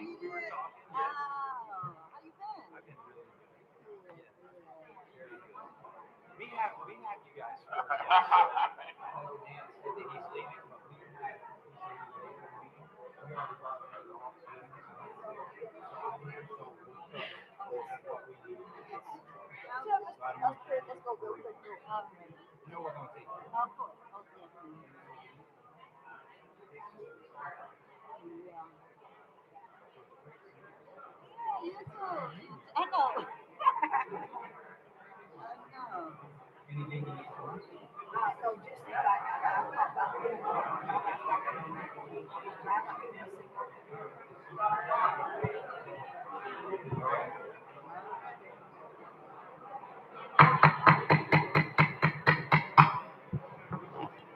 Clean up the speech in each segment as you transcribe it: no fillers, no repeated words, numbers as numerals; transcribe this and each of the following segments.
We were talking. Yeah. Oh, how you been? I've been really good. We have you guys for I know Dan said that he's leaving, but we had Let's go real quick. you know we're going to take it. Of course. Okay. Yeah. You too. I know. I know. Anything you need from us? So just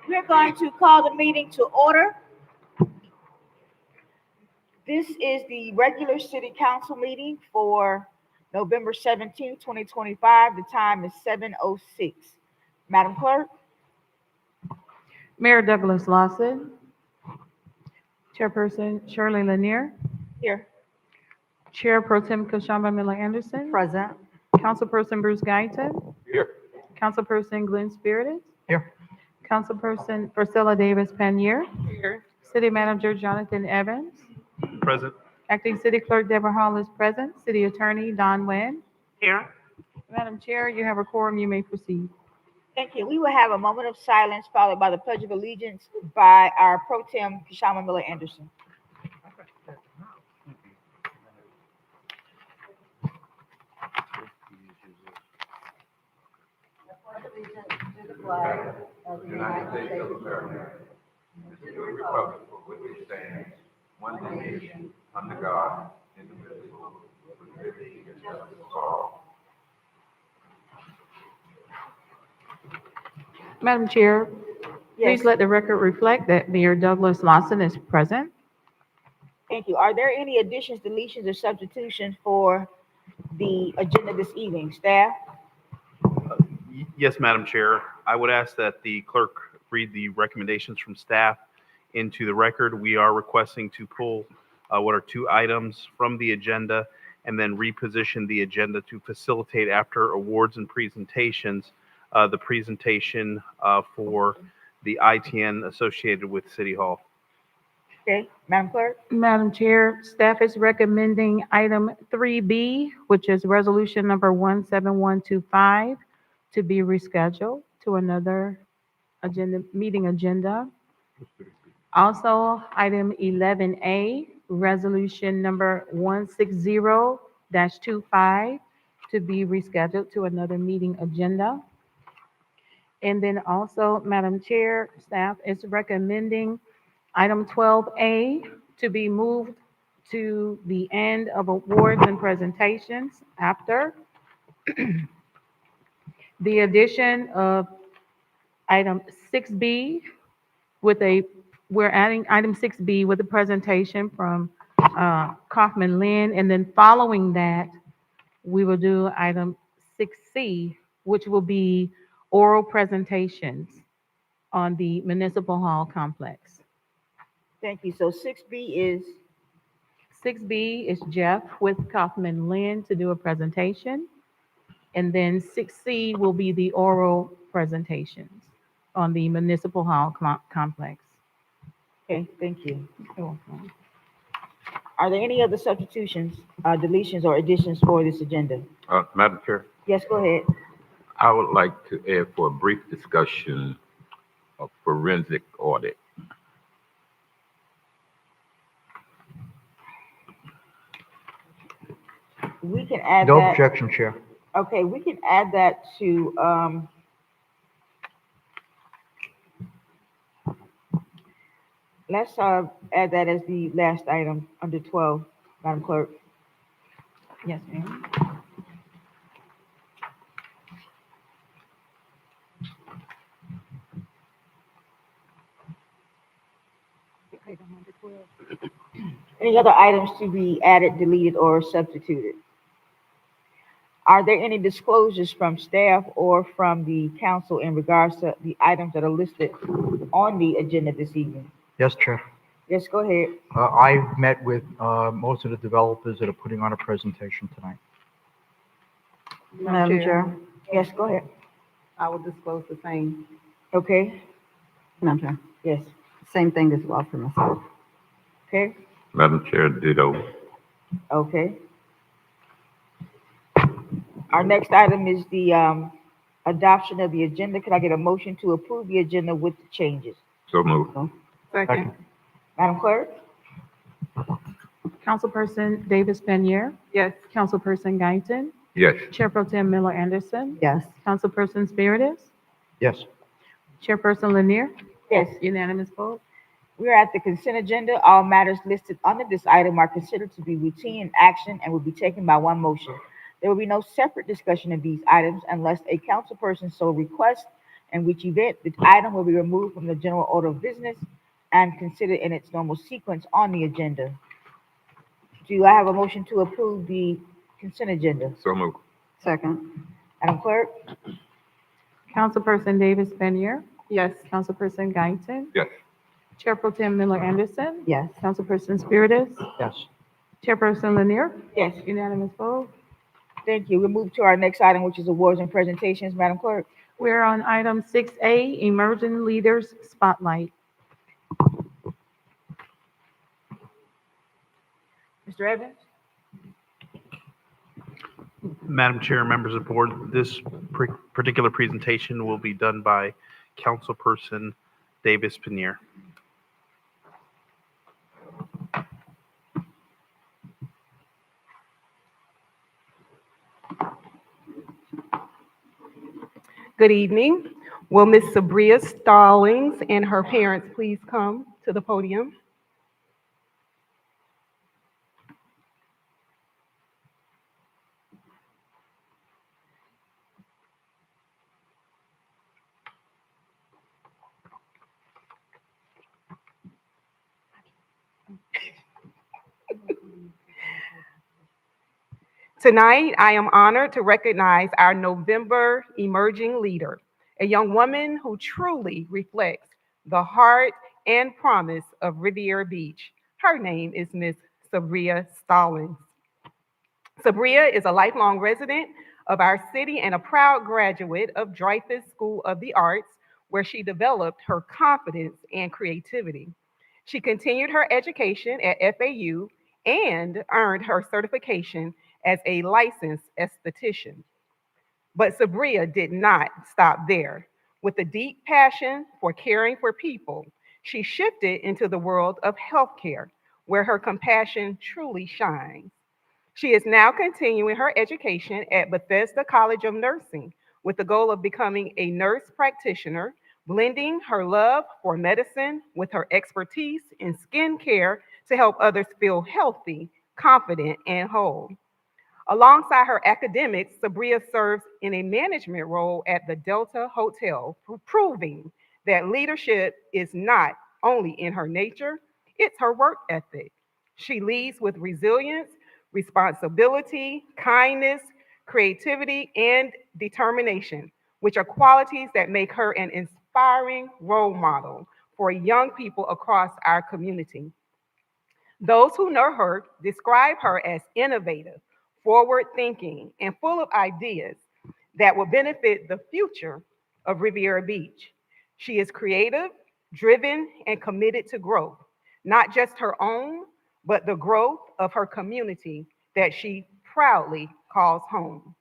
we're going to call the meeting to order. This is the regular city council meeting for November 17th, 2025. The time is 7:06. Madam Clerk? Mayor Douglas Lawson, Chairperson Shirley Lanier, Here. Chair Pro Tem Kashamba Miller Anderson, Present. Councilperson Bruce Guyton, Here. Councilperson Glenn Spiritus, Here. Councilperson Priscilla Davis Panier, City Manager Jonathan Evans, Present. Acting City Clerk Deborah Hall is present, City Attorney Don Nguyen. Here. Madam Chair, you have a quorum, you may proceed. Thank you. We will have a moment of silence followed by the Pledge of Allegiance by our Pro Tem Kashama Miller Anderson. United States of America, and to the republic for which it stands, one nation, under God, indivisible, with liberty and justice for all. Madam Chair, Yes. please let the record reflect that Mayor Douglas Lawson is present. Thank you. Are there any additions, deletions, or substitutions for the agenda this evening? Staff? Yes, Madam Chair. I would ask that the clerk read the recommendations from staff into the record. We are requesting to pull what are two items from the agenda and then reposition the agenda to facilitate after awards and presentations, the presentation for the ITN associated with City Hall. Okay. Madam Clerk? Madam Chair, staff is recommending item 3B, which is resolution number 17125, to be rescheduled to another meeting agenda. Also, item 11A, resolution number 160-25, to be rescheduled to another meeting agenda. And then also, Madam Chair, staff is recommending item 12A to be moved to the end of awards and presentations after the addition of item 6B we're adding item 6B with a presentation from Kaufman Lynn, and then following that, we will do item 6C, which will be oral presentations on the Municipal Hall complex. Thank you. So 6B is, 6B is Jeff with Kaufman Lynn to do a presentation. And then 6C will be the oral presentations on the Municipal Hall complex. okay, thank you. You're welcome. Are there any other substitutions, deletions, or additions for this agenda? Madam Chair, Yes, go ahead. I would like to add for a brief discussion of forensic audit. We can add No that. objection, Chair. Okay, we can add that to, let's, add that as the last item under 12, Madam Clerk. Yes, ma'am. Any other items to be added, deleted, or substituted? Are there any disclosures from staff or from the council in regards to the items that are listed on the agenda this evening? Yes, Chair. Yes, go ahead. I've met with most of the developers that are putting on a presentation tonight. Madam Chair, Yes, go ahead. I will disclose the same. Okay, Madam Chair, yes, same thing as well for myself. okay, Madam Chair, ditto. okay. Our next item is the adoption of the agenda. Could I get a motion to approve the agenda with the changes? So moved. Second. Madam Clerk? Councilperson Davis Benier, Yes. Councilperson Guyton, Yes. Chair Pro Tem Miller Anderson, Yes. Councilperson Spiritus, Yes. Chairperson Lanier, Yes. unanimous vote. We are at the consent agenda. All matters listed under this item are considered to be routine in action and will be taken by one motion. There will be no separate discussion of these items unless a councilperson so requests, in which event the item will be removed from the general order of business and considered in its normal sequence on the agenda. Do I have a motion to approve the consent agenda? So moved. Second. Madam Clerk? Councilperson Davis Benier, Yes. Councilperson Guyton, Yes. Chair Pro Tem Miller Anderson, Yes. Councilperson Spiritus, Yes. Chairperson Lanier, Yes, unanimous vote. thank you. We move to our next item, which is awards and presentations. Madam Clerk? We're on item 6A, Emerging Leaders Spotlight. Mr. Evans? Madam Chair, members of the board, this particular presentation will be done by Councilperson Davis Penier. Good evening. Will Miss Sabria Stallings and her parents please come to the podium? Tonight, I am honored to recognize our November emerging leader, a young woman who truly reflects the heart and promise of Riviera Beach. Her name is Miss Sabria Stallings. Sabria is a lifelong resident of our city and a proud graduate of Dreyfus School of the Arts, where she developed her confidence and creativity. She continued her education at FAU and earned her certification as a licensed esthetician. But Sabria did not stop there. With a deep passion for caring for people, she shifted into the world of healthcare, where her compassion truly shines. She is now continuing her education at Bethesda College of Nursing with the goal of becoming a nurse practitioner, blending her love for medicine with her expertise in skincare to help others feel healthy, confident, and whole. Alongside her academics, Sabria serves in a management role at the Delta Hotel, proving that leadership is not only in her nature, it's her work ethic. She leads with resilience, responsibility, kindness, creativity, and determination, which are qualities that make her an inspiring role model for young people across our community. Those who know her describe her as innovative, forward thinking, and full of ideas that will benefit the future of Riviera Beach. She is creative, driven, and committed to growth, not just her own, but the growth of her community that she proudly calls home.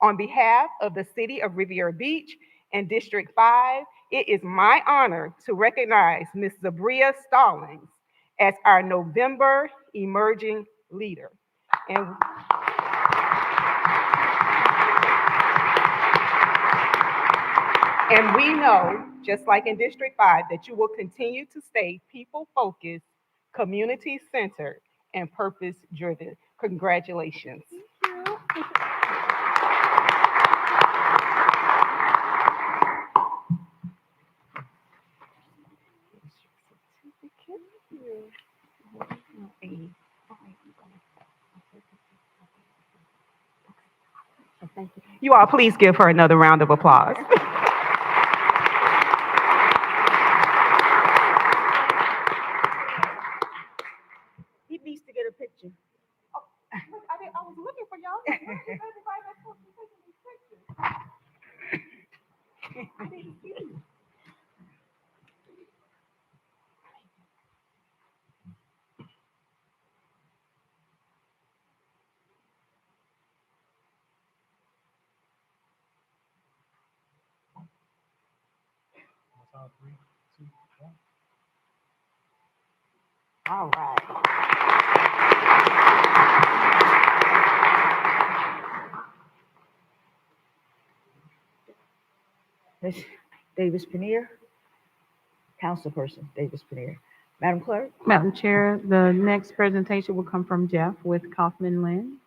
On behalf of the City of Riviera Beach and District 5, it is my honor to recognize Ms. Sabria Stallings as our November Emerging Leader. And we know, just like in District 5, that you will continue to stay people-focused, community-centered, and purpose-driven. Congratulations. You all please give her another round of applause. All right. Ms. Davis Pinnier, Councilperson Davis Pinnier. Madam Clerk? Madam Chair, the next presentation will come from Jeff with Kaufman Lynn.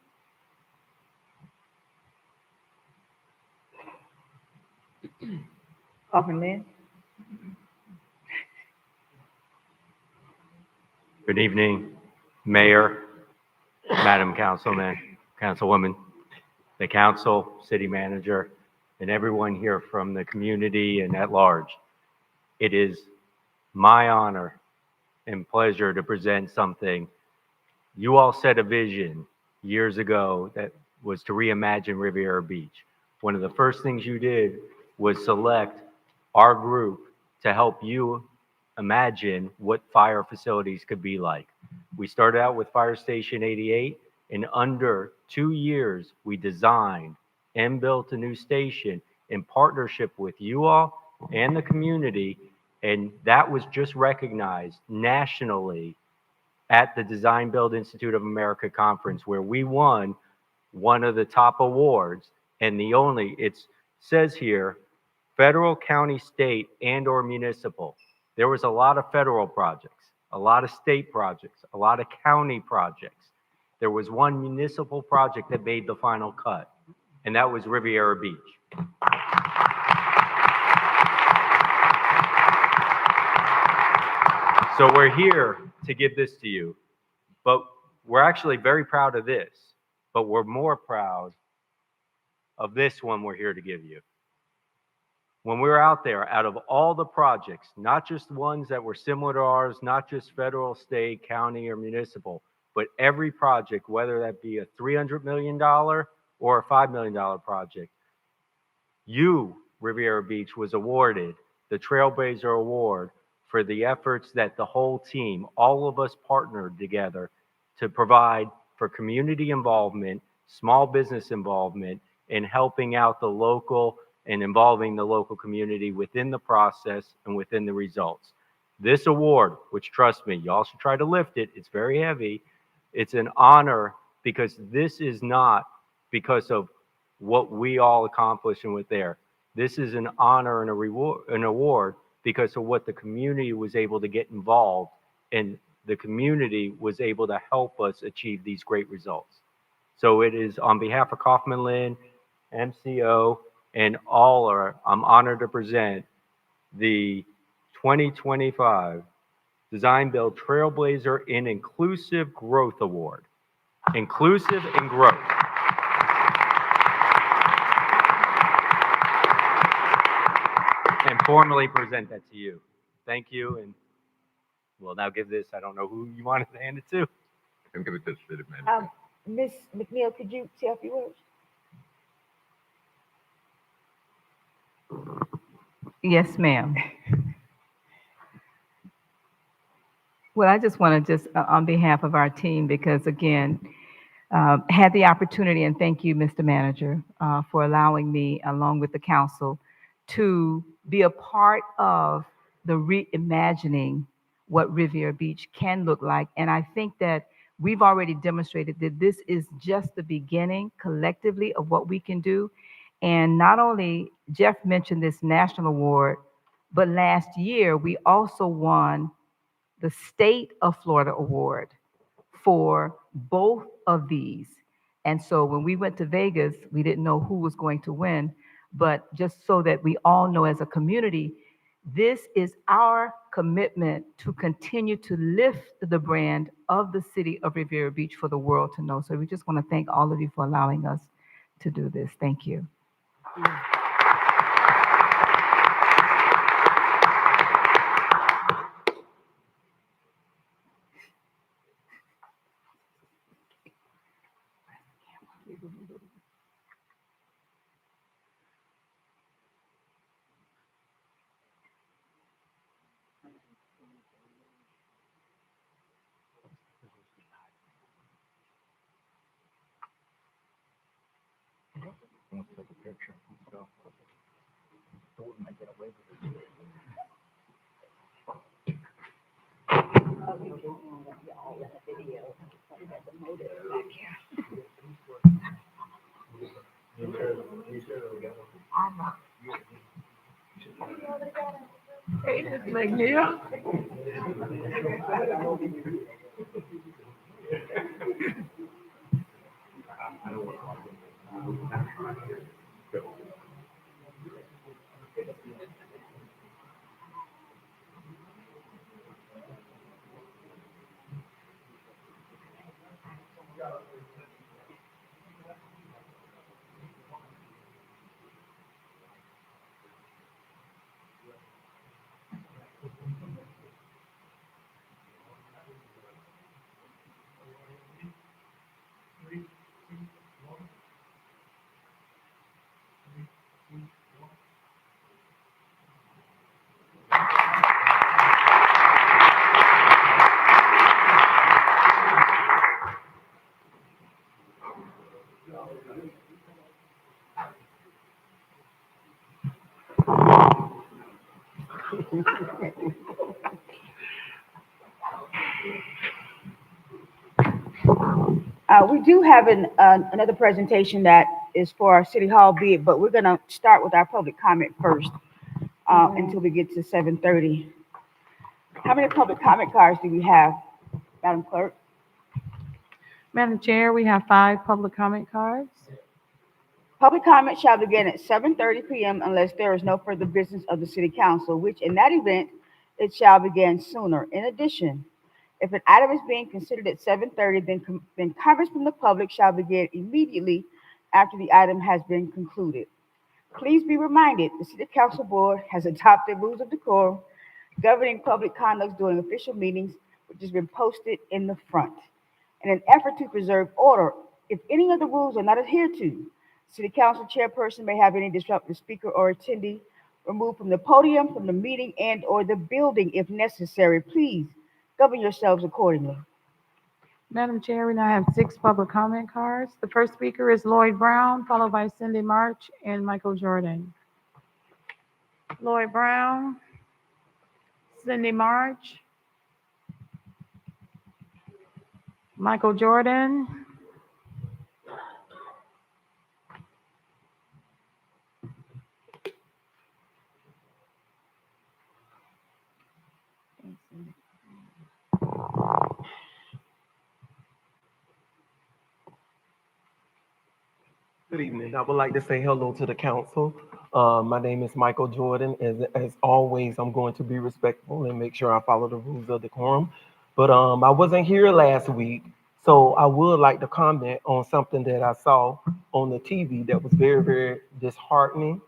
Kaufman Lynn? Good evening, Mayor, Madam Councilman, Councilwoman, the council, city manager, and everyone here from the community and at large. It is my honor and pleasure to present something. You all set a vision years ago that was to reimagine Riviera Beach. One of the first things you did was select our group to help you imagine what fire facilities could be like. We started out with Fire Station 88. In under 2 years, we designed and built a new station in partnership with you all and the community. And that was just recognized nationally at the Design Build Institute of America conference, where we won one of the top awards. And the only, it says here, federal, county, state, and or municipal. There was a lot of federal projects, a lot of state projects, a lot of county projects. There was one municipal project that made the final cut, and that was Riviera Beach. So we're here to give this to you, but we're actually very proud of this, but we're more proud of this one we're here to give you. When we were out there, out of all the projects, not just ones that were similar to ours, not just federal, state, county, or municipal, but every project, whether that be a $300 million or a $5 million project, you, Riviera Beach, was awarded the Trailblazer Award for the efforts that the whole team, all of us partnered together to provide for community involvement, small business involvement, and helping out the local and involving the local community within the process and within the results. This award, which trust me, y'all should try to lift it, it's very heavy. It's an honor because this is not because of what we all accomplished and with there. This is an honor and a reward, an award because of what the community was able to get involved and the community was able to help us achieve these great results. So it is on behalf of Kaufman Lynn, MCO, and all I'm honored to present the 2025 Design Build Trailblazer in Inclusive Growth Award. Inclusive and growth. And formally present that to you. Thank you, and we'll now give this, I don't know who you wanted to hand it to. I'm give it to the city manager. Ms. McNeil, could you say a few words? Yes, ma'am. Well, I just want to on behalf of our team, because again, had the opportunity, and thank you, Mr. Manager, for allowing me, along with the council, to be a part of the reimagining what Riviera Beach can look like. And I think that we've already demonstrated that this is just the beginning collectively of what we can do. And not only, Jeff mentioned this national award, but last year we also won the State of Florida Award for both of these. And so when we went to Vegas, we didn't know who was going to win, but just so that we all know as a community, this is our commitment to continue to lift the brand of the city of Riviera Beach for the world to know. So we just want to thank all of you for allowing us to do this. Thank you. Let's take a picture. Let's go. Thornton might get away with it. We do have another presentation that is for our city hall bid, but we're gonna start with our public comment first, until we get to 7:30. How many public comment cards do we have, Madam Clerk? Madam Chair, we have 5 public comment cards. Public comment shall begin at 7:30 p.m. unless there is no further business of the city council, which in that event, it shall begin sooner. In addition, if an item is being considered at 7:30, then comments from the public shall begin immediately after the item has been concluded. Please be reminded, the city council board has adopted rules of decorum governing public conduct during official meetings, which has been posted in the front. In an effort to preserve order, if any of the rules are not adhered to, city council chairperson may have any disruptive speaker or attendee removed from the podium, from the meeting, and/or the building if necessary. Please govern yourselves accordingly. Madam Chair, we now have 6 public comment cards. The first speaker is Lloyd Brown, followed by Cindy March and Michael Jordan. Lloyd Brown, Cindy March, Michael Jordan, Good evening. I would like to say hello to the council. My name is Michael Jordan. As always, I'm going to be respectful and make sure I follow the rules of decorum. But I wasn't here last week, so I would like to comment on something that I saw on the TV that was very, very disheartening.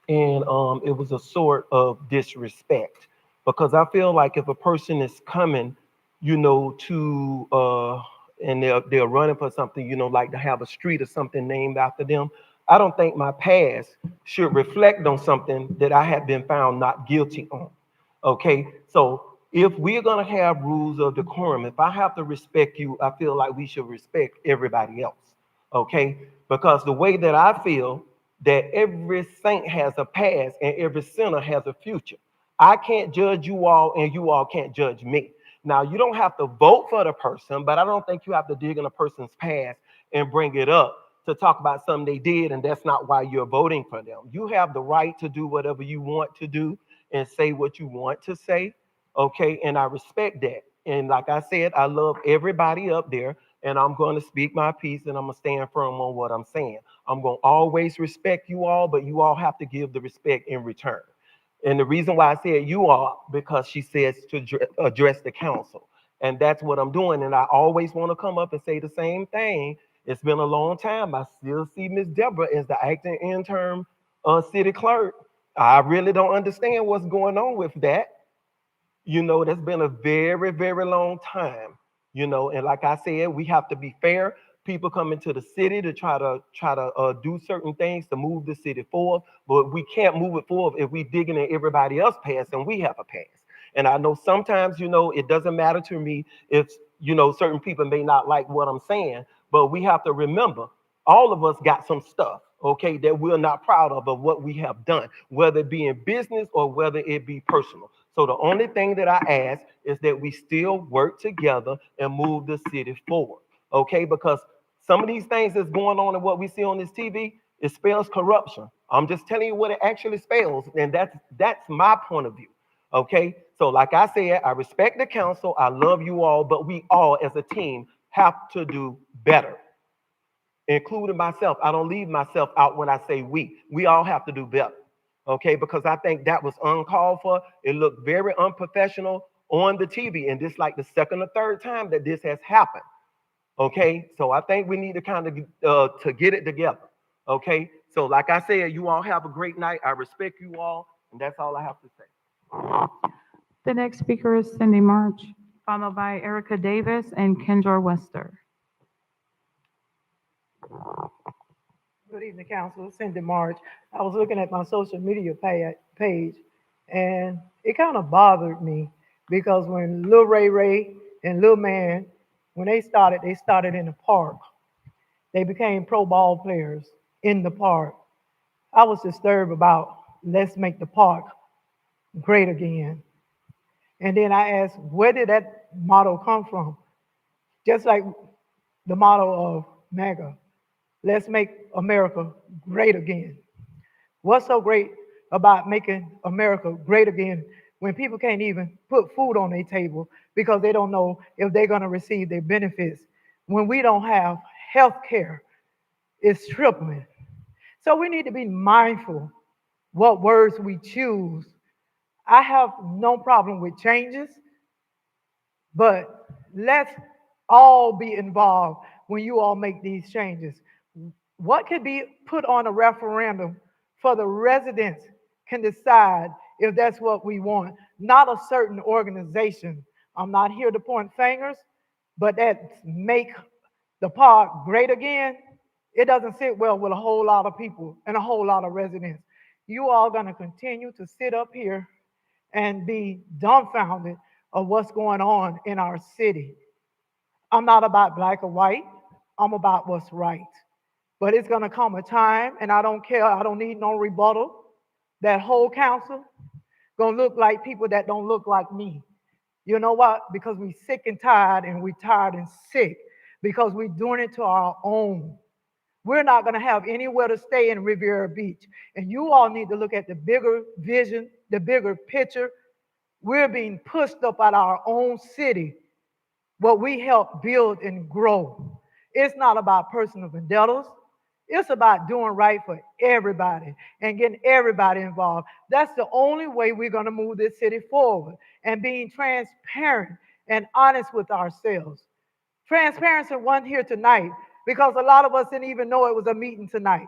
And it was a sort of disrespect, because I feel like if a person is coming, and they're running for something, like to have a street or something named after them, I don't think my past should reflect on something that I have been found not guilty on. Okay, so if we're gonna have rules of decorum, if I have to respect you, I feel like we should respect everybody else. Okay, because the way that I feel that every saint has a past and every sinner has a future. I can't judge you all and you all can't judge me. Now, you don't have to vote for the person, but I don't think you have to dig in a person's past and bring it up to talk about something they did, and that's not why you're voting for them. You have the right to do whatever you want to do and say what you want to say, okay? And I respect that. And like I said, I love everybody up there, and I'm going to speak my piece, and I'm going to stand firm on what I'm saying. I'm going to always respect you all, but you all have to give the respect in return. And the reason why I said you all, because she says to address the council. And that's what I'm doing. And I always want to come up and say the same thing. It's been a long time. I still see Miss Deborah as the acting interim city clerk. I really don't understand what's going on with that. That's been a very, very long time. And like I said, we have to be fair. People come into the city to try to do certain things to move the city forward, but we can't move it forward if we digging in everybody else's past and we have a past. And I know sometimes, it doesn't matter to me if, certain people may not like what I'm saying, but we have to remember All of us got some stuff, okay, that we're not proud of what we have done, whether it be in business or whether it be personal. So the only thing that I ask is that we still work together and move the city forward, okay? Because some of these things that's going on and what we see on this TV, it spells corruption. I'm just telling you what it actually spells, and that's my point of view, okay? So like I said, I respect the council, I love you all, but we all as a team have to do better, including myself. I don't leave myself out when I say we. We all have to do better, okay? Because I think that was uncalled for. It looked very unprofessional on the TV, and this like the second or third time that this has happened, okay? So I think we need to kind of to get it together, okay? So like I said, you all have a great night. I respect you all, and that's all I have to say. The next speaker is Cindy March, followed by Erica Davis and Kendra Wester. Good evening, Council. Cindy March. I was looking at my social media page, and it kind of bothered me because when Lil Ray Ray and Lil Man, when they started in the park. They became pro ball players in the park. I was disturbed about let's make the park great again. And then I asked, where did that motto come from? Just like the motto of MAGA, let's make America great again. What's so great about making America great again when people can't even put food on their table because they don't know if they're going to receive their benefits? When we don't have health care, it's tripling. So we need to be mindful what words we choose. I have no problem with changes, but let's all be involved when you all make these changes. What could be put on a referendum for the residents can decide if that's what we want, not a certain organization. I'm not here to point fingers, but that make the park great again, it doesn't sit well with a whole lot of people and a whole lot of residents. You all gonna continue to sit up here and be dumbfounded of what's going on in our city. I'm not about black or white, I'm about what's right. But it's gonna come a time, and I don't care, I don't need no rebuttal, that whole council gonna look like people that don't look like me. You know what? Because we sick and tired, and we tired and sick, because we're doing it to our own. We're not gonna have anywhere to stay in Riviera Beach. And you all need to look at the bigger vision, the bigger picture. We're being pushed up at our own city, what we help build and grow. It's not about personal vendettas. It's about doing right for everybody and getting everybody involved. That's the only way we're going to move this city forward, and being transparent and honest with ourselves. Transparency wasn't here tonight because a lot of us didn't even know it was a meeting tonight.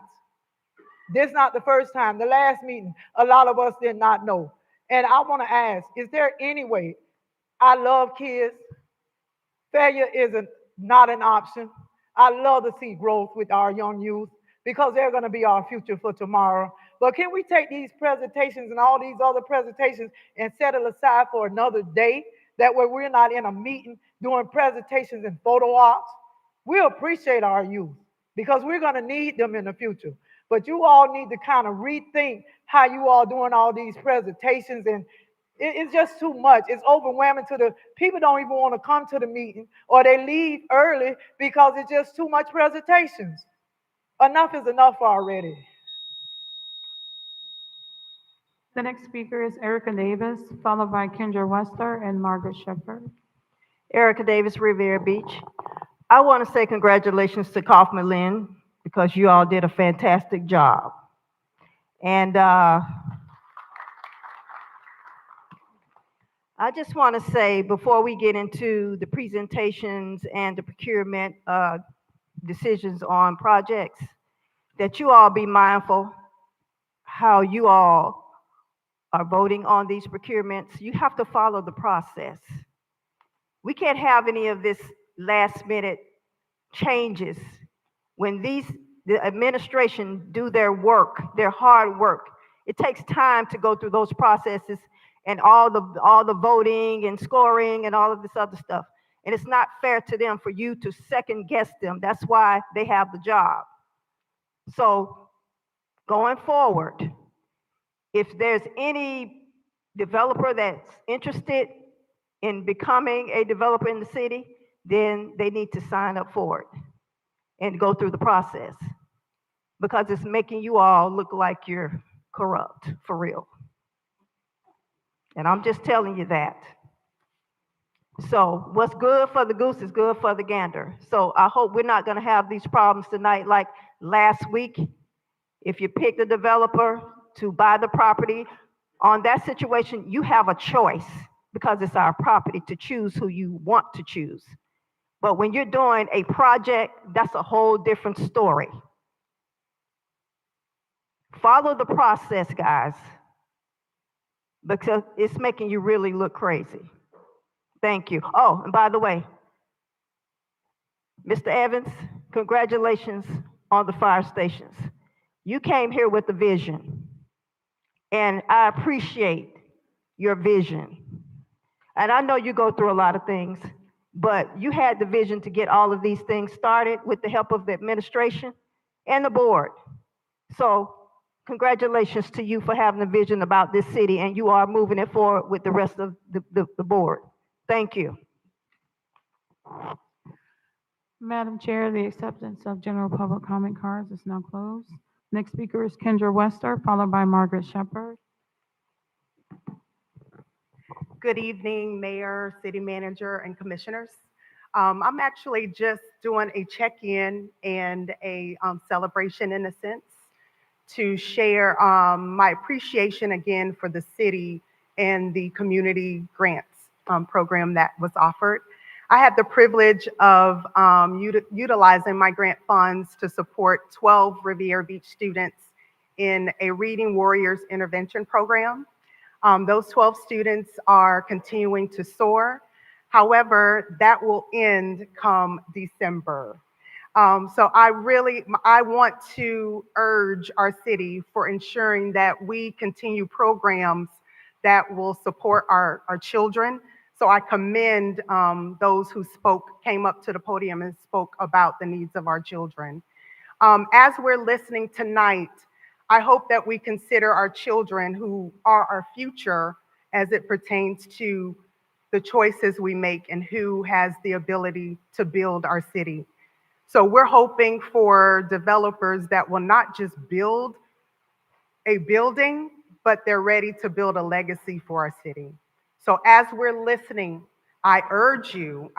This is not the first time. The last meeting, a lot of us did not know. And I want to ask, is there any way? I love kids. Failure is not an option. I love to see growth with our young youth because they're going to be our future for tomorrow. But can we take these presentations and all these other presentations and set it aside for another day? That way we're not in a meeting doing presentations and photo ops. We appreciate our youth because we're going to need them in the future. But you all need to kind of rethink how you all doing all these presentations, and it's just too much. It's overwhelming to the people don't even want to come to the meeting, or they leave early because it's just too much presentations. Enough is enough already. The next speaker is Erica Davis, followed by Kendra Wester and Margaret Shepherd. Erica Davis, Riviera Beach. I want to say congratulations to Kaufman Lynn because you all did a fantastic job. And I just want to say, before we get into the presentations and the procurement decisions on projects, that you all be mindful how you all are voting on these procurements. You have to follow the process. We can't have any of this last minute changes when the administration do their work, their hard work. It takes time to go through those processes and all the voting and scoring and all of this other stuff. And it's not fair to them for you to second guess them. That's why they have the job. So going forward, if there's any developer that's interested in becoming a developer in the city, then they need to sign up for it and go through the process, because it's making you all look like you're corrupt, for real. And I'm just telling you that. So what's good for the goose is good for the gander. So I hope we're not going to have these problems tonight like last week. If you pick the developer to buy the property, on that situation, you have a choice, because it's our property, to choose who you want to choose. But when you're doing a project, that's a whole different story. Follow the process, guys, because it's making you really look crazy. Thank you. Oh, and by the way, Mr. Evans, congratulations on the fire stations. You came here with a vision, and I appreciate your vision. And I know you go through a lot of things, but you had the vision to get all of these things started with the help of the administration and the board. So congratulations to you for having a vision about this city, and you are moving it forward with the rest of the board. Thank you. Madam Chair, the acceptance of general public comment cards is now closed. Next speaker is Kendra Wester, followed by Margaret Shepherd. Good evening, Mayor, City Manager, and Commissioners. I'm actually just doing a check-in and a celebration, in a sense, to share my appreciation again for the city and the community grants program that was offered. I had the privilege of utilizing my grant funds to support 12 Riviera Beach students in a Reading Warriors intervention program. Those 12 students are continuing to soar. However, that will end come December. So I want to urge our city for ensuring that we continue programs that will support our children. So I commend those who came up to the podium and spoke about the needs of our children. As we're listening tonight, I hope that we consider our children, who are our future, as it pertains to the choices we make and who has the ability to build our city. So we're hoping for developers that will not just build a building, but they're ready to build a legacy for our city. So as we're listening, I urge you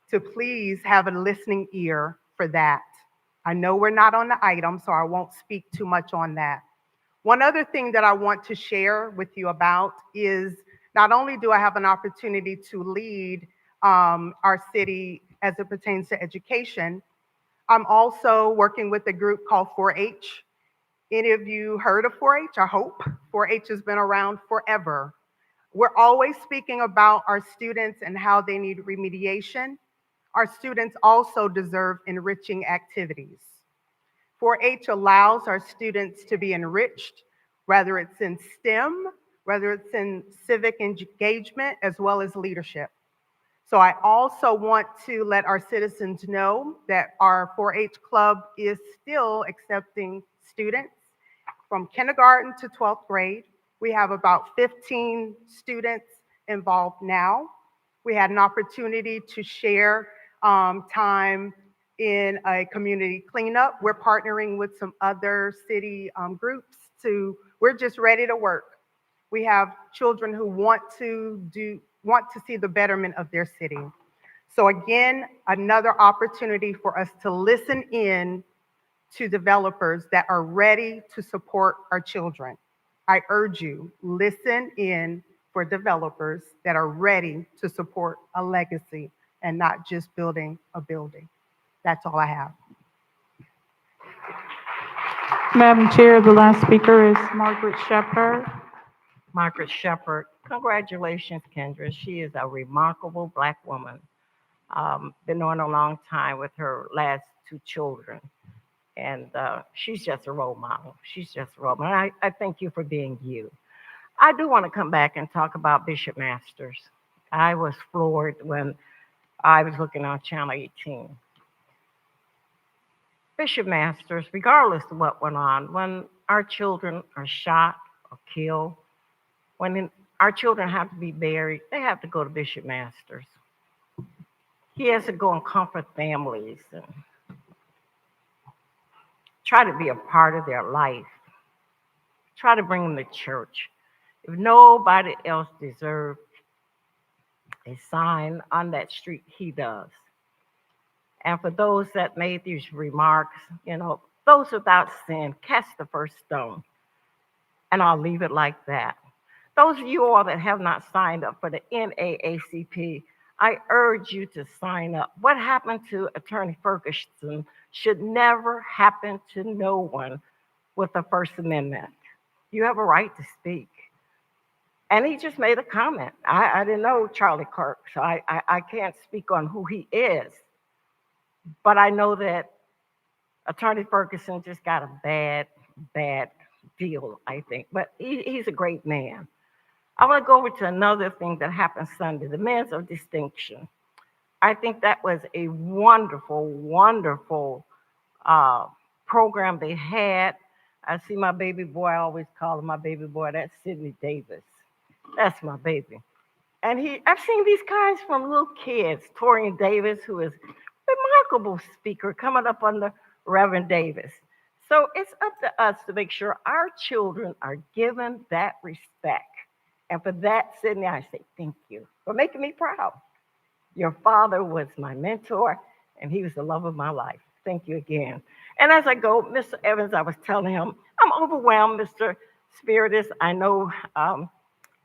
to please have a listening ear for that. I know we're not on the item, so I won't speak too much on that. One other thing that I want to share with you about is, not only do I have an opportunity to lead our city as it pertains to education, I'm also working with a group called 4-H. Any of you heard of 4-H? I hope. 4-H has been around forever. We're always speaking about our students and how they need remediation. Our students also deserve enriching activities. 4-H allows our students to be enriched, whether it's in STEM, whether it's in civic engagement, as well as leadership. So I also want to let our citizens know that our 4-H club is still accepting students from kindergarten to 12th grade. We have about 15 students involved now. We had an opportunity to share time in a community cleanup. We're partnering with some other city groups we're just ready to work. We have children who want to see the betterment of their city. So again, another opportunity for us to listen in to developers that are ready to support our children. I urge you, listen in for developers that are ready to support a legacy and not just building a building. That's all I have. Madam Chair, the last speaker is Margaret Shepherd. Margaret Shepherd. Congratulations, Kendra. She is a remarkable Black woman. Been knowing a long time with her last 2 children. And she's just a role model. She's just a role model. I thank you for being you. I do want to come back and talk about Bishop Masters. I was floored when I was looking on Channel 18. Bishop Masters, regardless of what went on, when our children are shot or killed, our children have to be buried, they have to go to Bishop Masters. He has to go and comfort families and try to be a part of their life. Try to bring them to church. If nobody else deserves a sign on that street, he does. And for those that made these remarks, those without sin, cast the first stone. And I'll leave it like that. Those of you all that have not signed up for the NAACP, I urge you to sign up. What happened to Attorney Ferguson should never happen to no one with the First Amendment. You have a right to speak. And he just made a comment. I didn't know Charlie Kirk, so I can't speak on who he is. But I know that Attorney Ferguson just got a bad deal, I think. But he's a great man. I want to go over to another thing that happened Sunday, the Men's of Distinction. I think that was a wonderful, wonderful program they had. I see my baby boy, I always call him my baby boy, that's Sidney Davis. That's my baby. And I've seen these guys from little kids, Torian Davis, who is a remarkable speaker, coming up under Reverend Davis. So it's up to us to make sure our children are given that respect. And for that, Sidney, I say thank you for making me proud. Your father was my mentor, and he was the love of my life. Thank you again. And as I go, Mr. Evans, I was telling him, I'm overwhelmed, Mr. Spiritus. I know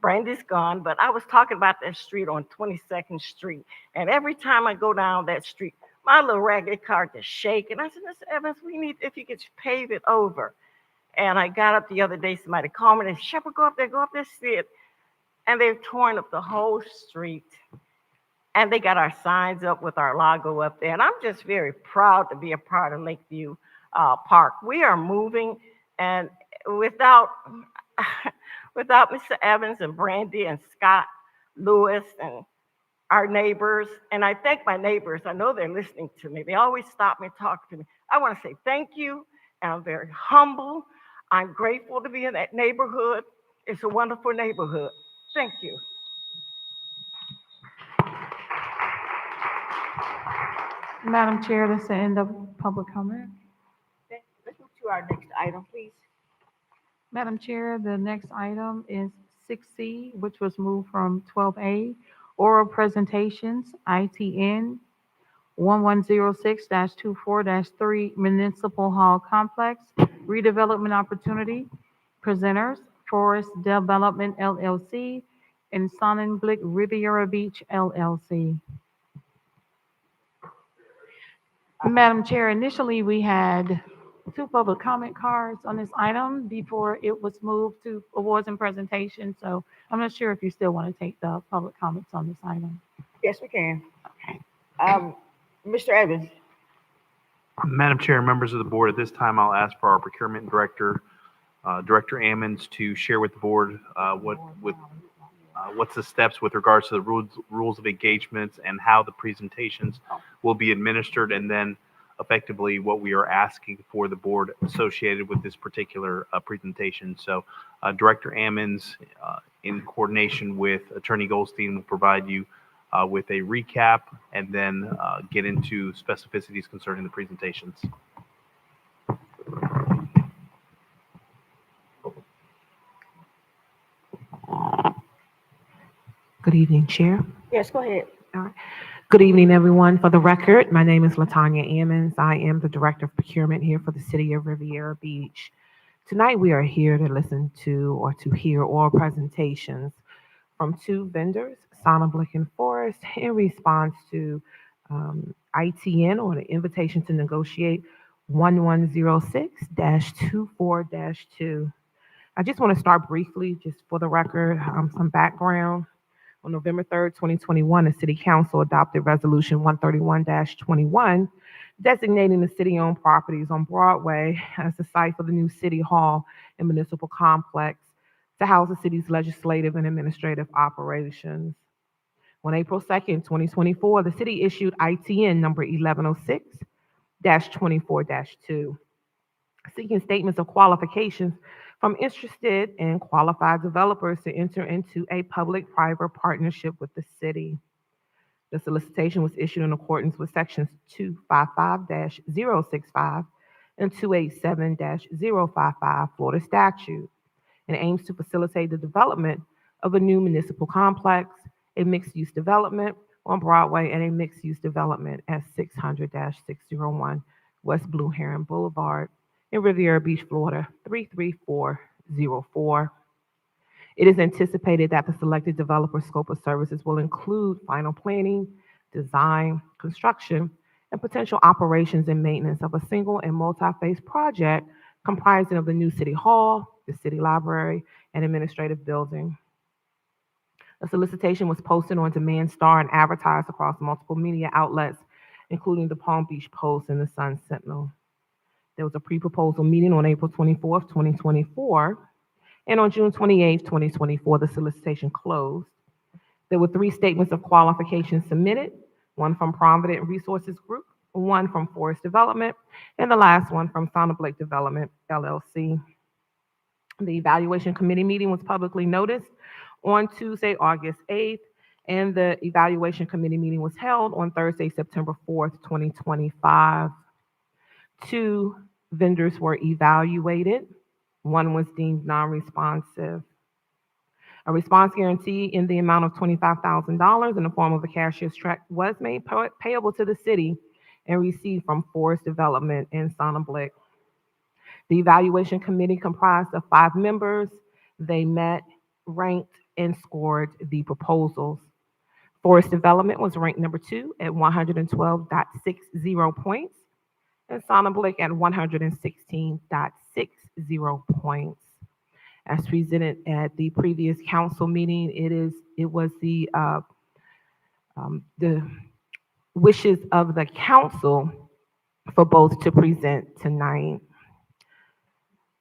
Brandy's gone, but I was talking about that street on 22nd Street. And every time I go down that street, my little ragged car just shake. And I said, Mr. Evans, we need, if you could pave it over. And I got up the other day, somebody called me and said, Shepherd, go up there, see it. And they've torn up the whole street. And they got our signs up with our logo up there. And I'm just very proud to be a part of Lakeview Park. We are moving, and without Mr. Evans and Brandy and Scott Lewis and our neighbors, and I thank my neighbors. I know they're listening to me. They always stop me and talk to me. I want to say thank you, and I'm very humble. I'm grateful to be in that neighborhood. It's a wonderful neighborhood. Thank you. Madam Chair, that's the end of public comment. Let's move to our next item, please. Madam Chair, the next item is 6C, which was moved from 12A, oral presentations, ITN 1106-24-3 Municipal Hall Complex, redevelopment opportunity, presenters, Forest Development LLC, and Sonnenblick Riviera Beach LLC. Madam Chair, initially we had 2 public comment cards on this item before it was moved to awards and presentations. So I'm not sure if you still want to take the public comments on this item. Yes, we can. Okay. Mr. Evans. Madam Chair, members of the board, at this time, I'll ask for our procurement director, Director Ammons, to share with the board what's the steps with regards to the rules of engagements and how the presentations will be administered, and then effectively what we are asking for the board associated with this particular presentation. So Director Ammons, in coordination with Attorney Goldstein, will provide you with a recap and then get into specificities concerning the presentations. Good evening, Chair. Yes, go ahead. All right. Good evening, everyone. For the record, my name is LaTanya Ammons. I am the Director of Procurement here for the City of Riviera Beach. Tonight, we are here to listen to or to hear oral presentations from 2 vendors, Sonnenblick and Forest, in response to ITN, or the invitation to negotiate 1106-24-2. I just want to start briefly, just for the record, some background. On November 3rd, 2021, the City Council adopted Resolution 131-21, designating the city-owned properties on Broadway as the site for the new City Hall and Municipal Complex to house the city's legislative and administrative operations. On April 2nd, 2024, the city issued ITN number 1106-24-2, 24-2, seeking statements of qualifications from interested and qualified developers to enter into a public-private partnership with the city. The solicitation was issued in accordance with sections 255-065 and 287-055 Florida statute, and aims to facilitate the development of a new municipal complex, a mixed-use development on Broadway, and a mixed-use development at 600-601 West Blue Heron Boulevard in Riviera Beach, Florida, 33404. It is anticipated that the selected developer scope of services will include final planning, design, construction, and potential operations and maintenance of a single and multi-phase project comprising of the new city hall, the city library, and administrative building. A solicitation was posted on Demand Star and advertised across multiple media outlets, including the Palm Beach Post and the Sun Sentinel. There was a pre-proposal meeting on April 24th, 2024, and on June 28th, 2024, the solicitation closed. There were 3 statements of qualifications submitted, one from Provident Resources Group, one from Forest Development, and the last one from Sonneblick Development, LLC. The evaluation committee meeting was publicly noticed on Tuesday, August 8th, and the evaluation committee meeting was held on Thursday, September 4th, 2025. 2 vendors were evaluated. One was deemed non-responsive. A response guarantee in the amount of $25,000 in the form of a cashier's check was made payable to the city and received from Forest Development and Sonneblick. The evaluation committee comprised of 5 members. They met, ranked, and scored the proposals. Forest Development was ranked number 2 at 112.60 points, and Sonneblick at 116.60 points. As presented at the previous council meeting, it was the wishes of the council for both to present tonight.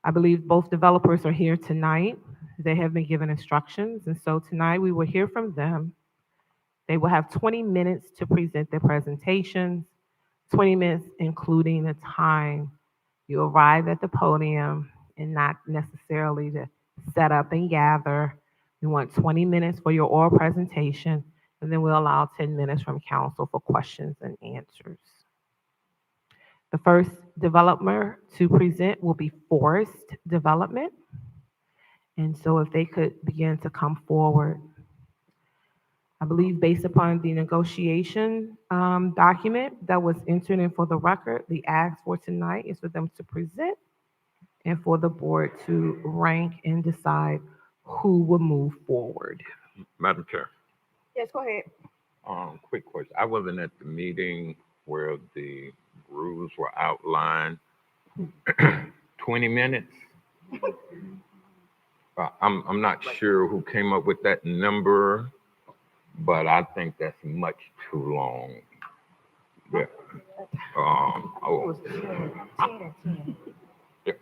I believe both developers are here tonight. They have been given instructions, and so tonight we will hear from them. They will have 20 minutes to present their presentations, 20 minutes including the time you arrive at the podium and not necessarily to set up and gather. We want 20 minutes for your oral presentation, and then we'll allow 10 minutes from council for questions and answers. The first developer to present will be Forest Development. And so if they could begin to come forward. I believe based upon the negotiation document that was entered in for the record, the ask for tonight is for them to present and for the board to rank and decide who will move forward. Madam Chair, Yes, go ahead. quick question. I wasn't at the meeting where the rules were outlined. 20 minutes? I'm not sure who came up with that number, but I think that's much too long. Yeah. It was 10 and 10. Yeah.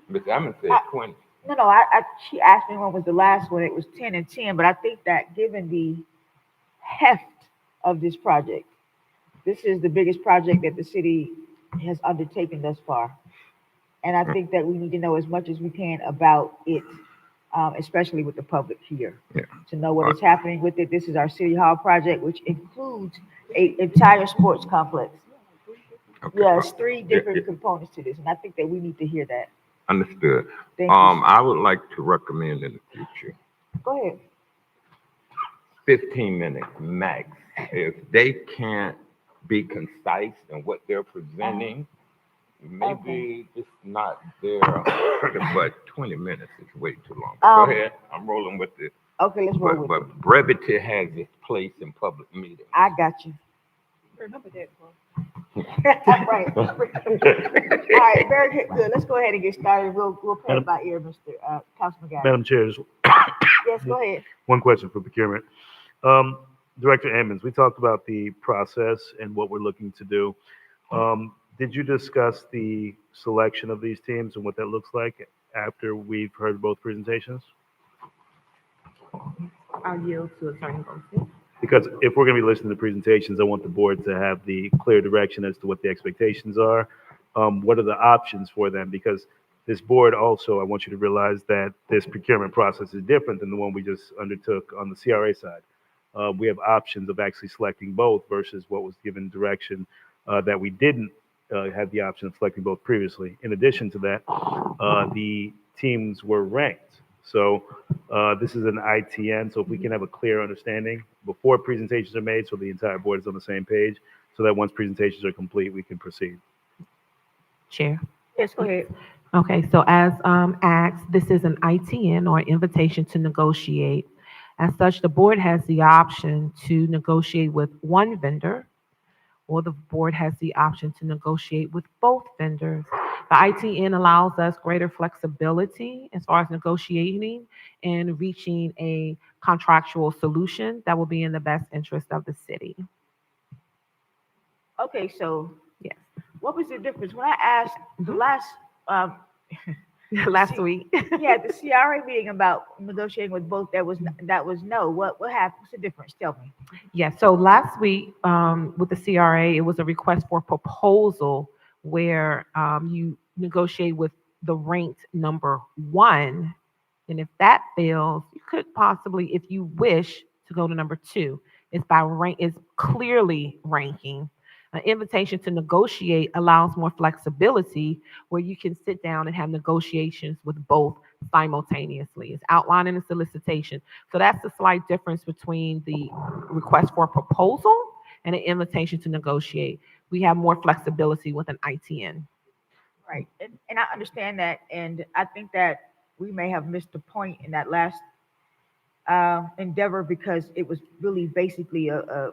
Ms. Ammons said 20. No, she asked me when was the last one. It was 10 and 10, but I think that given the heft of this project, this is the biggest project that the city has undertaken thus far. And I think that we need to know as much as we can about it, especially with the public here, to know what is happening with it. This is our City Hall project, which includes an entire sports complex. Okay. Yes, 3 different components to this, and I think that we need to hear that. Understood. Thank you. I would like to recommend in the future, Go ahead. 15 minutes max. If they can't be concise in what they're presenting, maybe it's not there, but 20 minutes is way too long. Go ahead. I'm rolling with it. Okay, let's roll with it. But brevity has its place in public meetings. I got you. Remember that, bro. Right. All right, very good. Let's go ahead and get started. We'll play it by ear, Mr. Councilman Gavin. Madam Chair, just Yes, go ahead. one question for procurement. Director Ammons, we talked about the process and what we're looking to do. Did you discuss the selection of these teams and what that looks like after we've heard both presentations? I'll yield to Attorney Bowsley. because if we're going to be listening to presentations, I want the board to have the clear direction as to what the expectations are. What are the options for them? Because this board also, I want you to realize that this procurement process is different than the one we just undertook on the CRA side. We have options of actually selecting both versus what was given direction that we didn't have the option of selecting both previously. In addition to that, the teams were ranked. So this is an ITN, so if we can have a clear understanding before presentations are made, so the entire board is on the same page, so that once presentations are complete, we can proceed. Chair. Yes, go ahead. Okay, so as asked, this is an ITN or invitation to negotiate. As such, the board has the option to negotiate with one vendor, or the board has the option to negotiate with both vendors. The ITN allows us greater flexibility as far as negotiating and reaching a contractual solution that will be in the best interest of the city. Okay, so Yes. what was the difference? When I asked the last, Last week. yeah, the CRA meeting about negotiating with both, that was no. What happened? What's the difference? Tell me. Yeah, so last week with the CRA, it was a request for proposal where you negotiate with the ranked number one. And if that fails, you could possibly, if you wish, to go to number two. It's by rank, it's clearly ranking. An invitation to negotiate allows more flexibility where you can sit down and have negotiations with both simultaneously. It's outlined in the solicitation. So that's the slight difference between the request for a proposal and an invitation to negotiate. We have more flexibility with an ITN. Right, and I understand that, and I think that we may have missed the point in that last endeavor because it was really basically a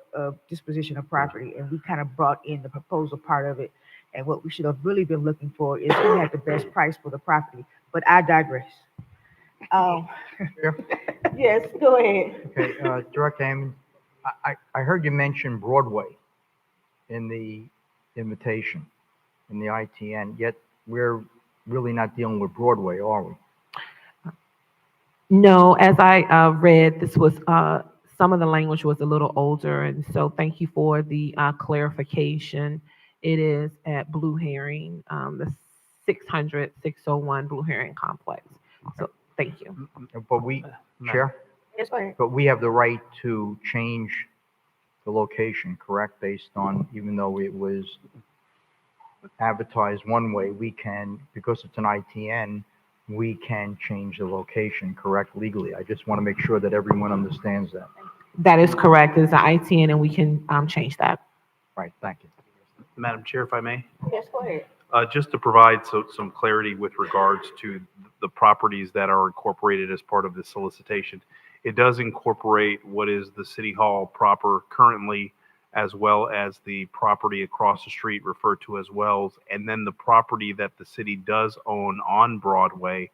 disposition of property, and we kind of brought in the proposal part of it. And what we should have really been looking for is who had the best price for the property. But I digress. Yes, go ahead. Okay, Director Hammond, I heard you mention Broadway in the invitation, in the ITN, yet we're really not dealing with Broadway, are we? No, as I read, this was some of the language was a little older, and so thank you for the clarification. It is at Blue Herring, the 601 Blue Herring Complex. So thank you. But we, Chair? Yes, go ahead. But we have the right to change the location, correct? Based on, even though it was advertised one way, we can, because it's an ITN, we can change the location, correct, legally. I just want to make sure that everyone understands that. That is correct. It's an ITN, and we can change that. Right, thank you. Madam Chair, if I may, Yes, go ahead. just to provide some clarity with regards to the properties that are incorporated as part of this solicitation. It does incorporate what is the City Hall proper currently, as well as the property across the street referred to as Wells, and then the property that the city does own on Broadway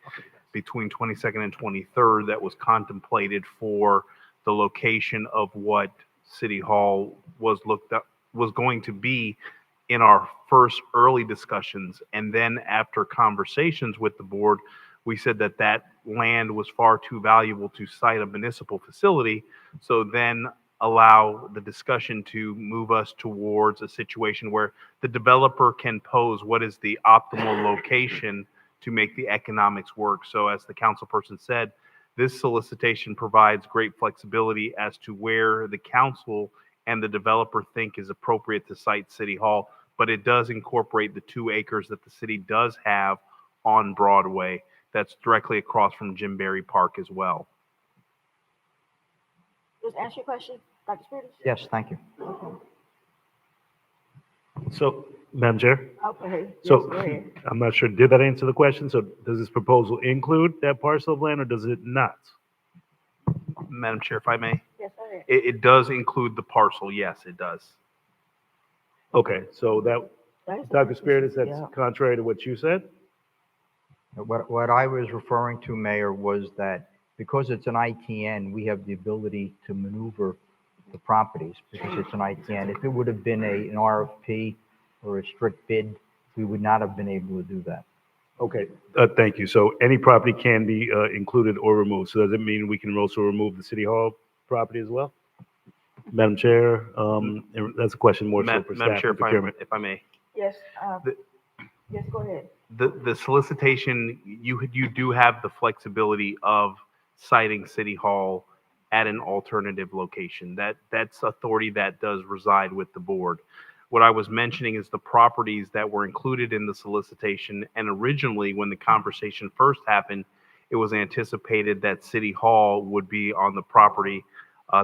between 22nd and 23rd that was contemplated for the location of what City Hall was going to be in our first early discussions. And then after conversations with the board, we said that that land was far too valuable to site a municipal facility. So then allow the discussion to move us towards a situation where the developer can pose what is the optimal location to make the economics work. So as the councilperson said, this solicitation provides great flexibility as to where the council and the developer think is appropriate to site City Hall, but it does incorporate the 2 acres that the city does have on Broadway that's directly across from Jim Berry Park as well. Just answer your question, Dr. Spiritus? Yes, thank you. So, Madam Chair, Okay. Yes, so go ahead. I'm not sure, did that answer the question? So does this proposal include that parcel of land or does it not? Madam Chair, if I may, Yes, go ahead. it does include the parcel. Yes, it does. Okay, so that, Dr. Spiritus, that's Yeah. contrary to what you said? What I was referring to, Mayor, was that because it's an ITN, we have the ability to maneuver the properties because it's an ITN. If it would have been an RFP or a strict bid, we would not have been able to do that. Okay, thank you. So any property can be included or removed. So does it mean we can also remove the City Hall property as well? Madam Chair, and that's a question more so for Madam staff Chair, and procurement. if I may. Yes, The- yes, go ahead. The solicitation, you do have the flexibility of citing City Hall at an alternative location. That's authority that does reside with the board. What I was mentioning is the properties that were included in the solicitation, and originally, when the conversation first happened, it was anticipated that City Hall would be on the property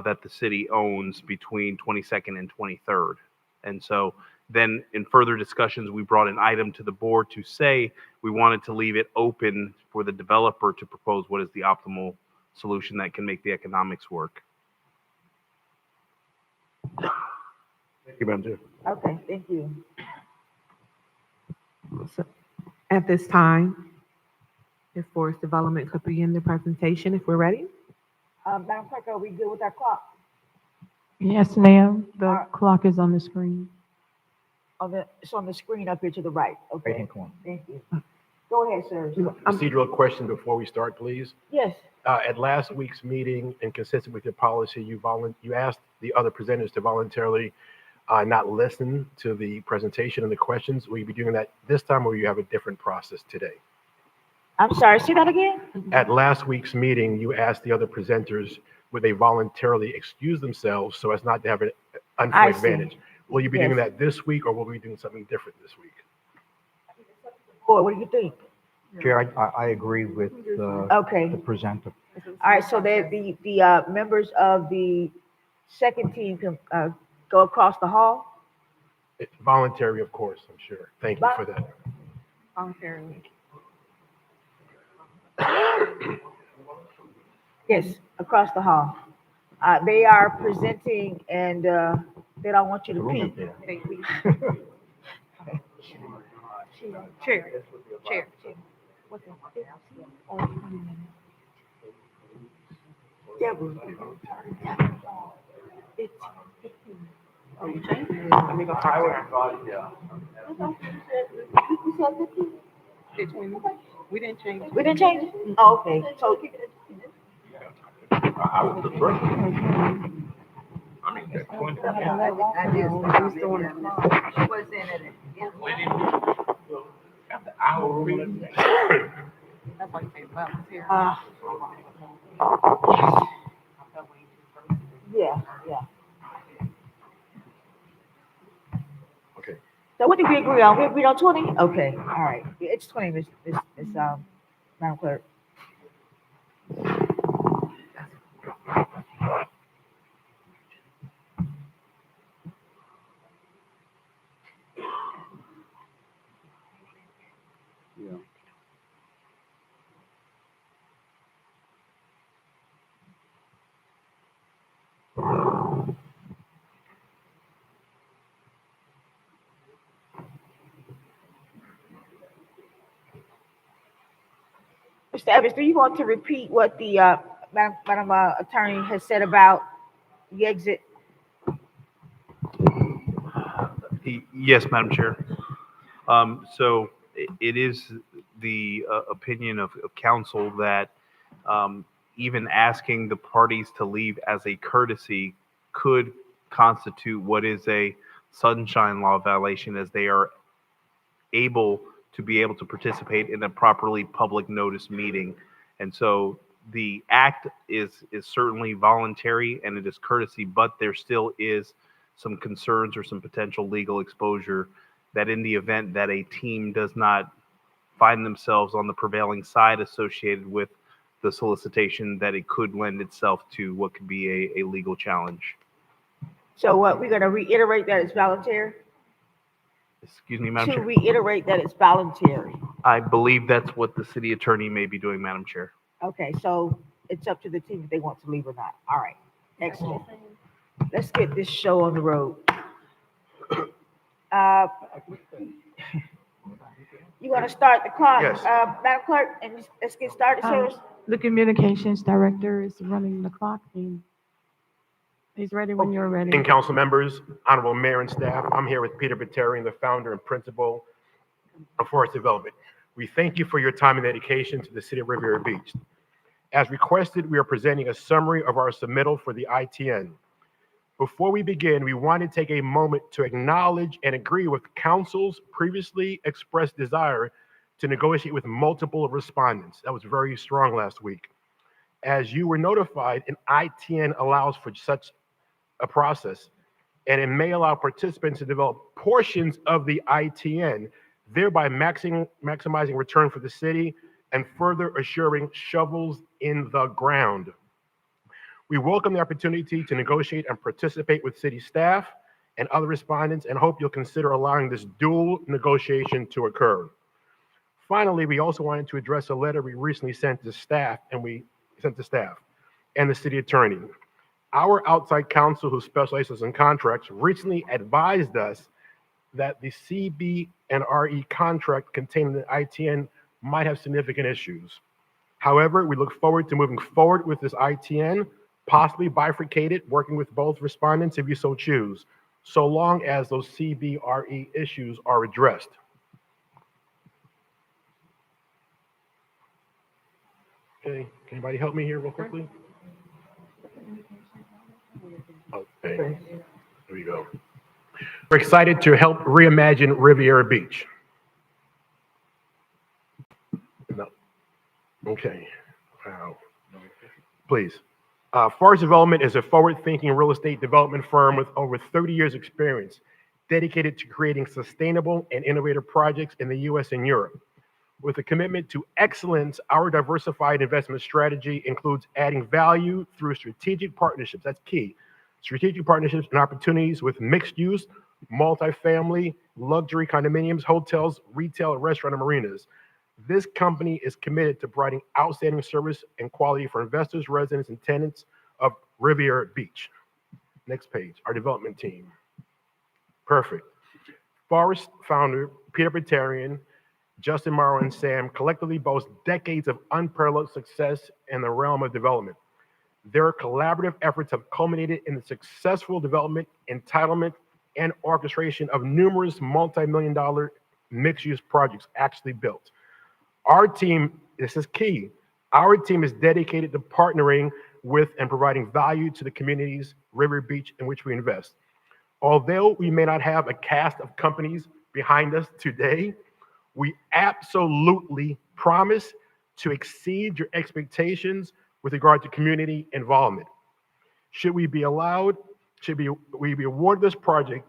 that the city owns between 22nd and 23rd. And so then in further discussions, we brought an item to the board to say we wanted to leave it open for the developer to propose what is the optimal solution that can make the economics work. Thank you, Madam Chair. Okay, thank you. So at this time, if Forest Development could begin the presentation if we're ready. Madam Clerk, are we good with our clock? Yes, ma'am. The Alright. clock is on the screen. It's on the screen up here to the right. Okay, Right-hand corner. thank you. Go ahead, sir. Procedural question before we start, please. Yes, At last week's meeting, and consistent with your policy, you asked the other presenters to voluntarily not listen to the presentation and the questions. Will you be doing that this time, or will you have a different process today? I'm sorry, say that again? At last week's meeting, you asked the other presenters, would they voluntarily excuse themselves so as not to have an unfair I see. advantage? Will you be doing Yes. that this week, or will we be doing something different this week? Boy, what do you think? Chair, I agree with Okay. the presenter. All right, so the members of the second team can go across the hall? It's voluntary, of course, I'm sure. Thank you for that. Voluntarily. Yes, across the hall. They are presenting and they don't want you to peek. Chair. Deborah. Let me go talk to her. We didn't change it. We didn't change it? Oh, okay, so, I was the first. I mean, that's 20. After hour reading. yeah, yeah. Okay. So what did we agree on? We agreed on 20? Okay, all right. Yeah, it's 20, Miss Madam Clerk. Mr. Evans, do you want to repeat what the Madam Attorney has said about the exit? Yes, Madam Chair. So it is the opinion of council that even asking the parties to leave as a courtesy could constitute what is a sunshine law violation, as they are able to participate in a properly public notice meeting. And so the act is certainly voluntary and it is courtesy, but there still is some concerns or some potential legal exposure that in the event that a team does not find themselves on the prevailing side associated with the solicitation, that it could lend itself to what could be a legal challenge. So what, we're gonna reiterate that it's voluntary? Excuse me, Madam To Chair. reiterate that it's voluntary. I believe that's what the city attorney may be doing, Madam Chair. Okay, so it's up to the team if they want to leave or not. All right, excellent. Let's get this show on the road. You want to start the clock? Yes. Madam Clerk, and let's get started, sir. The communications director is running the clock and he's ready when you're ready. And council members, honorable mayor and staff, I'm here with Peter Batarian, the founder and principal of Forest Development. We thank you for your time and dedication to the city of Riviera Beach. As requested, we are presenting a summary of our submittal for the ITN. Before we begin, we want to take a moment to acknowledge and agree with council's previously expressed desire to negotiate with multiple respondents. That was very strong last week. As you were notified, an ITN allows for such a process, and it may allow participants to develop portions of the ITN, thereby maximizing return for the city and further assuring shovels in the ground. We welcome the opportunity to negotiate and participate with city staff and other respondents and hope you'll consider allowing this dual negotiation to occur. Finally, we also wanted to address a letter we recently sent to staff and the city attorney. Our outside counsel who specializes in contracts recently advised us that the CB and RE contract containing the ITN might have significant issues. However, we look forward to moving forward with this ITN, possibly bifurcated, working with both respondents if you so choose, so long as those CBRE issues are addressed. Okay, can anybody help me here real quickly? Okay, there we go. We're excited to help reimagine Riviera Beach. No. Okay. Wow. Please. Forest Development is a forward-thinking real estate development firm with over 30 years experience, dedicated to creating sustainable and innovative projects in the U.S. and Europe. With a commitment to excellence, our diversified investment strategy includes adding value through strategic partnerships. That's key. Strategic partnerships and opportunities with mixed use, multifamily, luxury condominiums, hotels, retail, restaurant, and marinas. This company is committed to providing outstanding service and quality for investors, residents, and tenants of Riviera Beach. Next page, our development team. Perfect. Forest founder Peter Batarian, Justin Morrow, and Sam collectively boast decades of unparalleled success in the realm of development. Their collaborative efforts have culminated in the successful development, entitlement, and orchestration of numerous multi-million-dollar mixed-use projects actually built. Our team, this is key, our team is dedicated to partnering with and providing value to the communities, Riviera Beach, in which we invest. Although we may not have a cast of companies behind us today, we absolutely promise to exceed your expectations with regard to community involvement. Should we be awarded this project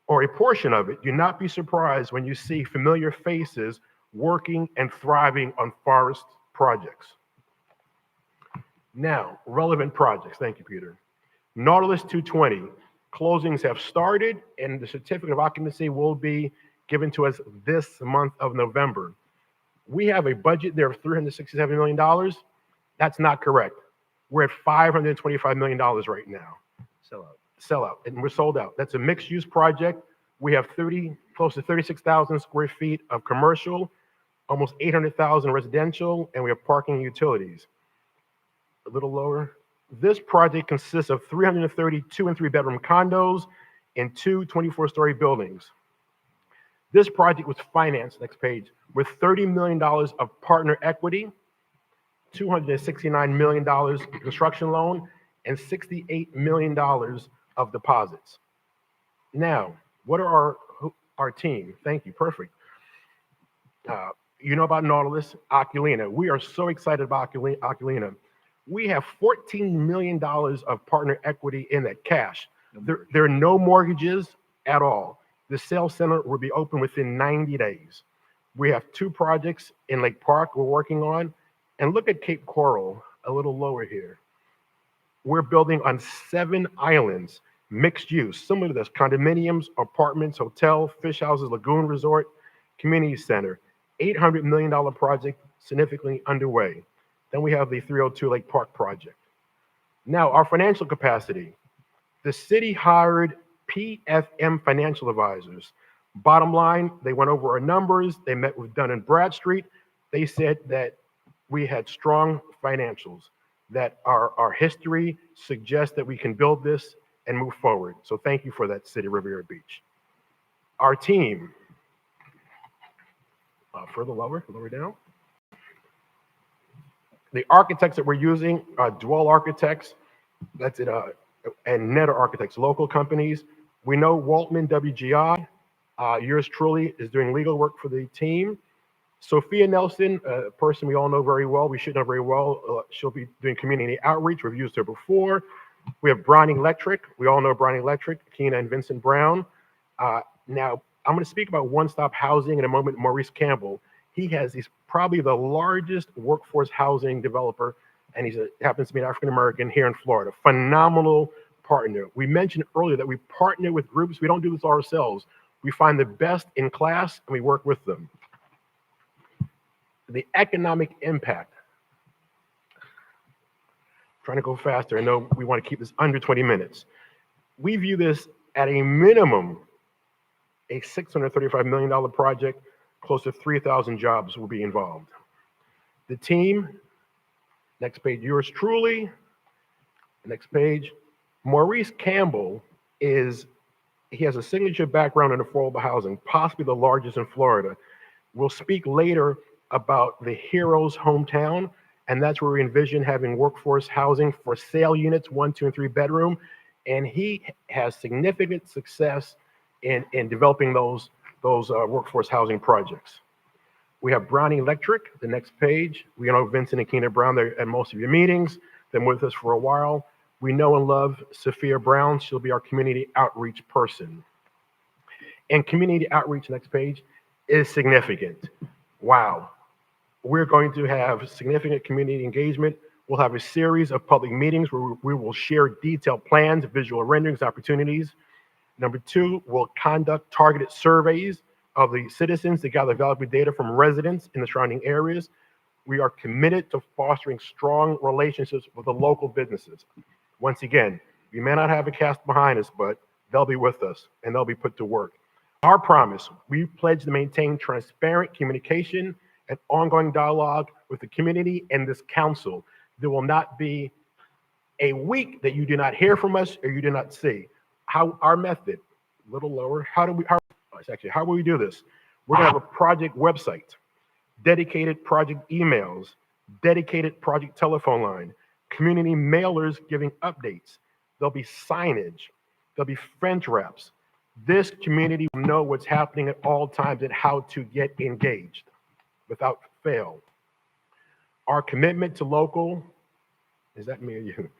or a portion of it, do not be surprised when you see familiar faces working and thriving on forest projects. Now, relevant projects. Thank you, Peter. Nautilus 220, closings have started and the certificate of occupancy will be given to us this month of November. We have a budget there of $367 million. That's not correct. We're at $525 million right now. Sellout, and we're sold out. That's a mixed-use project. We have close to 36,000 square feet of commercial, almost 800,000 residential, and we have parking and utilities. A little lower. This project consists of 330 2- and 3-bedroom condos and 2 24-story buildings. This project was financed, next page, with $30 million of partner equity, $269 million construction loan, and $68 million of deposits. Now, what are our team? Thank you, perfect. You know about Nautilus, Oculina. We are so excited about Oculina. We have $14 million of partner equity in that cash. There are no mortgages at all. The sales center will be open within 90 days. We have 2 projects in Lake Park we're working on. And look at Cape Coral, a little lower here. We're building on 7 islands, mixed use, similar to this, condominiums, apartments, hotel, fish houses, lagoon resort, community center. $800 million project significantly underway. Then we have the 302 Lake Park project. Now, our financial capacity. The city hired PFM Financial Advisors. Bottom line, they went over our numbers. They met with Dun & Bradstreet. They said that we had strong financials, that our history suggests that we can build this and move forward. So thank you for that, City of Riviera Beach. Our team, further lower down. The architects that we're using are Dwell Architects. That's it, and Netter Architects, local companies. We know Waltman WGI, yours truly, is doing legal work for the team. Sophia Nelson, a person we all know very well, we should know very well, she'll be doing community outreach. We've used her before. We have Browning Electric. We all know Browning Electric, Keena and Vincent Brown. Now, I'm going to speak about one-stop housing in a moment. Maurice Campbell. He's probably the largest workforce housing developer, and happens to be an African American here in Florida. Phenomenal partner. We mentioned earlier that we partner with groups. We don't do this ourselves. We find the best in class and we work with them. The economic impact. Trying to go faster. I know we want to keep this under 20 minutes. We view this at a minimum, a $635 million project. Close to 3,000 jobs will be involved. The team, next page, yours truly. Next page. Maurice Campbell he has a signature background in affordable housing, possibly the largest in Florida. We'll speak later about the Heroes hometown, and that's where we envision having workforce housing for sale units, 1, 2, and 3 bedroom. And he has significant success in developing those workforce housing projects. We have Browning Electric, the next page. We know Vincent and Keena Brown, they're at most of your meetings. They've been with us for a while. We know and love Sophia Brown. She'll be our community outreach person. And community outreach, next page, is significant. Wow. We're going to have significant community engagement. We'll have a series of public meetings where we will share detailed plans, visual renderings, opportunities. Number 2, we'll conduct targeted surveys of the citizens to gather valuable data from residents in the surrounding areas. We are committed to fostering strong relationships with the local businesses. Once again, we may not have a cast behind us, but they'll be with us and they'll be put to work. Our promise, we pledge to maintain transparent communication and ongoing dialogue with the community and this council. There will not be a week that you do not hear from us or you do not see. How our method, a little lower, how will we do this? We're gonna have a project website, dedicated project emails, dedicated project telephone line, community mailers giving updates. There'll be signage, there'll be fence wraps. This community will know what's happening at all times and how to get engaged without fail. Our commitment to local, is that me or you?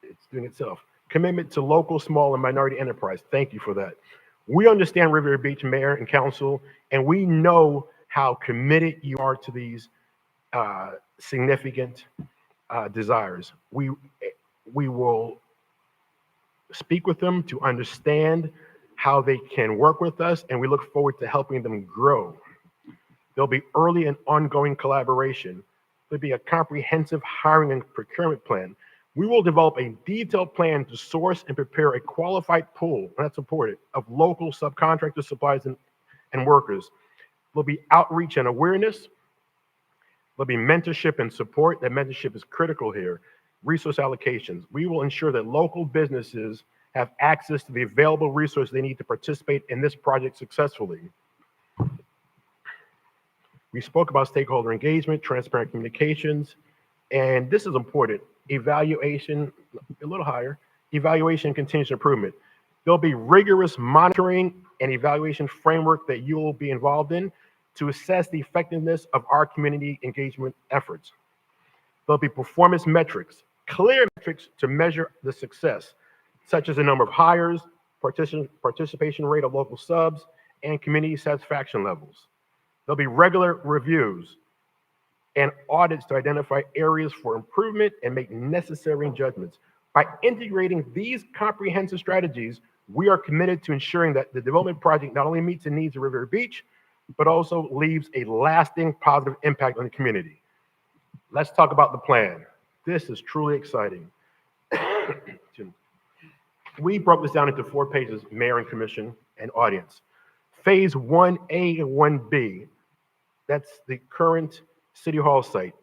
It's doing itself. Commitment to local, small, and minority enterprise. Thank you for that. We understand Riviera Beach Mayor and Council, and we know how committed you are to these significant desires. We will speak with them to understand how they can work with us, and we look forward to helping them grow. There'll be early and ongoing collaboration. There'll be a comprehensive hiring and procurement plan. We will develop a detailed plan to source and prepare a qualified pool, and that's important, of local subcontractors, suppliers, and workers. There'll be outreach and awareness. There'll be mentorship and support. That mentorship is critical here. Resource allocations. We will ensure that local businesses have access to the available resources they need to participate in this project successfully. We spoke about stakeholder engagement, transparent communications, and this is important. Evaluation, a little higher, evaluation and continuous improvement. There'll be rigorous monitoring and evaluation framework that you will be involved in to assess the effectiveness of our community engagement efforts. There'll be performance metrics, clear metrics to measure the success, such as the number of hires, participation rate of local subs, and community satisfaction levels. There'll be regular reviews and audits to identify areas for improvement and make necessary judgments. By integrating these comprehensive strategies, we are committed to ensuring that the development project not only meets the needs of Riviera Beach, but also leaves a lasting positive impact on the community. Let's talk about the plan. This is truly exciting. We broke this down into 4 pages, mayor and commission and audience. Phase 1A and 1B, that's the current City Hall site.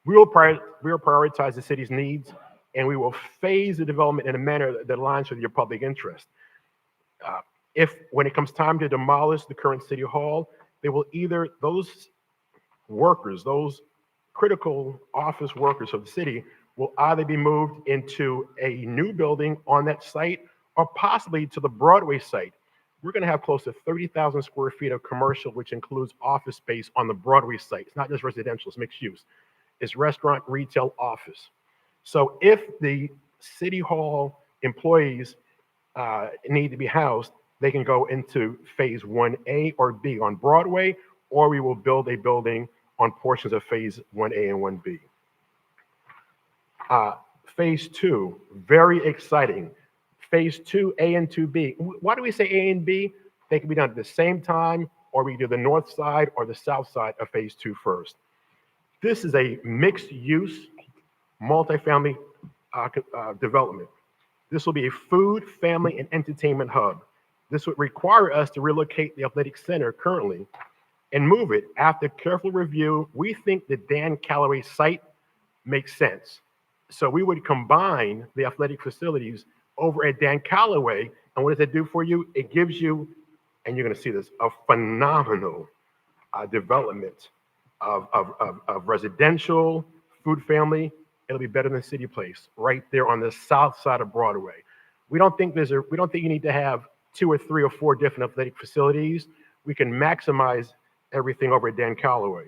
We will prioritize the city's needs, and we will phase the development in a manner that aligns with your public interest. If, when it comes time to demolish the current City Hall, they will either, those workers, those critical office workers of the city, will either be moved into a new building on that site or possibly to the Broadway site. We're going to have close to 30,000 square feet of commercial, which includes office space on the Broadway site. It's not just residential, it's mixed use. It's restaurant, retail, office. So if the City Hall employees need to be housed, they can go into phase 1A or B on Broadway, or we will build a building on portions of phase 1A and 1B. Phase 2, very exciting. Phase 2A and 2B. Why do we say A and B? They can be done at the same time, or we do the north side or the south side of phase 2 first. This is a mixed use, multifamily development. This will be a food, family, and entertainment hub. This would require us to relocate the athletic center currently and move it. After careful review, we think the Dan Calloway site makes sense. So we would combine the athletic facilities over at Dan Calloway. And what does it do for you? It gives you, and you're going to see this, a phenomenal development of residential, food, family. It'll be better than City Place right there on the south side of Broadway. We don't think you need to have 2 or 3 or 4 different athletic facilities. We can maximize everything over at Dan Calloway.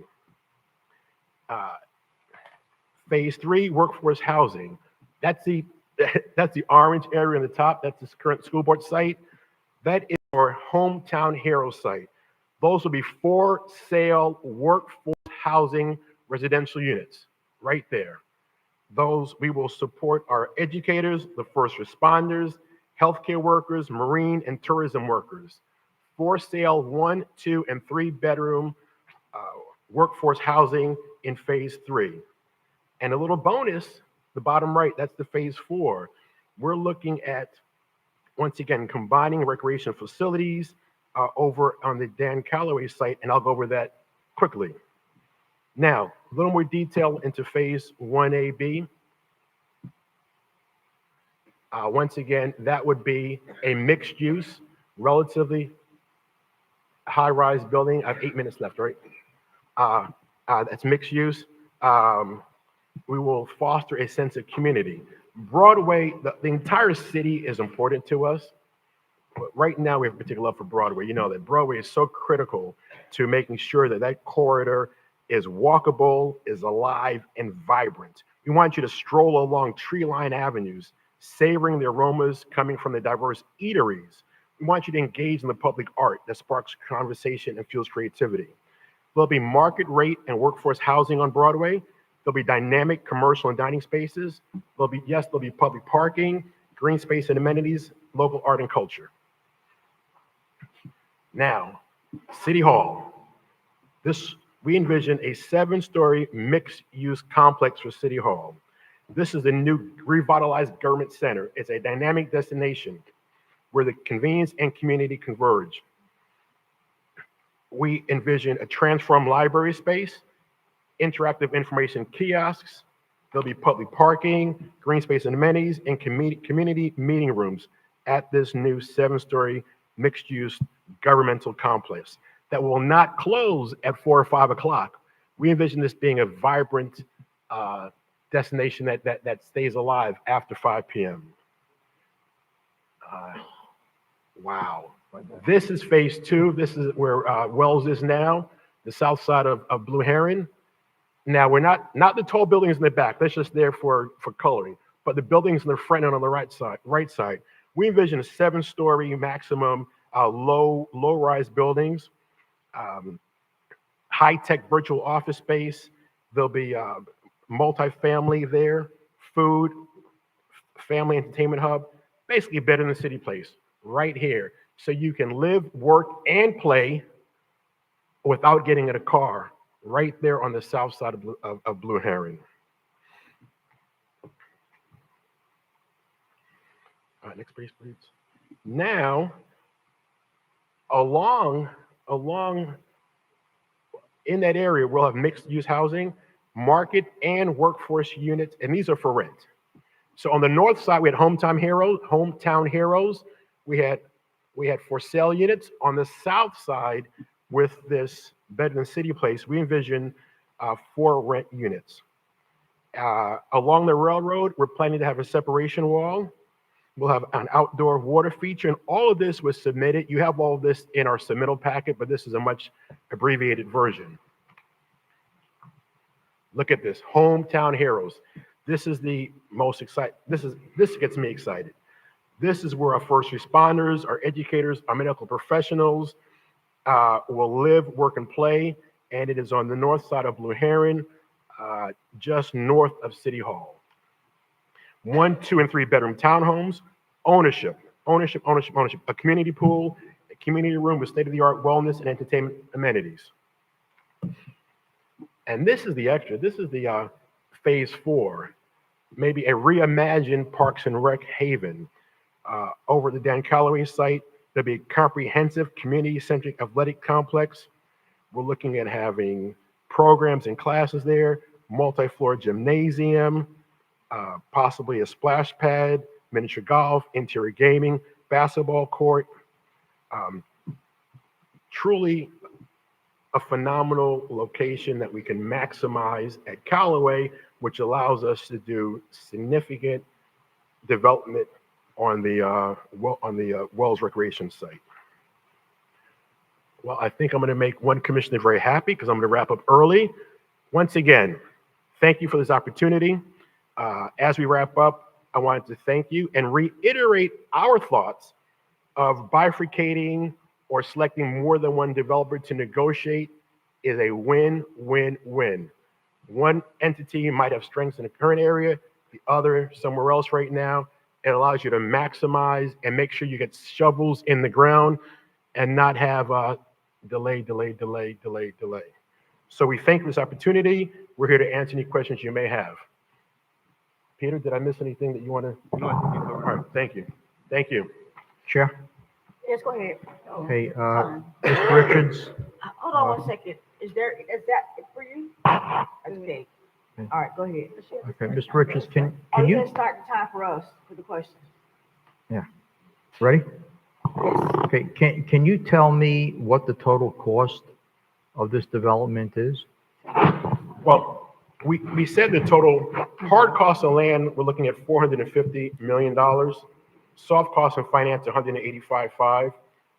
Phase 3, workforce housing. That's the orange area in the top. That's the current school board site. That is our Hometown Hero site. Those will be for sale workforce housing residential units right there. Those we will support our educators, the first responders, healthcare workers, marine and tourism workers. For sale 1, 2, and 3 bedroom workforce housing in phase 3. And a little bonus, the bottom right, that's the phase 4. We're looking at, once again, combining recreation facilities over on the Dan Calloway site, and I'll go over that quickly. Now, a little more detail into phase 1AB. Once again, that would be a mixed use, relatively high-rise building. I have 8 minutes left, right? That's mixed use. We will foster a sense of community. Broadway, the entire city is important to us. But right now, we have a particular love for Broadway. You know that Broadway is so critical to making sure that that corridor is walkable, is alive, and vibrant. We want you to stroll along tree-lined avenues, savoring the aromas coming from the diverse eateries. We want you to engage in the public art that sparks conversation and fuels creativity. There'll be market rate and workforce housing on Broadway. There'll be dynamic commercial and dining spaces. There'll be public parking, green space and amenities, local art and culture. Now, City Hall. We envision a 7-story mixed-use complex for City Hall. This is the new revitalized government center. It's a dynamic destination where the convenience and community converge. We envision a transformed library space, interactive information kiosks. There'll be public parking, green space and amenities, and community meeting rooms at this new 7-story mixed-use governmental complex that will not close at 4 or 5 o'clock. We envision this being a vibrant destination that stays alive after 5 p.m. Wow. This is phase 2. This is where Wells is now, the south side of Blue Heron. Now, we're not the tall buildings in the back. That's just there for coloring. But the buildings in the front and on the right side. We envision a 7-story maximum low-rise buildings, high-tech virtual office space. There'll be multifamily there, food, family entertainment hub, basically better than City Place right here. So you can live, work, and play without getting in a car right there on the south side of Blue Heron. All right, next page, please. Now, along in that area, we'll have mixed-use housing, market and workforce units, and these are for rent. So on the north side, we had Hometown Heroes. We had for sale units. On the south side, with this better than City Place, we envision 4 rent units. Along the railroad, we're planning to have a separation wall. We'll have an outdoor water feature, and all of this was submitted. You have all of this in our submittal packet, but this is a much abbreviated version. Look at this, Hometown Heroes. This is the most exciting. This gets me excited. This is where our first responders, our educators, our medical professionals will live, work, and play. And it is on the north side of Blue Heron, just north of City Hall. 1, 2, and 3 bedroom townhomes, ownership. A community pool, a community room with state-of-the-art wellness and entertainment amenities. And this is the extra. This is the phase 4, maybe a reimagined Parks and Rec haven. Over the Dan Calloway site, there'll be a comprehensive community-centric athletic complex. We're looking at having programs and classes there, multi-floor gymnasium, possibly a splash pad, miniature golf, interior gaming, basketball court. Truly a phenomenal location that we can maximize at Callaway, which allows us to do significant development on the Wells Recreation site. Well, I think I'm going to make one commissioner very happy because I'm going to wrap up early. Once again, thank you for this opportunity. As we wrap up, I wanted to thank you and reiterate our thoughts of bifurcating or selecting more than one developer to negotiate is a win-win-win. One entity might have strengths in the current area, the other somewhere else right now. It allows you to maximize and make sure you get shovels in the ground and not have delay. So we thank you for this opportunity. We're here to answer any questions you may have. Peter, did I miss anything that you want to? No, I think you covered it. All right, thank you. Thank you. Chair? Yes, go ahead. Okay, Mr. Richards? Hold on one second. Is that it for you? Okay. All right, go ahead. Okay, Mr. Richards, can Oh, you? let's start the time for us for the questions. Yeah. Ready? Okay, can you tell me what the total cost of this development is? Well, we said the total hard cost of land, we're looking at $450 million. Soft cost of finance, 185.5,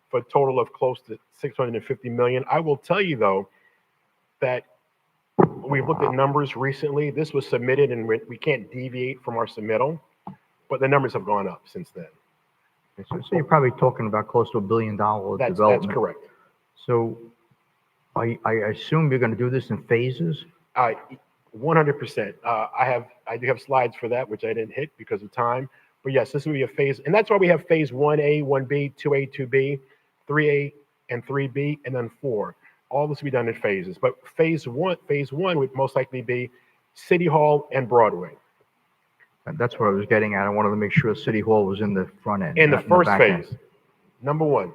for a total of close to $650 million. I will tell you though, that we've looked at numbers recently. This was submitted and we can't deviate from our submittal, but the numbers have gone up since then. Okay, so you're probably talking about close to $1 billion development. That's correct. So I assume you're going to do this in phases? 100%. I do have slides for that, which I didn't hit because of time. But yes, this will be a phase, and that's why we have phase 1A, 1B, 2A, 2B, 3A, and 3B, and then 4. All this will be done in phases. But phase one would most likely be City Hall and Broadway. And that's what I was getting at. I wanted to make sure City Hall was in the front end. In the not first back end. phase, number 1.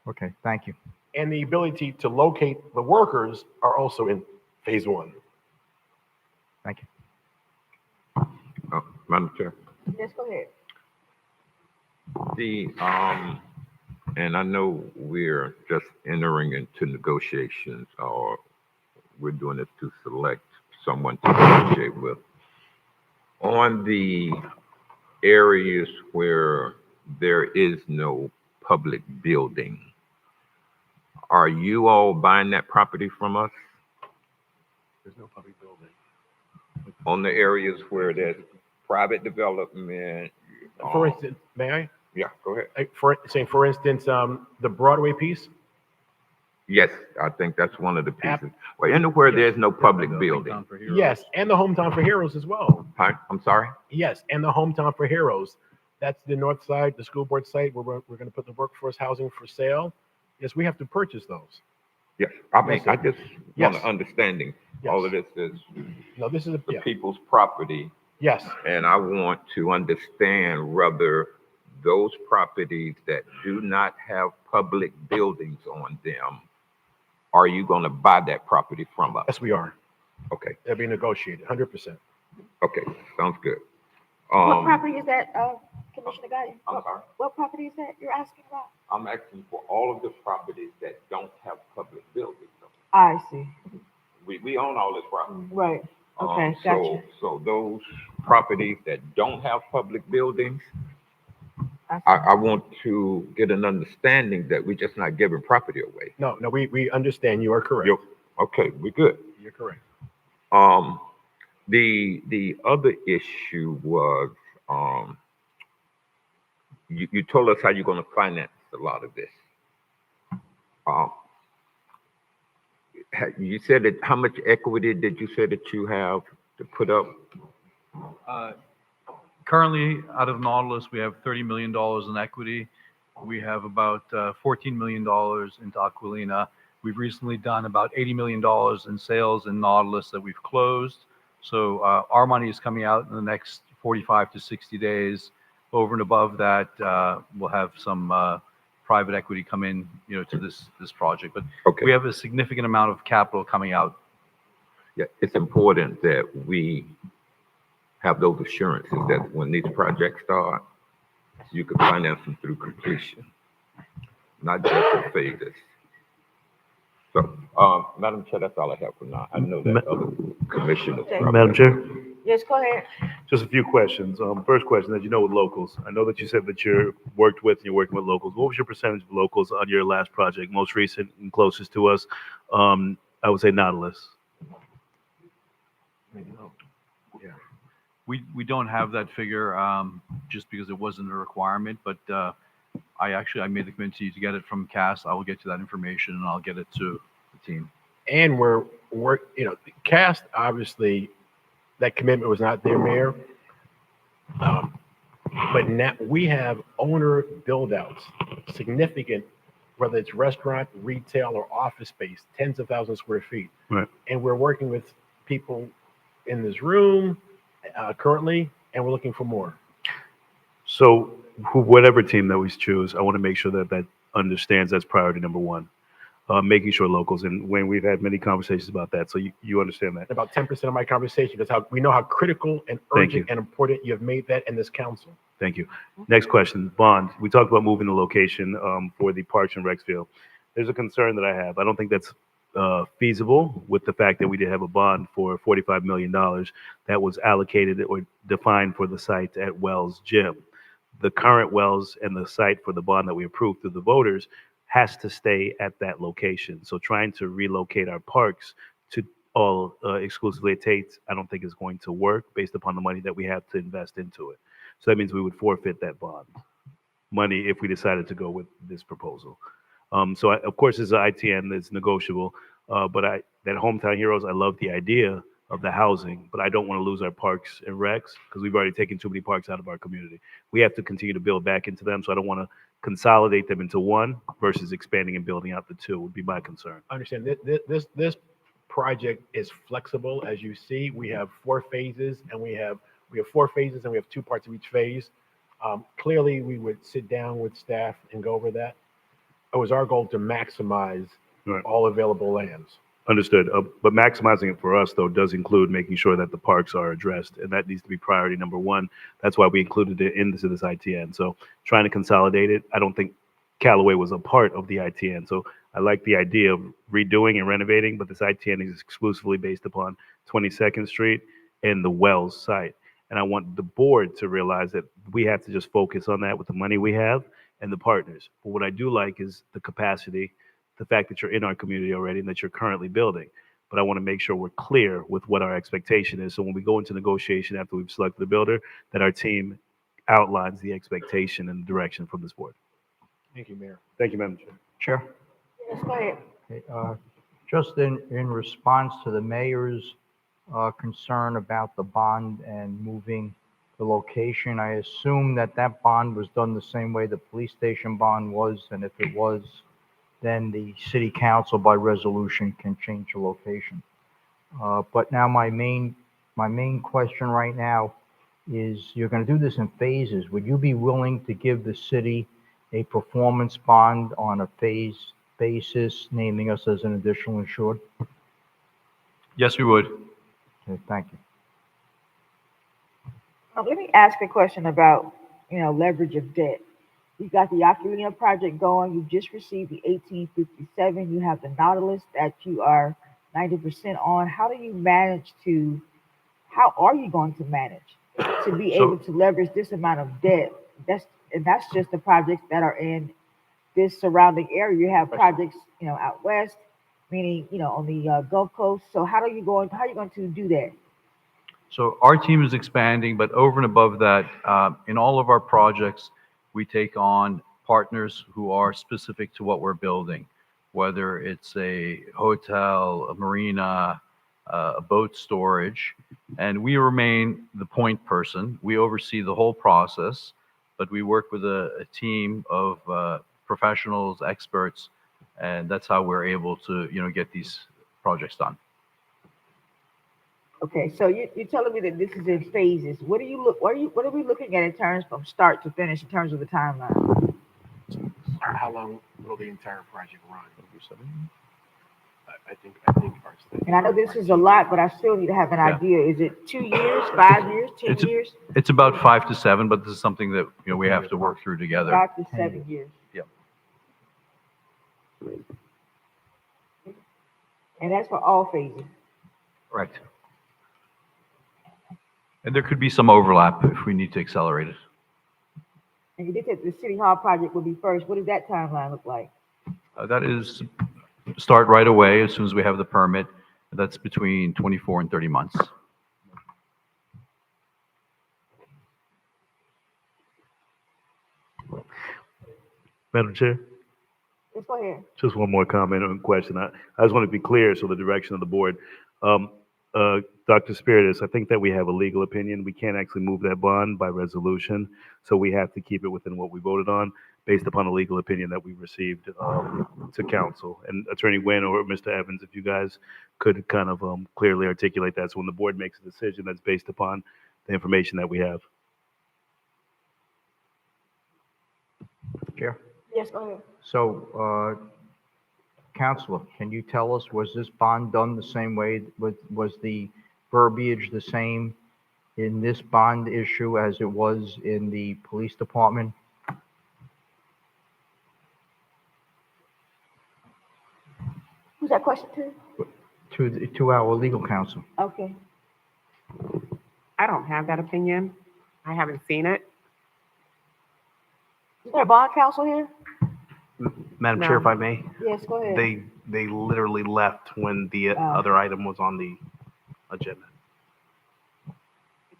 Okay, thank you. And the ability to locate the workers are also in phase 1. Thank you. Madam Chair. Yes, go ahead. And I know we're just entering into negotiations, or we're doing this to select someone to negotiate with. On the areas where there is no public building, are you all buying that property from us? There's no public building. On the areas where there's private development? For instance, may I? Yeah, go ahead. For instance, the Broadway piece. Yes, I think that's one of the pieces. Well, anywhere there's no public building. Yes, and the Hometown for Heroes as well. Hi, I'm sorry? Yes, and the Hometown for Heroes. That's the north side, the school board site, where we're going to put the workforce housing for sale. Yes, we have to purchase those. Yes, I mean, Yes, I just yes. want an understanding. All of this is No, this is the people's property. Yes. And I want to understand whether those properties that do not have public buildings on them, are you going to buy that property from us? Yes, we are. Okay, They'll be negotiated, 100%. okay, sounds good. What property is that, Commissioner Gotti? I'm sorry? What property is that you're asking about? I'm asking for all of the properties that don't have public buildings. I see. We own all this property. Right. Okay, gotcha. So those properties that don't have public buildings, I I want to get an understanding that we're just not giving property away. No, we understand. You are correct. Okay, we're good. You're correct. The other issue was, you told us how you're gonna finance a lot of this. You said that, how much equity did you say that you have to put up? Currently, out of Nautilus, we have $30 million in equity. We have about $14 million into Aquilina. We've recently done about $80 million in sales in Nautilus that we've closed. So our money is coming out in the next 45 to 60 days. Over and above that, we'll have some private equity come in, to this project. But we have a significant amount of capital coming out. Yeah, it's important that we have those assurances that when these projects start, you can finance them through completion, not just in phases. So, Madam Chair, that's all I have for now. I know that other commissioners. Madam Chair? Yes, go ahead. Just a few questions. First question, as you know, with locals, I know that you said that you're working with locals. What was your percentage of locals on your last project, most recent and closest to us? I would say Nautilus. We don't have that figure just because it wasn't a requirement, but I made the commitment to get it from CAS. I will get you that information and I'll get it to the team. And we're CAST, obviously, that commitment was not there, Mayor. But now we have owner build-outs, significant, whether it's restaurant, retail, or office space, tens of thousands of square feet. Right. And we're working with people in this room currently, and we're looking for more. So whatever team that we choose, I want to make sure that understands that's priority number one. Making sure locals, and when we've had many conversations about that, so you understand that. About 10% of my conversation, because we know how critical and urgent and important you have made that in this council. Thank you. Next question, bond. We talked about moving the location for the Parks and Recs field. There's a concern that I have. I don't think that's feasible with the fact that we did have a bond for $45 million that was allocated or defined for the site at Wells Gym. The current Wells and the site for the bond that we approved through the voters has to stay at that location. So trying to relocate our parks to all exclusively at Tate's, I don't think is going to work based upon the money that we have to invest into it. So that means we would forfeit that bond money if we decided to go with this proposal. So of course, it's an ITN that's negotiable, but that Hometown Heroes, I love the idea of the housing, but I don't want to lose our parks and recs because we've already taken too many parks out of our community. We have to continue to build back into them, so I don't want to consolidate them into one versus expanding and building out the two would be my concern. I understand. This project is flexible. As you see, we have 4 phases, and we have 4 phases, and we have 2 parts of each phase. Clearly, we would sit down with staff and go over that. It was our goal to maximize all available lands. Understood. But maximizing it for us, though, does include making sure that the parks are addressed, and that needs to be priority number one. That's why we included it into this ITN. So trying to consolidate it, I don't think Callaway was a part of the ITN. So I like the idea of redoing and renovating, but this ITN is exclusively based upon 22nd Street and the Wells site. And I want the board to realize that we have to just focus on that with the money we have and the partners. But what I do like is the capacity, the fact that you're in our community already and that you're currently building. But I want to make sure we're clear with what our expectation is. So when we go into negotiation after we've selected the builder, that our team outlines the expectation and direction from this board. Thank you, Mayor. Thank you, Madam Chair. Chair. Yes, go ahead. Okay, just in response to the mayor's concern about the bond and moving the location, I assume that bond was done the same way the police station bond was, and if it was, then the city council by resolution can change the location. But now my main question right now is, you're going to do this in phases. Would you be willing to give the city a performance bond on a phase basis, naming us as an additional insured? Yes, we would. Okay, thank you. Let me ask a question about, leverage of debt. You got the Aquilina project going. You just received the 1857. You have the Nautilus that you are 90% on. How do you manage to how are you going to manage to be So- able to leverage this amount of debt? That's just the projects that are in this surrounding area. You have projects, out west, meaning, on the Gulf Coast. So how are you going to do that? So our team is expanding, but over and above that, in all of our projects, we take on partners who are specific to what we're building, whether it's a hotel, a marina, a boat storage, and we remain the point person. We oversee the whole process, but we work with a team of professionals, experts, and that's how we're able to, get these projects done. Okay, so you're telling me that this is in phases. What are we looking at in terms from start to finish in terms of the timeline? How long will the entire project run? I think. And I know this is a lot, but I still need to have an Yeah. idea. Is it 2 years, 5 years, 10 It's years? It's about 5 to 7, but this is something that, we have to work through together. 5 to 7 years. Yep. And that's for all phases. Correct. And there could be some overlap if we need to accelerate it. And you did say the City Hall project will be first. What does that timeline look like? That is start right away as soon as we have the permit. That's between 24 and 30 months. Madam Chair, Let's go ahead. just one more comment or question. I just want to be clear, so the direction of the board. Dr. Spiritus, I think that we have a legal opinion. We can't actually move that bond by resolution, so we have to keep it within what we voted on based upon a legal opinion that we received to council. And Attorney Nguyen or Mr. Evans, if you guys could kind of clearly articulate that, so when the board makes a decision, that's based upon the information that we have. Chair? Yes, go ahead. So, Counselor, can you tell us, was this bond done the same way? Was the verbiage the same in this bond issue as it was in the police department? Who's that question to? To our legal counsel. Okay. I don't have that opinion. I haven't seen it. Is there a bond counsel here? Madam No. Chair, if I may, Yes, go ahead. they literally left when the other item was on the agenda.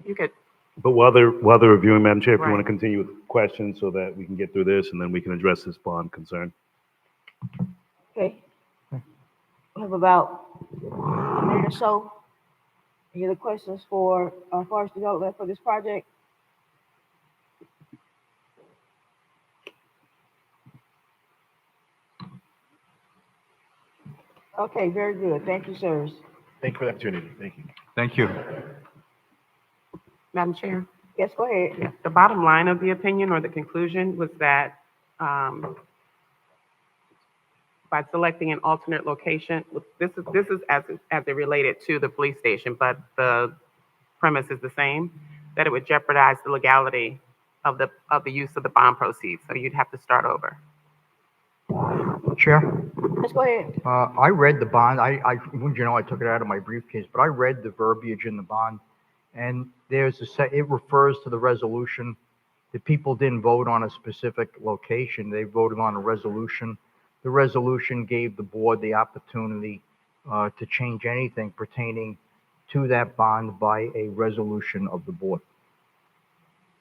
You could, But while they're reviewing, Madam Chair, if you want to Right. continue with questions so that we can get through this and then we can address this bond concern. Okay. We have about a minute or so. Any other questions for forest development for this project? Okay, very good. Thank you, sirs. Thank you for the opportunity. Thank you. Thank you. Madam Chair, Yes, go ahead. the bottom line of the opinion or the conclusion was that by selecting an alternate location, this is as it related to the police station, but the premise is the same, that it would jeopardize the legality of the use of the bond proceeds. So you'd have to start over. Chair? Let's go ahead. I read the bond. Wouldn't you know, I took it out of my briefcase, but I read the verbiage in the bond. And it refers to the resolution. The people didn't vote on a specific location. They voted on a resolution. The resolution gave the board the opportunity to change anything pertaining to that bond by a resolution of the board.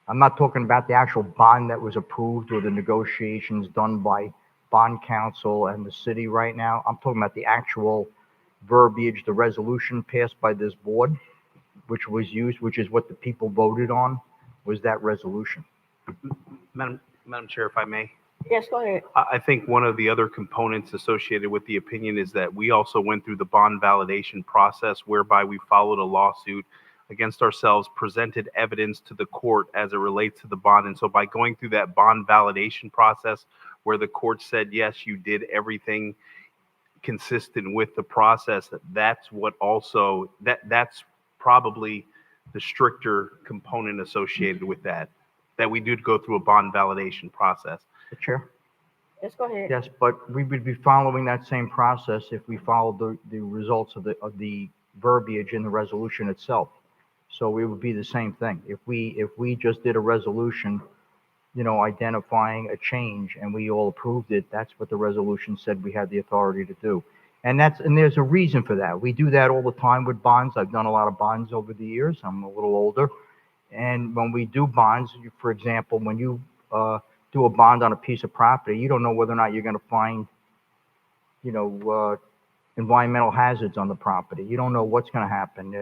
I'm not talking about the actual bond that was approved or the negotiations done by bond counsel and the city right now. I'm talking about the actual verbiage, the resolution passed by this board, which was used, which is what the people voted on, was that resolution. Madam Chair, if I may. Yes, go ahead. I think one of the other components associated with the opinion is that we also went through the bond validation process whereby we followed a lawsuit against ourselves, presented evidence to the court as it relates to the bond. And so by going through that bond validation process where the court said, yes, you did everything consistent with the process, that's what also, that's probably the stricter component associated with that we did go through a bond validation process. Chair? Let's go ahead. Yes, but we would be following that same process if we followed the results of the verbiage in the resolution itself. So it would be the same thing. If we just did a resolution, identifying a change and we all approved it, that's what the resolution said we had the authority to do. And there's a reason for that. We do that all the time with bonds. I've done a lot of bonds over the years. I'm a little older. And when we do bonds, for example, when you do a bond on a piece of property, you don't know whether or not you're going to find, environmental hazards on the property. You don't know what's going to happen.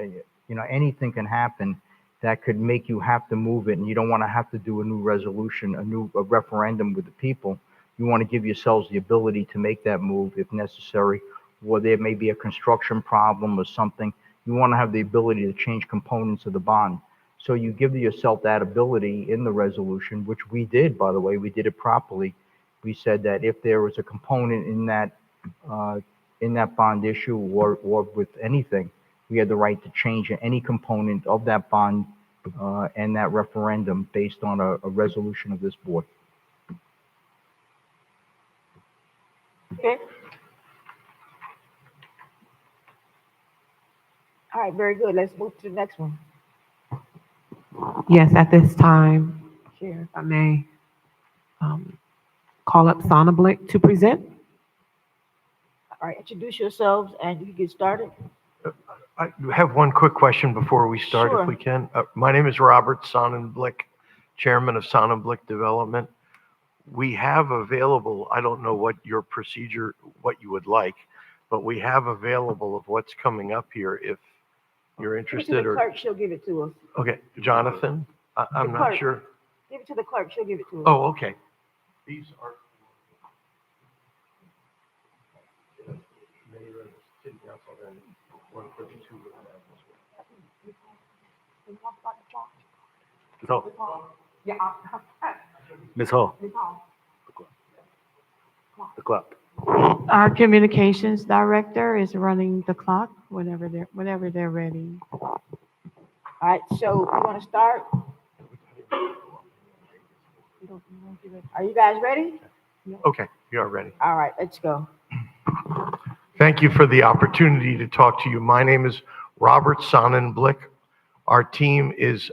Anything can happen that could make you have to move it, and you don't want to have to do a new resolution, a referendum with the people. You want to give yourselves the ability to make that move if necessary, or there may be a construction problem or something. You want to have the ability to change components of the bond. So you give yourself that ability in the resolution, which we did, by the way. We did it properly. We said that if there was a component in that bond issue or with anything, we had the right to change any component of that bond and that referendum based on a resolution of this board. Okay. All right, very good. Let's move to the next one. Yes, at this time, Chair. if I may, call up Sana Blick to present. All right, introduce yourselves and you can get started. I have one quick question before we start, Sure. if we can. My name is Robert Sonnenblick, Chairman of Sonnenblick Development. We have available, I don't know what your procedure, what you would like, but we have available of what's coming up here if you're Give it to interested the or, clerk, she'll give it to us. okay, Jonathan, I'm The not clerk. sure. Give it to the clerk, she'll give it to us. Oh, okay. These are. Ms. Hall. Ms. Hall. The clock. Our communications director is running the clock whenever they're ready. All right, so you want to start? Are you guys ready? Okay, you are ready. All right, let's go. Thank you for the opportunity to talk to you. My name is Robert Sonnenblick. Our team is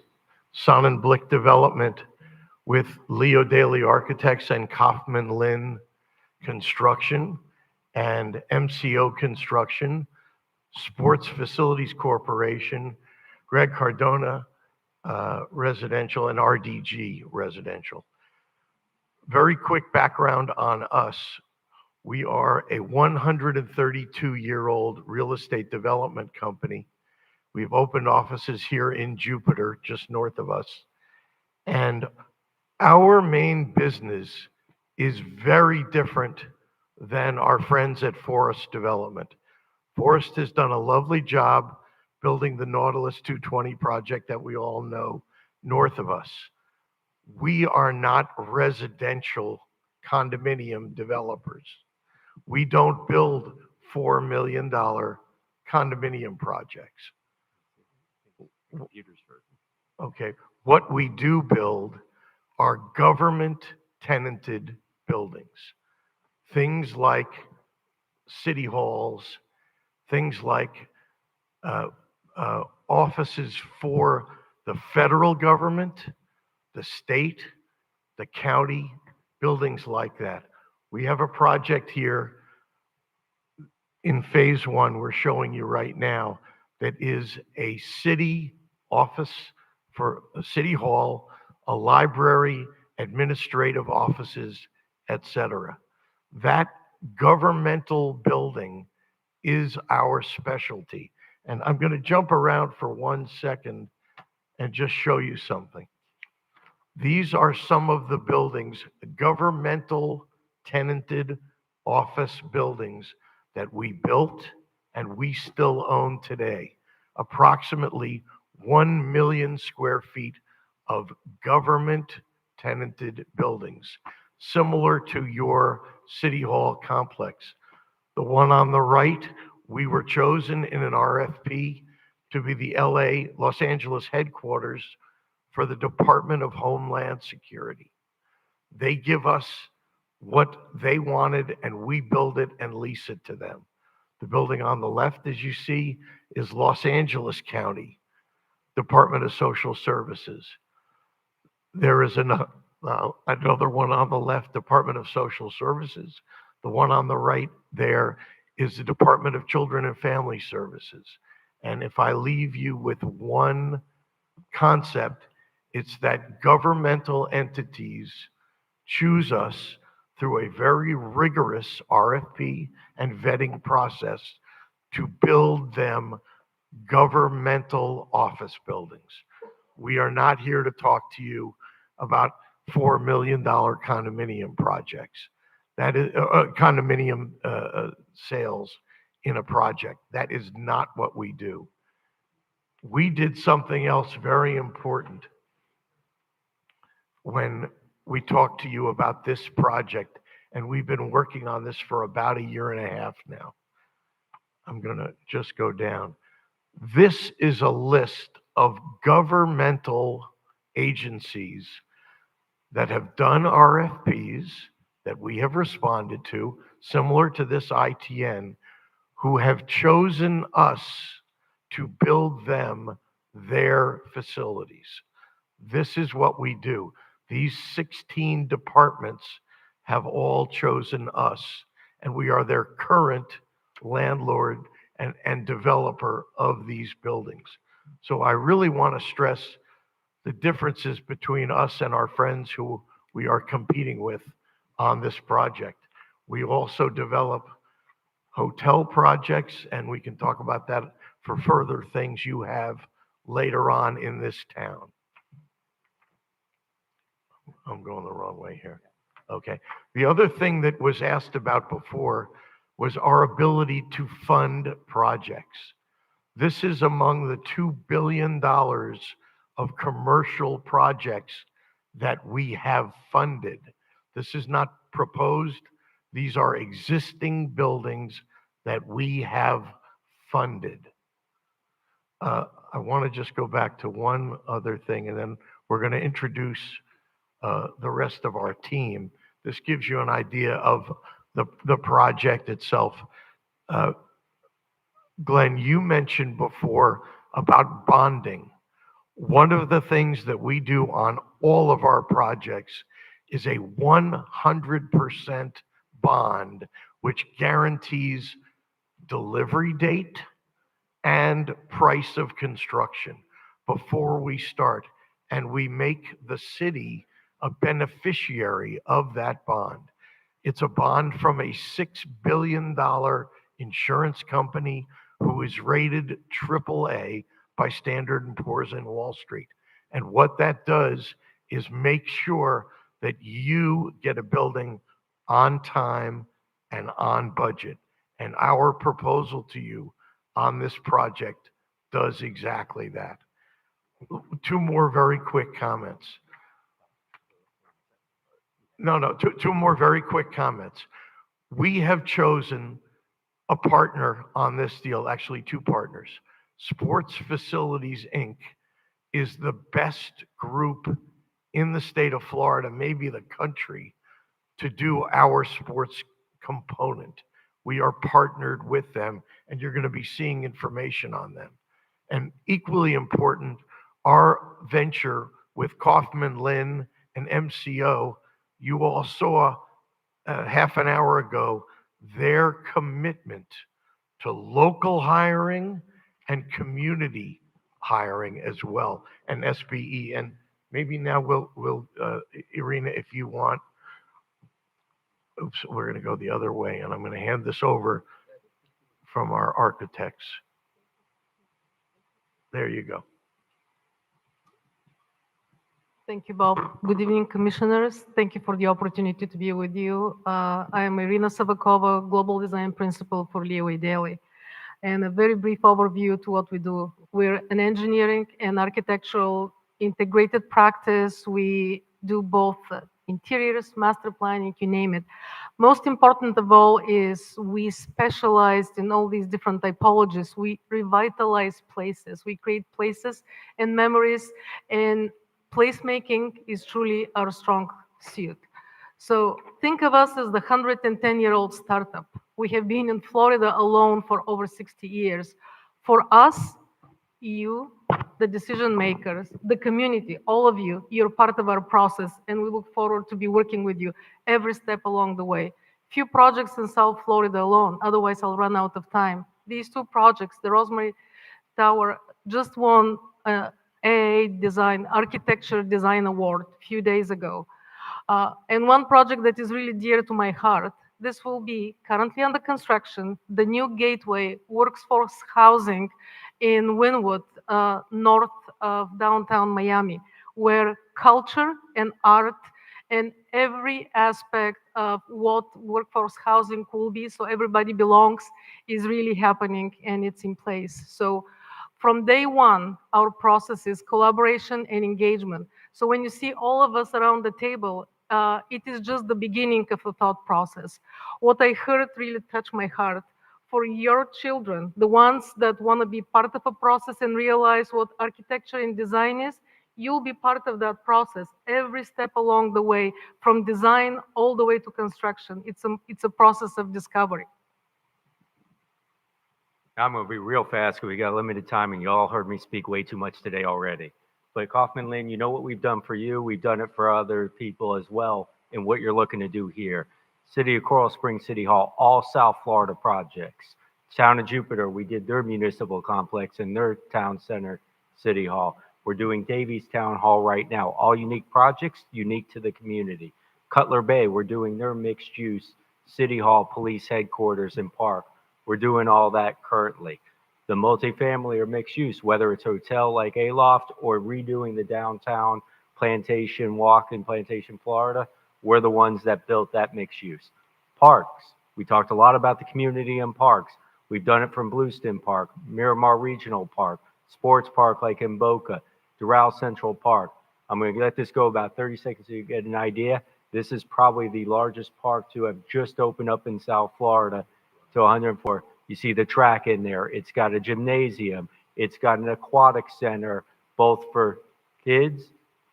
Sonnenblick Development with Leo Daly Architects and Kaufman Lynn Construction and MCO Construction, Sports Facilities Corporation, Greg Cardona Residential, and RDG Residential. Very quick background on us. We are a 132-year-old real estate development company. We've opened offices here in Jupiter, just north of us. And our main business is very different than our friends at Forest Development. Forest has done a lovely job building the Nautilus 220 project that we all know north of us. We are not residential condominium developers. We don't build $4 million condominium projects. Okay, what we do build are government tenanted buildings. Things like city halls, things like offices for the federal government, the state, the county, buildings like that. We have a project here in phase one we're showing you right now that is a city office for a city hall, a library, administrative offices, etc. That governmental building is our specialty. And I'm going to jump around for 1 second and just show you something. These are some of the buildings, governmental tenanted office buildings that we built and we still own today. Approximately 1 million square feet of government tenanted buildings, similar to your City Hall complex. The one on the right, we were chosen in an RFP to be the Los Angeles headquarters for the Department of Homeland Security. They give us what they wanted and we build it and lease it to them. The building on the left, as you see, is Los Angeles County. Department of Social Services. There is another one on the left, Department of Social Services. The one on the right there is the Department of Children and Family Services. And if I leave you with one concept, it's that governmental entities choose us through a very rigorous RFP and vetting process to build them governmental office buildings. We are not here to talk to you about $4 million condominium projects. That is condominium sales in a project. That is not what we do. We did something else very important when we talked to you about this project, and we've been working on this for about 1.5 years now. I'm gonna just go down. This is a list of governmental agencies that have done RFPs that we have responded to, similar to this ITN, who have chosen us to build them their facilities. This is what we do. These 16 departments have all chosen us, and we are their current landlord and developer of these buildings. So I really want to stress the differences between us and our friends who we are competing with on this project. We also develop hotel projects, and we can talk about that for further things you have later on in this town. I'm going the wrong way here. Okay. The other thing that was asked about before was our ability to fund projects. This is among the $2 billion of commercial projects that we have funded. This is not proposed. These are existing buildings that we have funded. I want to just go back to one other thing, and then we're going to introduce the rest of our team. This gives you an idea of the project itself. Glenn, you mentioned before about bonding. One of the things that we do on all of our projects is a 100% bond, which guarantees delivery date and price of construction before we start. And we make the city a beneficiary of that bond. It's a bond from a $6 billion insurance company who is rated AAA by Standard & Poor's and Wall Street. And what that does is make sure that you get a building on time and on budget. And our proposal to you on this project does exactly that. Two more very quick comments. Two more very quick comments. We have chosen a partner on this deal, actually two partners. Sports Facilities, Inc. is the best group in the state of Florida, maybe the country, to do our sports component. We are partnered with them, and you're going to be seeing information on them. And equally important, our venture with Kaufman Lynn and MCO, you all saw half an hour ago their commitment to local hiring and community hiring as well, and SBE. And maybe now we'll Irina, if you want, oops, we're going to go the other way, and I'm going to hand this over from our architects. There you go. Thank you, Bob. Good evening, commissioners. Thank you for the opportunity to be with you. I am Irina Savakova, Global Design Principal for Leeway Daily. And a very brief overview to what we do. We're an engineering and architectural integrated practice. We do both interiors, master planning, you name it. Most important of all is we specialized in all these different typologies. We revitalize places. We create places and memories, and placemaking is truly our strong suit. So think of us as the 110-year-old startup. We have been in Florida alone for over 60 years. For us, you the decision makers, the community, all of you, you're part of our process, and we look forward to be working with you every step along the way. Few projects in South Florida alone, otherwise I'll run out of time. These two projects, the Rosemary Tower just won AA Design, Architecture Design Award a few days ago. And one project that is really dear to my heart, this will be currently under construction, the new Gateway Workforce Housing in Wynwood, north of downtown Miami, where culture and art and every aspect of what workforce housing will be, so everybody belongs, is really happening and it's in place. So from day one, our process is collaboration and engagement. So when you see all of us around the table, it is just the beginning of a thought process. What I heard really touched my heart. For your children, the ones that want to be part of a process and realize what architecture and design is, you'll be part of that process every step along the way, from design all the way to construction. It's a process of discovery. I'm going to be real fast because we got limited time and you all heard me speak way too much today already. But Kaufman Lynn, you know what we've done for you. We've done it for other people as well, and what you're looking to do here. City of Coral Springs City Hall, all South Florida projects. Town of Jupiter, we did their municipal complex and their town center City Hall. We're doing Davies Town Hall right now. All unique projects, unique to the community. Cutler Bay, we're doing their mixed use City Hall, police headquarters and park. We're doing all that currently. The multifamily or mixed use, whether it's hotel like Aloft or redoing the downtown Plantation Walk in Plantation, Florida, we're the ones that built that mixed use. Parks, we talked a lot about the community and parks. We've done it from Blueston Park, Miramar Regional Park, Sports Park like in Boca, Doral Central Park. I'm going to let this go about 30 seconds so you get an idea. This is probably the largest park to have just opened up in South Florida to 104. You see the track in there. It's got a gymnasium. It's got an aquatic center, both for kids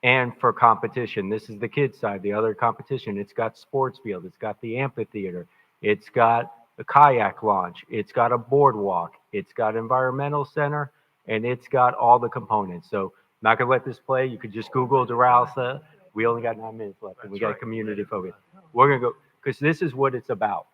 and for competition. This is the kids side, the other competition. It's got sports field. It's got the amphitheater. It's got a kayak launch. It's got a boardwalk. It's got environmental center, and it's got all the components. So I'm not going to let this play. You could just Google Doral. We only got 9 minutes left, and we got community focus. We're going to go, because this is what it's about.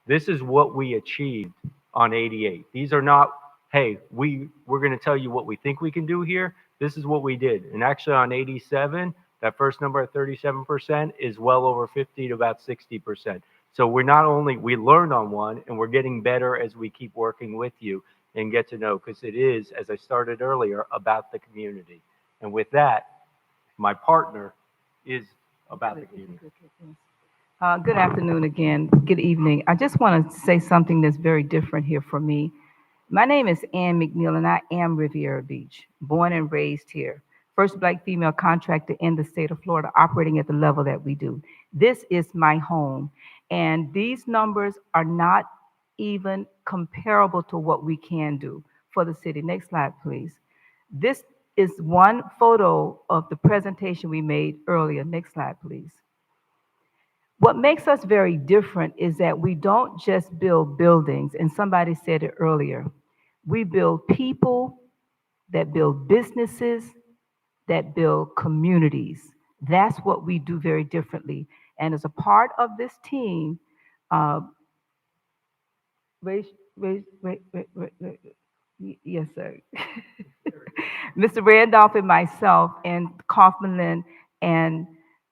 This is what we achieved on 88. These are not, hey, we're going to tell you what we think we can do here. This is what we did. And actually on 87, that first number at 37% is well over 50 to about 60%. So we're not only, we learned on one, and we're getting better as we keep working with you and get to know, because it is, as I started earlier, about the community. And with that, my partner is about the community. Good afternoon again. Good evening. I just want to say something that's very different here for me. My name is Ann McNeil, and I am Riviera Beach, born and raised here. First Black female contractor in the state of Florida, operating at the level that we do. This is my home, and these numbers are not even comparable to what we can do for the city. Next slide, please. This is one photo of the presentation we made earlier. Next slide, please. What makes us very different is that we don't just build buildings, and somebody said it earlier. We build people that build businesses, that build communities. That's what we do very differently. And as a part of this team, yes, sir. Mr. Randolph and myself and Kaufman Lynn and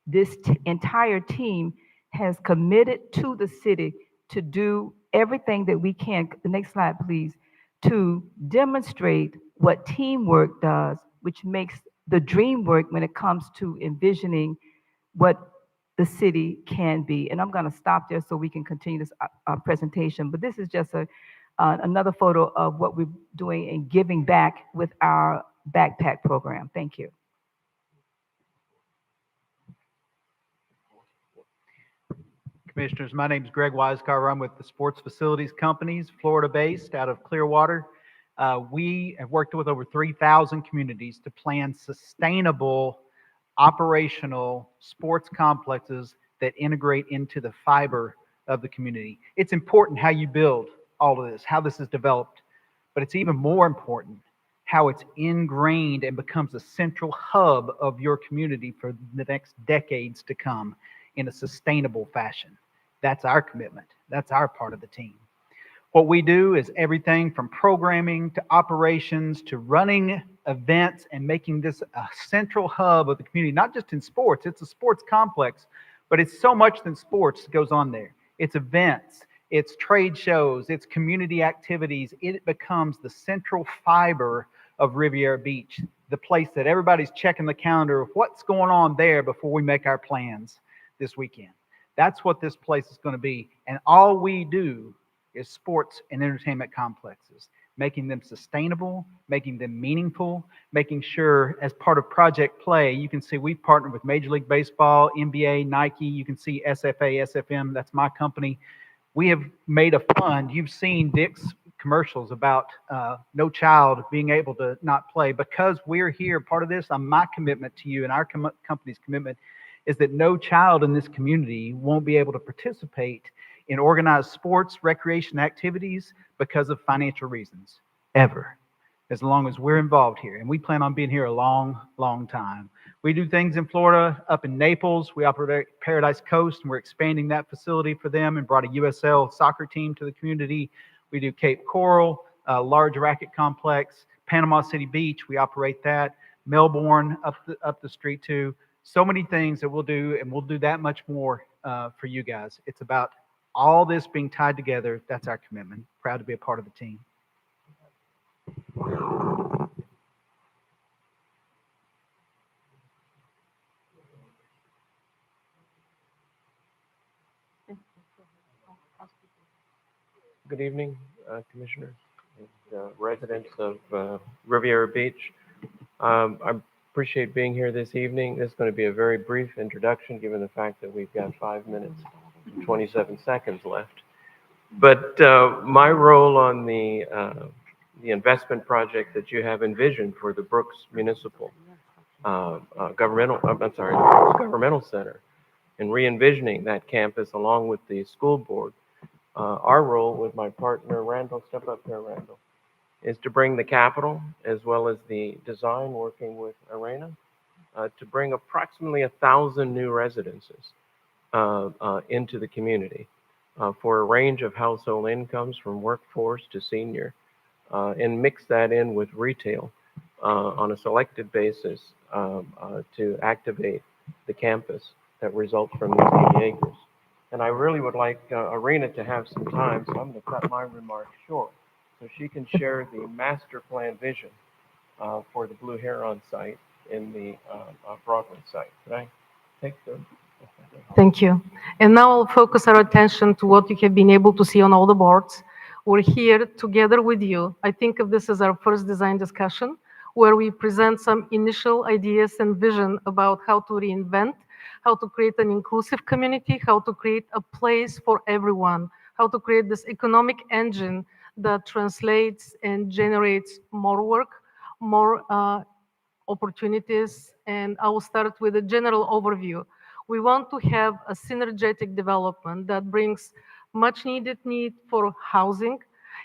this entire team has committed to the city to do everything that we can, the next slide please, to demonstrate what teamwork does, which makes the dream work when it comes to envisioning what the city can be. And I'm going to stop there so we can continue this presentation. But this is just another photo of what we're doing and giving back with our backpack program. Thank you. Commissioners, my name is Greg Wisecar. I'm with the Sports Facilities Companies, Florida-based out of Clearwater. We have worked with over 3,000 communities to plan sustainable operational sports complexes that integrate into the fiber of the community. It's important how you build all of this, how this is developed, but it's even more important how it's ingrained and becomes a central hub of your community for the next decades to come in a sustainable fashion. That's our commitment. That's our part of the team. What we do is everything from programming to operations to running events and making this a central hub of the community, not just in sports. It's a sports complex, but it's so much than sports that goes on there. It's events, it's trade shows, it's community activities. It becomes the central fiber of Riviera Beach, the place that everybody's checking the calendar of what's going on there before we make our plans this weekend. That's what this place is going to be. And all we do is sports and entertainment complexes, making them sustainable, making them meaningful, making sure as part of Project Play, you can see we've partnered with Major League Baseball, NBA, Nike, you can see SFA, SFM, that's my company. We have made a fund. You've seen Dick's commercials about no child being able to not play. Because we're here, part of this, my commitment to you and our company's commitment is that no child in this community won't be able to participate in organized sports, recreation activities because of financial reasons, ever, as long as we're involved here. And we plan on being here a long, long time. We do things in Florida, up in Naples. We operate Paradise Coast, and we're expanding that facility for them and brought a USL soccer team to the community. We do Cape Coral, a large racket complex. Panama City Beach, we operate that. Melbourne, up the street too. So many things that we'll do, and we'll do that much more for you guys. It's about all this being tied together. That's our commitment. Proud to be a part of the team. Good evening, Commissioners and residents of Riviera Beach. I appreciate being here this evening. This is going to be a very brief introduction, given the fact that we've got 5 minutes and 27 seconds left. But my role on the investment project that you have envisioned for the Brooks Municipal Governmental Center, and re-envisioning that campus along with the school board, our role with my partner, Randall, step up here, Randall, is to bring the capital as well as the design, working with Arena, to bring approximately 1,000 new residences into the community for a range of household incomes from workforce to senior, and mix that in with retail on a selected basis to activate the campus that results from these 80 acres. And I really would like Arena to have some time, so I'm going to cut my remarks short, so she can share the master plan vision for the Blue Heron site in the Broadway site. Could I take the... Thank you. And now I'll focus our attention to what you have been able to see on all the boards. We're here together with you. I think of this as our first design discussion, where we present some initial ideas and vision about how to reinvent, how to create an inclusive community, how to create a place for everyone, how to create this economic engine that translates and generates more work, more opportunities. And I will start with a general overview. We want to have a synergetic development that brings much needed need for housing,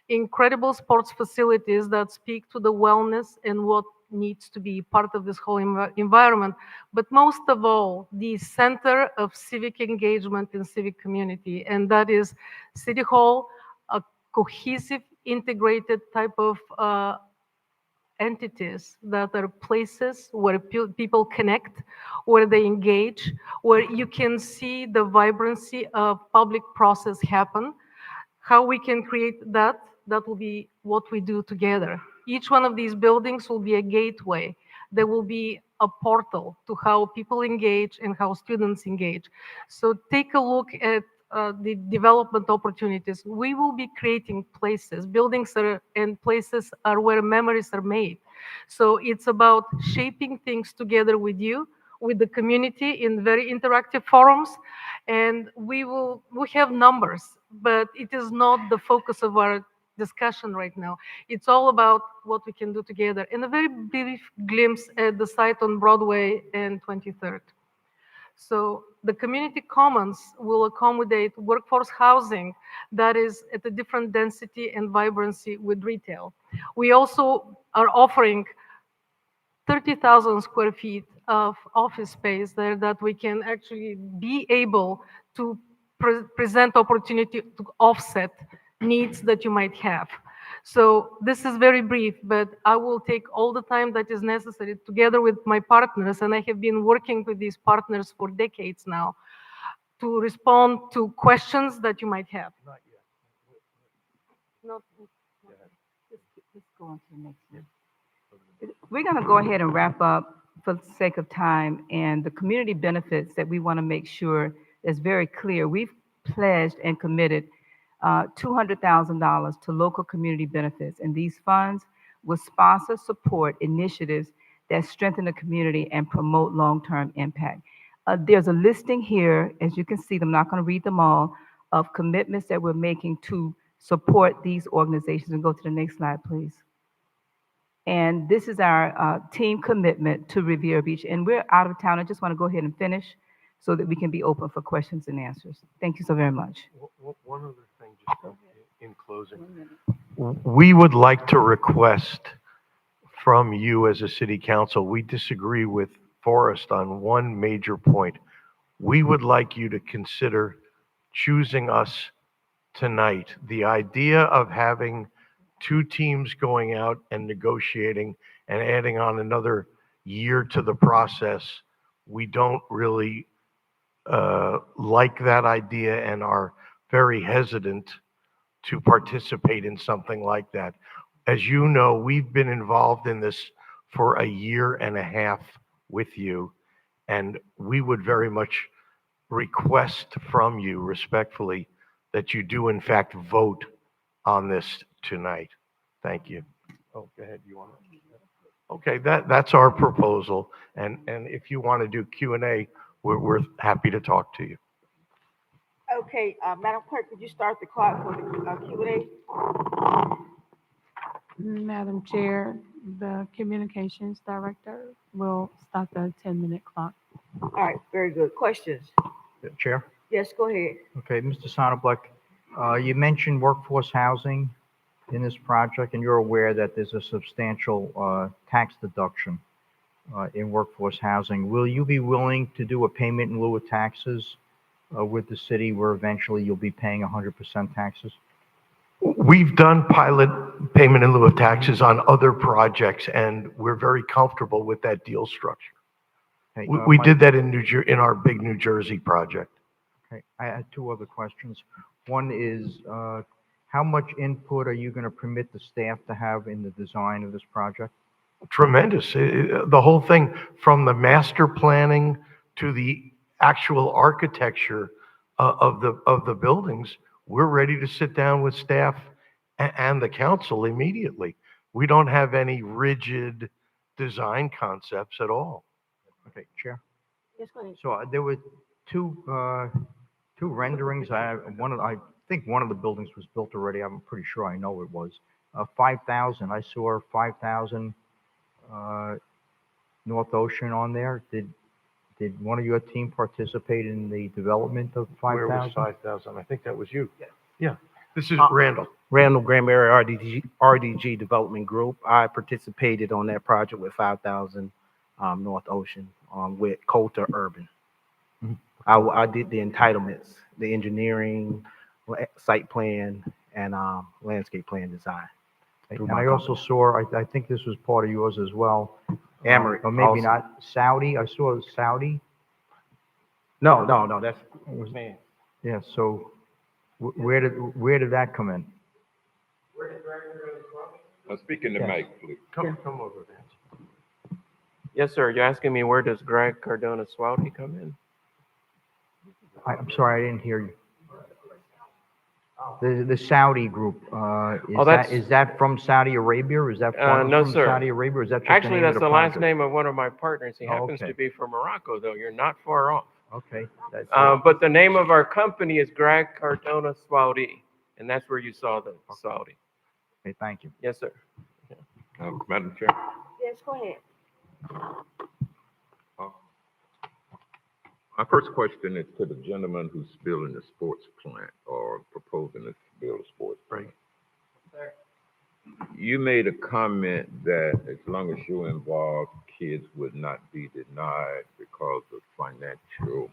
incredible sports facilities that speak to the wellness and what needs to be part of this whole environment, but most of all, the center of civic engagement and civic community, and that is City Hall, a cohesive, integrated type of entities that are places where people connect, where they engage, where you can see the vibrancy of public process happen. How we can create that will be what we do together. Each one of these buildings will be a gateway. There will be a portal to how people engage and how students engage. So take a look at the development opportunities. We will be creating places. Buildings and places are where memories are made. So it's about shaping things together with you, with the community in very interactive forums. And we have numbers, but it is not the focus of our discussion right now. It's all about what we can do together. And a very brief glimpse at the site on Broadway and 23rd. So the community commons will accommodate workforce housing that is at a different density and vibrancy with retail. We also are offering 30,000 square feet of office space there that we can actually be able to present opportunity to offset needs that you might have. So this is very brief, but I will take all the time that is necessary together with my partners, and I have been working with these partners for decades now to respond to questions that you might have. Not Let's go on to the next one. We're going to go ahead and wrap up for the sake of time, and the community benefits that we want to make sure is very clear. We've pledged and committed $200,000 to local community benefits, and these funds will sponsor, support initiatives that strengthen the community and promote long-term impact. There's a listing here, as you can see, I'm not going to read them all, of commitments that we're making to support these organizations. And go to the next slide, please. And this is our team commitment to Riviera Beach. And we're out of town. I just want to go ahead and finish so that we can be open for questions and answers. Thank you so very much. One other thing, just in closing. We would like to request from you as a city council, we disagree with Forrest on one major point. We would like you to consider choosing us tonight. The idea of having two teams going out and negotiating and adding on another year to the process, we don't really like that idea and are very hesitant to participate in something like that. As you know, we've been involved in this for a year and a half with you, and we would very much request from you respectfully that you do in fact vote on this tonight. Thank you. Oh, go ahead. You want to? Okay, that's our proposal, and if you want to do Q&A, we're happy to talk to you. Okay, Madam Clerk, could you start the clock for the Q&A? Madam Chair, the Communications Director will start the 10-minute clock. All right, very good. Questions? Chair? Yes, go ahead. Okay, Mr. Sonneblick, you mentioned workforce housing in this project, and you're aware that there's a substantial tax deduction in workforce housing. Will you be willing to do a payment in lieu of taxes with the city where eventually you'll be paying 100% taxes? We've done pilot payment in lieu of taxes on other projects, and we're very comfortable with that deal structure. Okay, We did that in our big New Jersey project. Okay, I had two other questions. One is, how much input are you going to permit the staff to have in the design of this project? Tremendous. The whole thing, from the master planning to the actual architecture of the buildings, we're ready to sit down with staff and the council immediately. We don't have any rigid design concepts at all. Okay, Chair. Yes, go ahead. So there were two renderings. I think one of the buildings was built already. I'm pretty sure I know it was. 5,000. I saw 5,000 North Ocean on there. Did one of your team participate in the development of 5,000? Where was 5,000? I think that was you. Yeah. This is Randall. Randall Granberry RDG Development Group. I participated on that project with 5,000 North Ocean with Coulter Urban. I did the entitlements, the engineering, site plan, and landscape plan design. And I also saw, I think this was part of yours as well. Amaret Or maybe also. not, Saudi. I saw Saudi. No, that's Man. Yeah, so where did that come in? Speak in the Yes. mic, please. Come over there. Yes, sir. You're asking me where does Greg Cardona Swalty come in? I'm sorry, I didn't hear you. The Saudi group, is that from Saudi Arabia, or is that No, from sir. Saudi Arabia, or is that just Actually, the name that's of the last project? name of one of my partners. He happens Okay. to be from Morocco, though. You're not far off. Okay. That's But the name of our company is Greg Cardona Swalty, and that's where you saw the Saudi. Okay, thank you. Yes, sir. Madam Chair. Yes, go ahead. My first question is to the gentleman who's building the sports plant or proposing to build a sports plant. You made a comment that as long as you're involved, kids would not be denied because of financial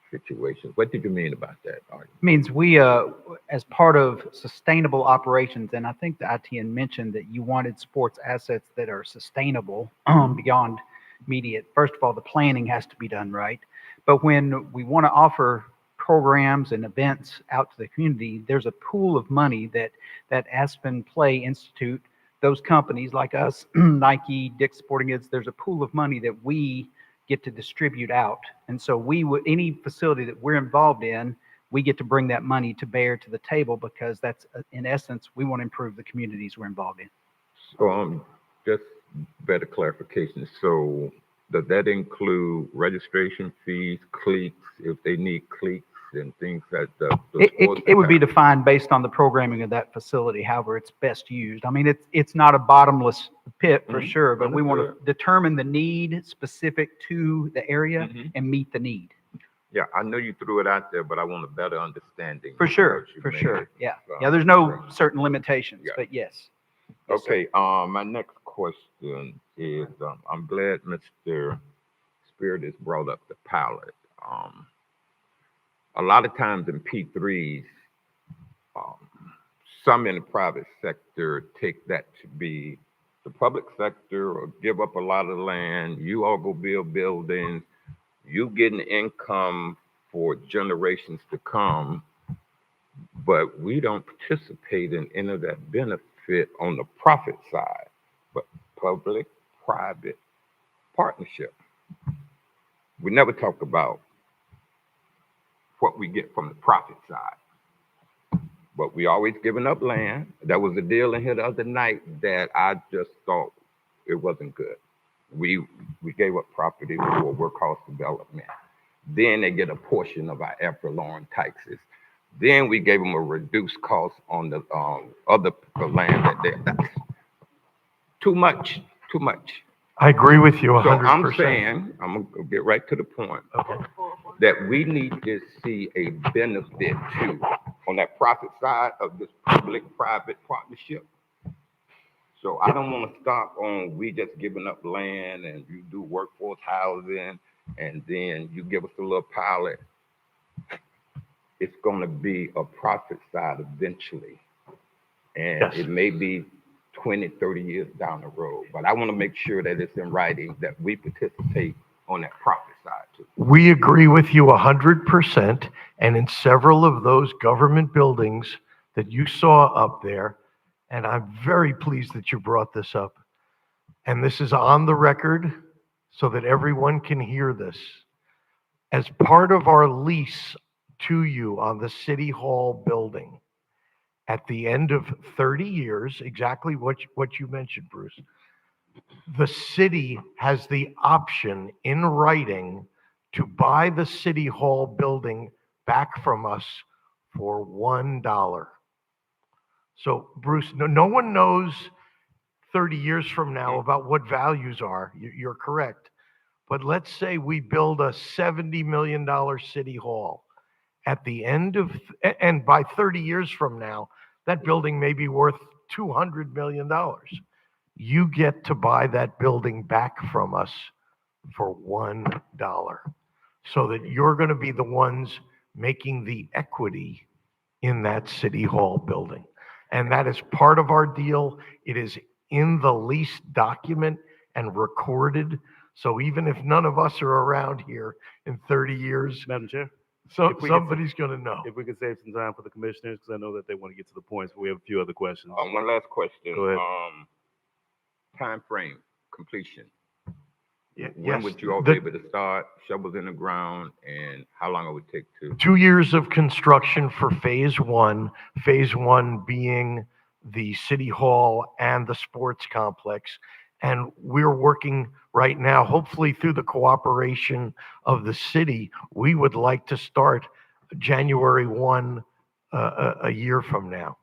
situations. What did you mean about that, Art? Means we, as part of sustainable operations, and I think the ITN mentioned that you wanted sports assets that are sustainable beyond immediate. First of all, the planning has to be done right. But when we want to offer programs and events out to the community, there's a pool of money that Aspen Play Institute, those companies like us, Nike, Dick's Sporting Goods, there's a pool of money that we get to distribute out. And so we would, any facility that we're involved in, we get to bring that money to bear to the table because that's, in essence, we want to improve the communities we're involved in. So just better clarification. So does that include registration fees, cliques, if they need cliques and things that the It would be defined based on the programming of that facility, however it's best used. I mean, it's not a bottomless pit for sure, but we want to determine the need specific to the area and meet the need. Yeah, I know you threw it out there, but I want a better understanding. For sure, for sure. Yeah. Yeah, there's no certain limitations, but yes. Okay, my next question is, I'm glad Mr. Spirit has brought up the pilot. A lot of times in P3s, some in the private sector take that to be the public sector or give up a lot of land. You all go build buildings. You getting income for generations to come, but we don't participate in any of that benefit on the profit side, but public-private partnership. We never talk about what we get from the profit side. But we always giving up land. There was a deal in here the other night that I just thought it wasn't good. We gave up property for workforce development. Then they get a portion of our ad valorem taxes. Then we gave them a reduced cost on the other land that's too much. I agree with you 100%. So I'm saying, I'm gonna get right to the point. Okay. That we need to see a benefit too on that profit side of this public-private partnership. So I don't want to stop on we just giving up land and you do workforce housing and then you give us a little pilot. It's going to be a profit side eventually. And Yes. it may be 20, 30 years down the road. But I want to make sure that it's in writing that we participate on that profit side too. We agree with you 100%. And in several of those government buildings that you saw up there, and I'm very pleased that you brought this up, and this is on the record so that everyone can hear this. As part of our lease to you on the City Hall building, at the end of 30 years, exactly what you mentioned, Bruce, the city has the option in writing to buy the City Hall building back from us for $1. So Bruce, no one knows 30 years from now about what values are. You're correct. But let's say we build a $70 million City Hall. At the end of, and by 30 years from now, that building may be worth $200 million. You get to buy that building back from us for $1, so that you're going to be the ones making the equity in that City Hall building. And that is part of our deal. It is in the lease document and recorded. So even if none of us are around here in 30 years, Madam Chair? so If we could- somebody's going to know. If we could save some time for the commissioners, because I know that they want to get to the points, but we have a few other questions. One last question. Go ahead. Time frame, completion. When yes, would you all the- be able to start, shovels in the ground, and how long it would take to? 2 years of construction for phase one being the City Hall and the sports complex. And we're working right now, hopefully through the cooperation of the city, we would like to start January 1, a year from now.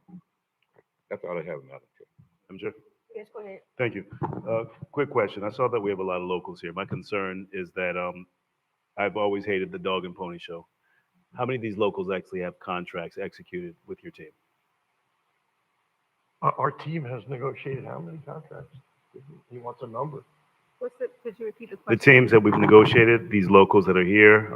That's all I have, Madam Chair. Madam Chair? Yes, go ahead. Thank you. Quick question. I saw that we have a lot of locals here. My concern is that I've always hated the dog and pony show. How many of these locals actually have contracts executed with your team? Our team has negotiated how many contracts? He wants a number. Could you repeat the The question? teams that we've negotiated, these locals that are here,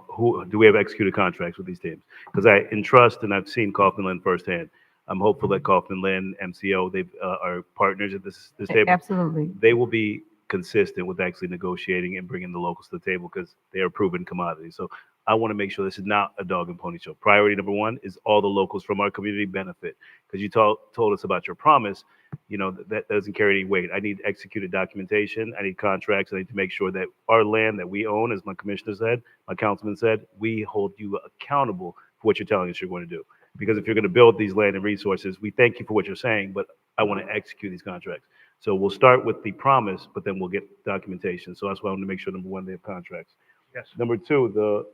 who do we have executed contracts with these teams? Because I entrust and I've seen Kaufman Lynn firsthand. I'm hopeful that Kaufman Lynn, MCO, they are partners at this table. Absolutely. They will be consistent with actually negotiating and bringing the locals to the table because they are proven commodities. So I want to make sure this is not a dog and pony show. Priority number one is all the locals from our community benefit. Because you told us about your promise, you know, that doesn't carry any weight. I need executed documentation. I need contracts. I need to make sure that our land that we own, as my commissioner said, my councilman said, we hold you accountable for what you're telling us you're going to do. Because if you're going to build these land and resources, we thank you for what you're saying, but I want to execute these contracts. So we'll start with the promise, but then we'll get documentation. So that's why I want to make sure, number one, they have contracts. Yes. Number two, the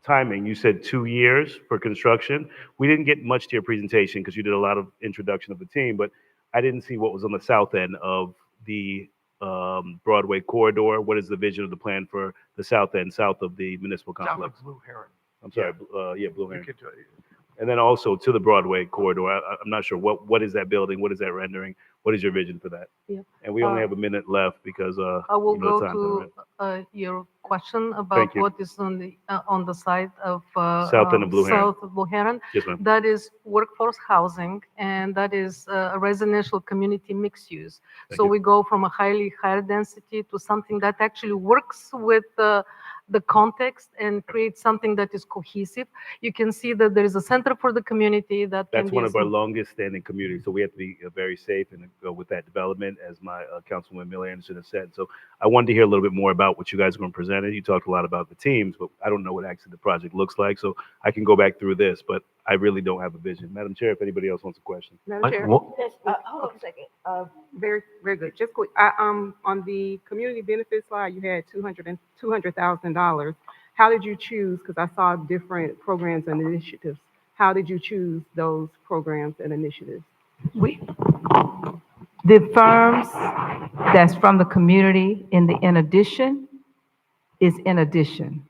timing. You said 2 years for construction. We didn't get much to your presentation because you did a lot of introduction of the team, but I didn't see what was on the south end of the Broadway corridor. What is the vision of the plan for the south end, south of the municipal South complex? of Blue Heron. I'm sorry, Blue You Heron. could, And then also to the Broadway corridor. I'm not sure what is that building? What is that rendering? What is your vision for that? Yeah. And we only Uh, have a minute left because I will you know, go the time's to running. your question about Thank you. what is on the side of South end of Blue Heron. south of Blue Heron. Yes, ma'am. That is workforce housing, and that is a residential community mixed use. Thank So you. we go from a highly higher density to something that actually works with the context and creates something that is cohesive. You can see that there is a center for the community that can That's be one of our some- longest standing communities. So we have to be very safe and go with that development, as my Councilwoman Miller Anderson has said. So I wanted to hear a little bit more about what you guys are going to present. You talked a lot about the teams, but I don't know what actually the project looks like. So I can go back through this, but I really don't have a vision. Madam Chair, if anybody else wants a question. Madam Chair? Yes, hold on a second. Very, very good. Just quick, on the community benefit slide, you had $200,000. How did you choose? Because I saw different programs and initiatives. How did you choose those programs and initiatives? The firms that's from the community in addition is in addition.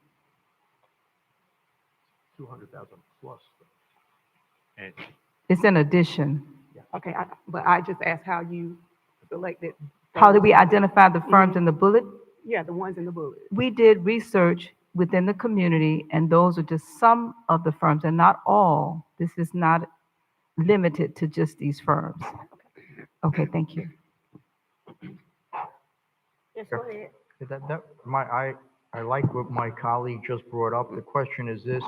200,000 plus. And It's in addition. Okay, but I just asked how you selected. How did we identify the firms in the bullet? Yeah, the ones in the bullet. We did research within the community, and those are just some of the firms, and not all. This is not limited to just these firms. Okay, thank you. Yes, go ahead. I like what my colleague just brought up. The question is this: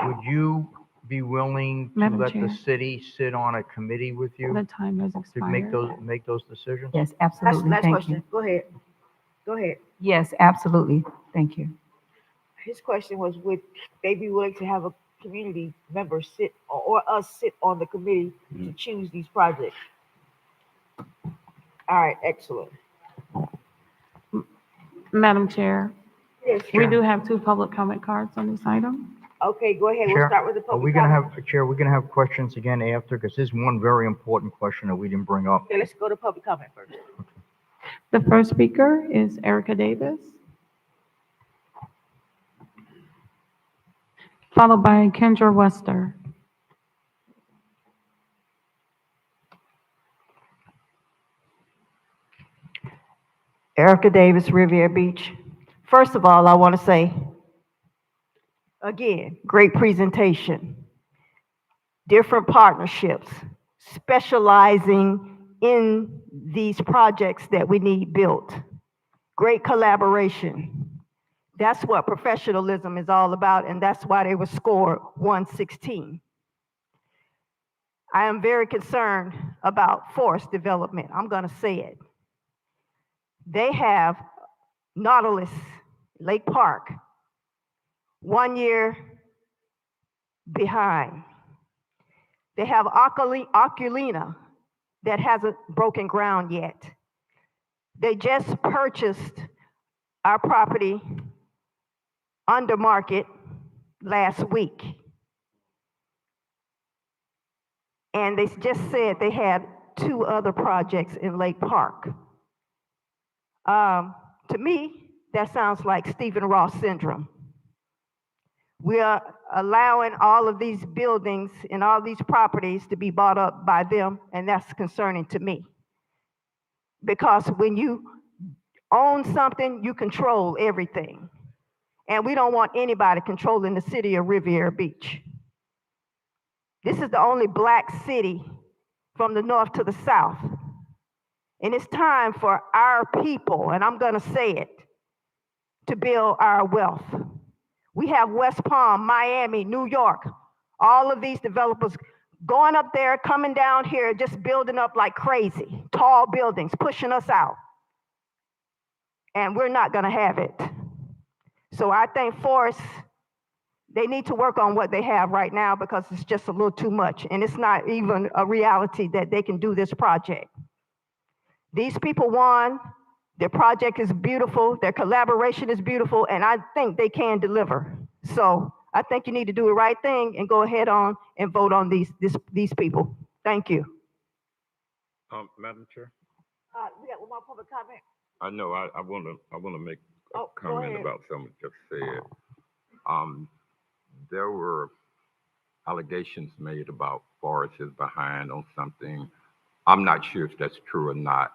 would you be willing to Madam let the Chair. city sit on a committee with you The time has to expired. make those decisions? Yes, absolutely. Last Thank question. you. Go ahead. Go ahead. Yes, absolutely. Thank you. His question was, would they be willing to have a community member sit or us sit on the committee to choose these projects? All right, excellent. Madam Chair, Yes, we Chair. do have 2 public comment cards on this item. Okay, go ahead. We'll Chair, start with the are we public gonna comment. have, Chair, we're gonna have questions again after, because there's one very important question that we didn't bring up. Okay, let's go to public comment first. The first speaker is Erica Davis, followed by Kendra Wester. Erica Davis, Riviera Beach. First of all, I want to say, again, great presentation. Different partnerships, specializing in these projects that we need built. Great collaboration. That's what professionalism is all about, and that's why they were scored 116. I am very concerned about forest development. I'm going to say it. They have Nautilus, Lake Park, 1 year behind. They have Oculina that hasn't broken ground yet. They just purchased our property under market last week. And they just said they had 2 other projects in Lake Park. To me, that sounds like Stephen Ross syndrome. We are allowing all of these buildings and all these properties to be bought up by them, and that's concerning to me. Because when you own something, you control everything. And we don't want anybody controlling the city of Riviera Beach. This is the only black city from the north to the south. And it's time for our people, and I'm gonna say it, to build our wealth. We have West Palm, Miami, New York, all of these developers going up there, coming down here, just building up like crazy, tall buildings, pushing us out. And we're not gonna have it. So I think Forest, they need to work on what they have right now because it's just a little too much. And it's not even a reality that they can do this project. These people won, their project is beautiful, their collaboration is beautiful, and I think they can deliver. So I think you need to do the right thing and go ahead on and vote on these people. Thank you. Madam Chair, We got one more public comment. I know, I wanna make a Oh, go comment ahead. about something just said. There were allegations made about Forest is behind on something. I'm not sure if that's true or not,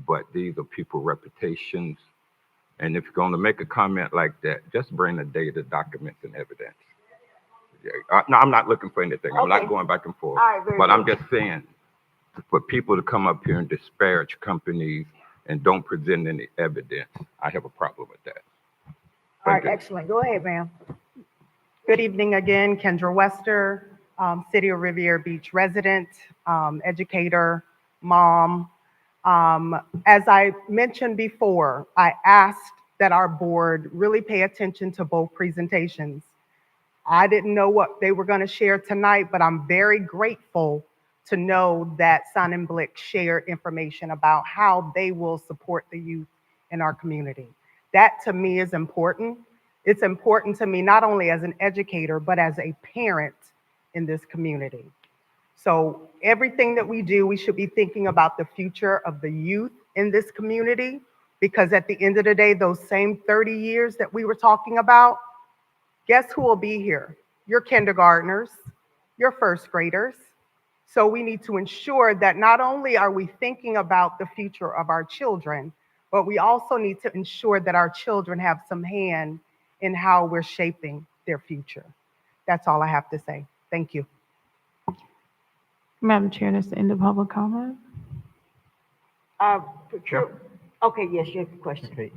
but these are people's reputations. And if you're gonna make a comment like that, just bring the data, documents, and evidence. Yeah, no, I'm not looking for anything. I'm Okay. not going back and forth. All right, very But I'm good. just saying, for people to come up here and disparage companies and don't present any evidence, I have a problem with that. All right, Thank you. excellent. Go ahead, ma'am. Good evening again, Kendra Wester, City of Riviera Beach resident, educator, mom. As I mentioned before, I asked that our board really pay attention to both presentations. I didn't know what they were going to share tonight, but I'm very grateful to know that Sun and Blick shared information about how they will support the youth in our community. That to me is important. It's important to me not only as an educator, but as a parent in this community. So everything that we do, we should be thinking about the future of the youth in this community, because at the end of the day, those same 30 years that we were talking about, guess who will be here? Your kindergartners, your first graders. So we need to ensure that not only are we thinking about the future of our children, but we also need to ensure that our children have some hand in how we're shaping their future. That's all I have to say. Thank you. Madam Chair, that's the end of public comment. Okay, yes, you have a question. Okay,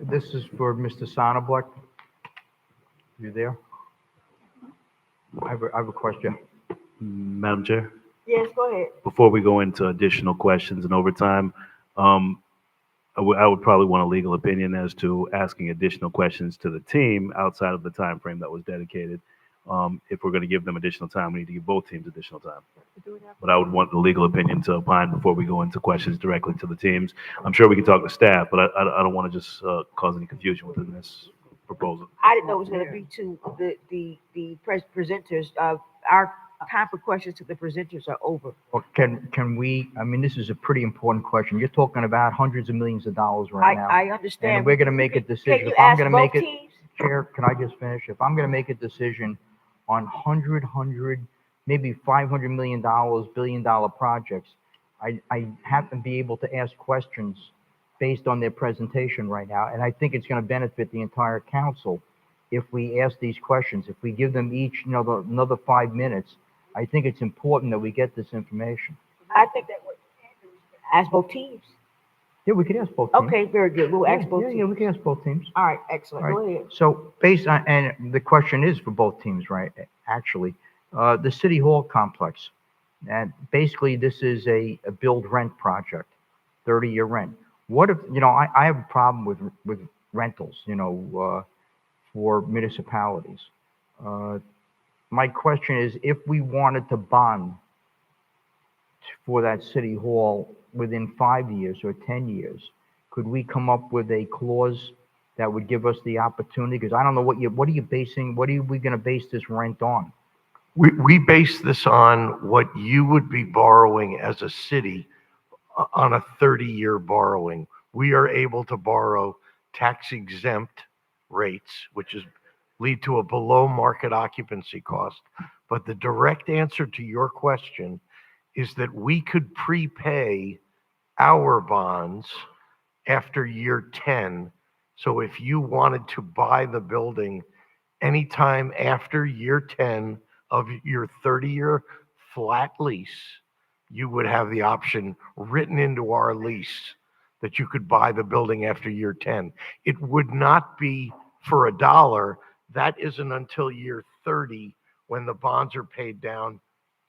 this is for Mr. Sonneblick. You there? I have a question. Madam Chair, Yes, go ahead. before we go into additional questions and overtime, I would probably want a legal opinion as to asking additional questions to the team outside of the time frame that was dedicated. If we're going to give them additional time, we need to give both teams additional time. But I would want the legal opinion to opine before we go into questions directly to the teams. I'm sure we can talk to staff, but I don't want to just cause any confusion within this proposal. I didn't know it was gonna be to the presenters. Our time for questions to the presenters are over. Well, can we, I mean, this is a pretty important question. You're talking about hundreds of millions of dollars right now. I understand. And we're gonna make a Can decision. you If I'm ask gonna both make it, teams? Chair, can I just finish? If I'm gonna make a decision on maybe $500 million, billion-dollar projects, I have to be able to ask questions based on their presentation right now. And I think it's gonna benefit the entire council if we ask these questions. If we give them each, another 5 minutes, I think it's important that we get this information. I think that what you can do is ask both teams. Yeah, we can ask both teams. Okay, very good. We'll ask both teams. Yeah, we can ask both teams. All right, excellent. All Go right. ahead. So based on, and the question is for both teams, right, actually, the City Hall complex. And basically, this is a build-rent project, 30-year rent. What if, I have a problem with rentals, for municipalities. My question is, if we wanted to bond for that City Hall within 5 years or 10 years, could we come up with a clause that would give us the opportunity? Because I don't know what are we going to base this rent on? We base this on what you would be borrowing as a city on a 30-year borrowing. We are able to borrow tax exempt rates, which is lead to a below market occupancy cost. But the direct answer to your question is that we could prepay our bonds after year 10. So if you wanted to buy the building anytime after year 10 of your 30-year flat lease, you would have the option written into our lease that you could buy the building after year 10. It would not be for $1. That isn't until year 30 when the bonds are paid down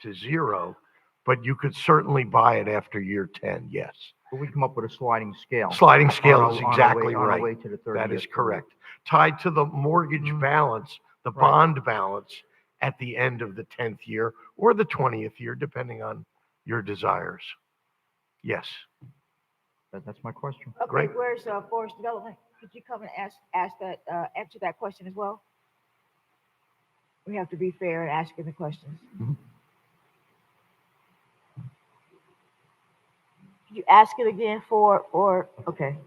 to zero, but you could certainly buy it after year 10, yes. But we come up with a sliding scale. Sliding scale On is our- on our exactly way- on our way right. to the That 30-year is period. correct. Tied to the mortgage balance, the Right. bond balance at the end of the 10th year or the 20th year, depending on your desires. Yes. That's my question. Okay, Great. where's Forest Development? Could you come and answer that question as well? We have to be fair in asking the questions. Could you ask it again okay.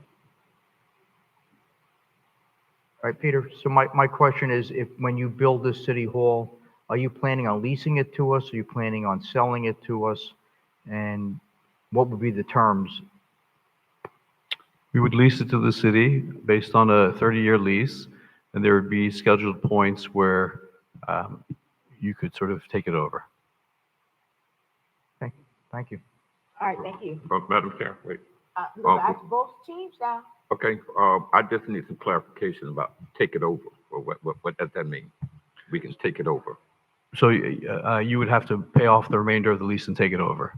All right, Peter, so my question is, if, when you build this city hall, are you planning on leasing it to us? Are you planning on selling it to us? And what would be the terms? We would lease it to the city based on a 30-year lease, and there would be scheduled points where you could sort of take it over. Okay, thank you. All right, thank you. Madam Chair, wait. We're gonna ask both teams now. Okay, I just need some clarification about take it over, or what does that mean? We can take it over, So you would have to pay off the remainder of the lease and take it over.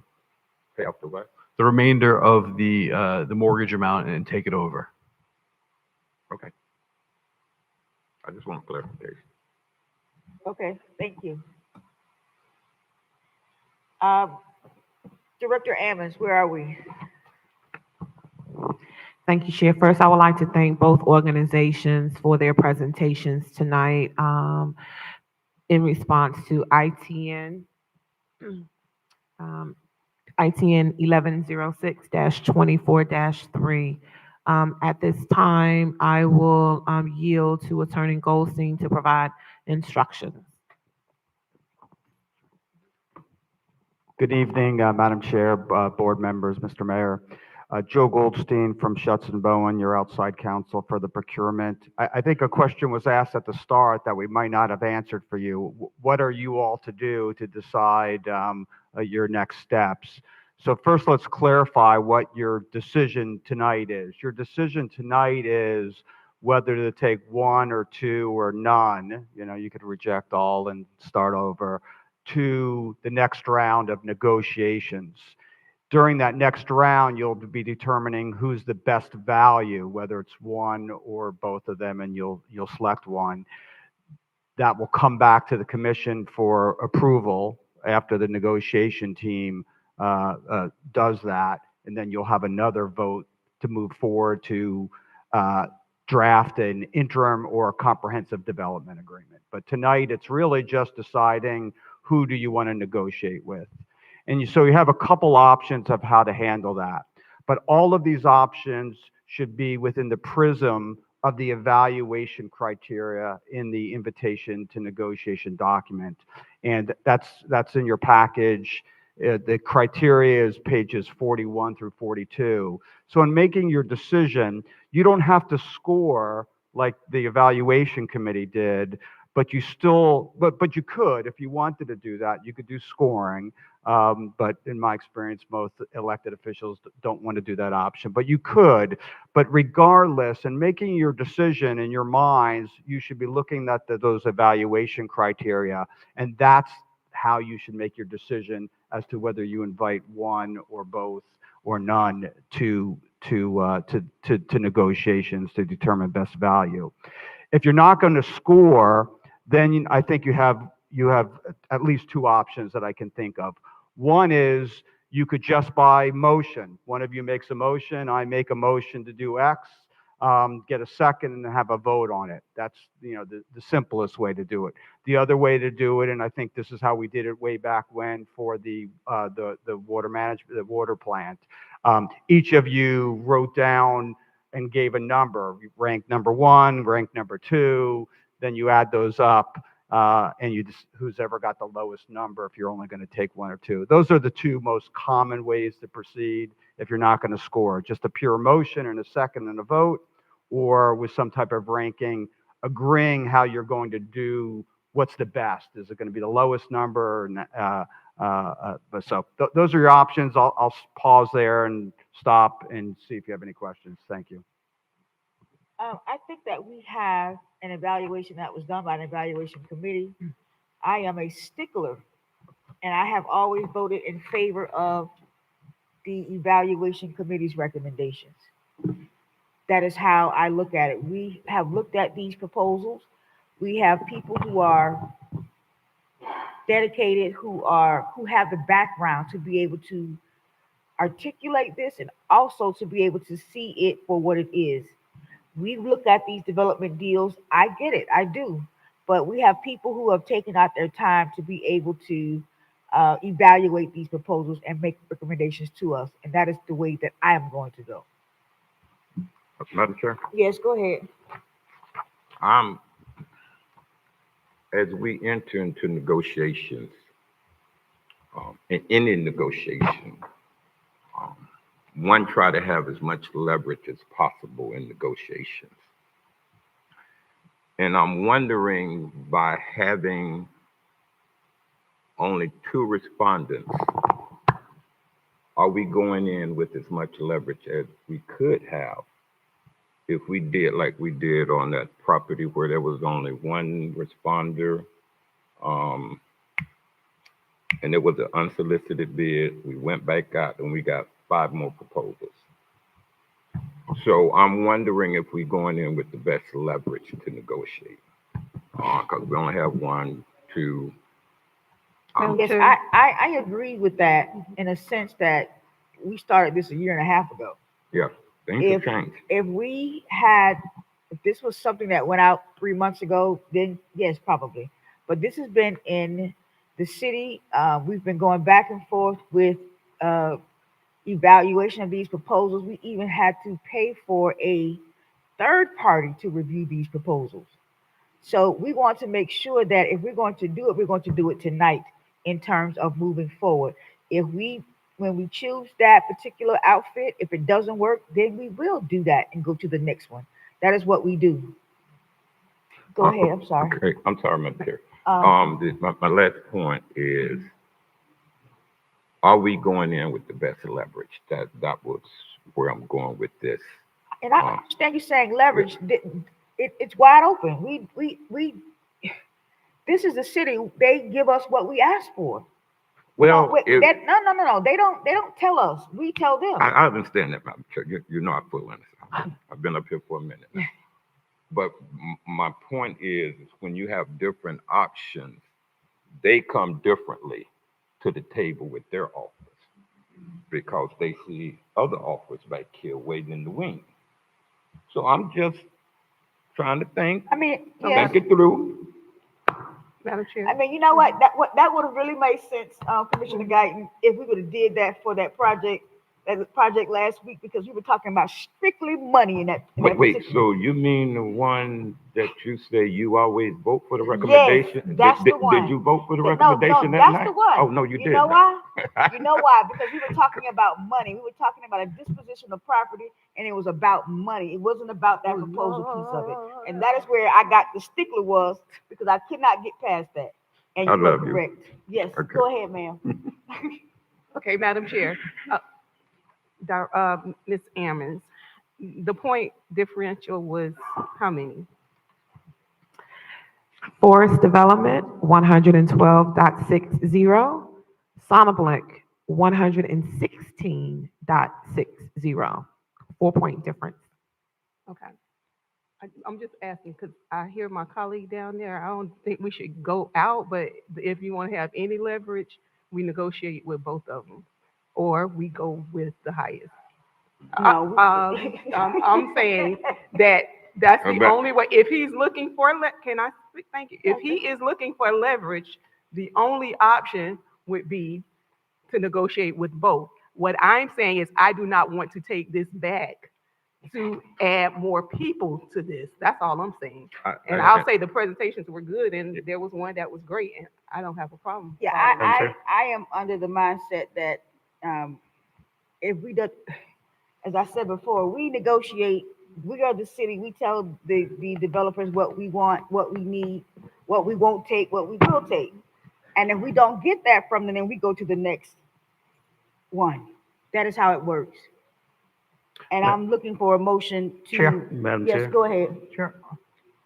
pay off the what? The remainder of the mortgage amount and take it over. Okay. I just want clarification. Okay, thank you. Director Ammons, where are we? Thank you, Chair. First, I would like to thank both organizations for their presentations tonight. In response to ITN, ITN 1106-24-3. At this time, I will yield to Attorney Goldstein to provide instructions. Good evening, Madam Chair, board members, Mr. Mayor. Joe Goldstein from Schutz and Bowen, your outside counsel for the procurement. I think a question was asked at the start that we might not have answered for you. What are you all to do to decide your next steps? So first, let's clarify what your decision tonight is. Your decision tonight is whether to take one or two or none. You know, you could reject all and start over to the next round of negotiations. During that next round, you'll be determining who's the best value, whether it's one or both of them, and you'll select one. That will come back to the commission for approval after the negotiation team does that, and then you'll have another vote to move forward to draft an interim or a comprehensive development agreement. But tonight, it's really just deciding who do you want to negotiate with. And so you have a couple options of how to handle that. But all of these options should be within the prism of the evaluation criteria in the invitation to negotiation document. And that's in your package. The criteria is pages 41 through 42. So in making your decision, you don't have to score like the evaluation committee did, but you still, but you could, if you wanted to do that, you could do scoring. But in my experience, most elected officials don't want to do that option, but you could. But regardless, in making your decision in your minds, you should be looking at those evaluation criteria, and that's how you should make your decision as to whether you invite one or both or none to negotiations to determine best value. If you're not going to score, then I think you have at least two options that I can think of. One is you could just by motion. One of you makes a motion, I make a motion to do X, get a second and have a vote on it. That's the simplest way to do it. The other way to do it, and I think this is how we did it way back when for the water management, the water plant. Each of you wrote down and gave a number, ranked number one, ranked number two, then you add those up, and you just, who's ever got the lowest number if you're only going to take one or two. Those are the two most common ways to proceed if you're not going to score. Just a pure motion and a second and a vote, or with some type of ranking, agreeing how you're going to do what's the best. Is it going to be the lowest number? Those are your options. I'll pause there and stop and see if you have any questions. Thank you. I think that we have an evaluation that was done by an evaluation committee. I am a stickler, and I have always voted in favor of the evaluation committee's recommendations. That is how I look at it. We have looked at these proposals. We have people who are dedicated, who have the background to be able to articulate this and also to be able to see it for what it is. We look at these development deals. I get it, I do. But we have people who have taken out their time to be able to evaluate these proposals and make recommendations to us. And that is the way that I am going to go. Madam Chair? Yes, go ahead. As we enter into negotiations, in any negotiation, one try to have as much leverage as possible in negotiations. And I'm wondering, by having only 2 respondents, are we going in with as much leverage as we could have if we did like we did on that property where there was only 1 responder, and it was an unsolicited bid? We went back out and we got 5 more proposals. So I'm wondering if we're going in with the best leverage to negotiate, because we only have 1, 2. Yes, I agree with that in a sense that we started this a year and a half ago. Yeah, things have changed. If this was something that went out 3 months ago, then yes, probably. But this has been in the city. We've been going back and forth with evaluation of these proposals. We even had to pay for a third party to review these proposals. So we want to make sure that if we're going to do it, we're going to do it tonight in terms of moving forward. When we choose that particular outfit, if it doesn't work, then we will do that and go to the next one. That is what we do. Go ahead, I'm sorry. Okay, I'm sorry, Madam Chair. My last point is, are we going in with the best leverage? That was where I'm going with this. And I understand you saying leverage. It's wide open. This is the city. They give us what we ask for. Well, no. They don't tell us. We tell them. I understand that, Madam Chair. You know I fully understand. I've been up here for a minute now. But my point is when you have different options, they come differently to the table with their offers because they see other offers back here waiting in the wings. So I'm just trying to think. Think it through. Madam Chair. I mean, you know what? That would have really made sense, Commissioner Guyton, if we would have did that for that project last week, because we were talking about strictly money in that. Wait. So you mean the one that you say you always vote for the recommendation? Yes, that's the one. Did you vote for the recommendation that night? No, that's the one. Oh no, you didn't. You know why? You know why? Because we were talking about money. We were talking about a disposition of property, and it was about money. It wasn't about that proposal piece of it. And that is where I got the stickler was, because I could not get past that. And you were correct. Yes. Okay. Go ahead, ma'am. Okay, Madam Chair. Ms. Ammons, the point differential was how many? Forest Development, 112.60. Sonneblick, 116.60. 4-point difference. Okay. I'm just asking because I hear my colleague down there. I don't think we should go out, but if you want to have any leverage, we negotiate with both of them, or we go with the highest. No. I'm saying that's the only way. If he's looking for can I speak? Thank you. If he is looking for leverage, the only option would be to negotiate with both. What I'm saying is I do not want to take this back to add more people to this. That's all I'm saying. And I- I'll say the presentations were good, and there was one that was great, and I don't have a problem. Yeah, I am under the mindset that, if we do, as I said before, we negotiate, we are the city, we tell the developers what we want, what we need, what we won't take, what we will take. And if we don't get that from them, then we go to the next one. That is how it works. And I'm looking for a motion to. Chair. Madam Yes, Chair. go ahead. Sure.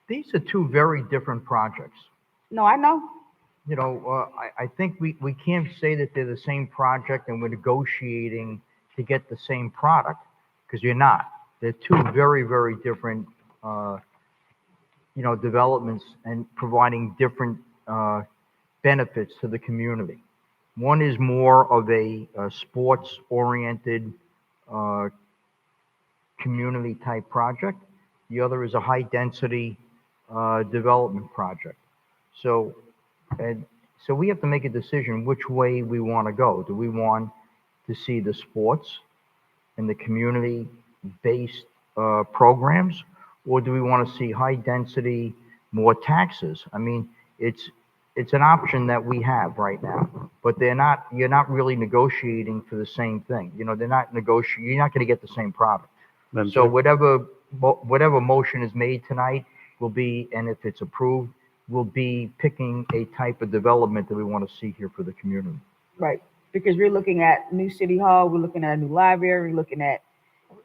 These are two very different projects. No, I know. You know, I think we can't say that they're the same project and we're negotiating to get the same product, because you're not. They're two very, very different, developments and providing different benefits to the community. One is more of a sports-oriented community-type project. The other is a high-density development project. So we have to make a decision which way we want to go. Do we want to see the sports and the community-based programs, or do we want to see high-density, more taxes? I mean, it's an option that we have right now, but you're not really negotiating for the same thing. You know, you're not going to get the same product. Madam So Chair. whatever motion is made tonight will be, and if it's approved, will be picking a type of development that we want to see here for the community. Right, because we're looking at new city hall, we're looking at a new library, we're looking at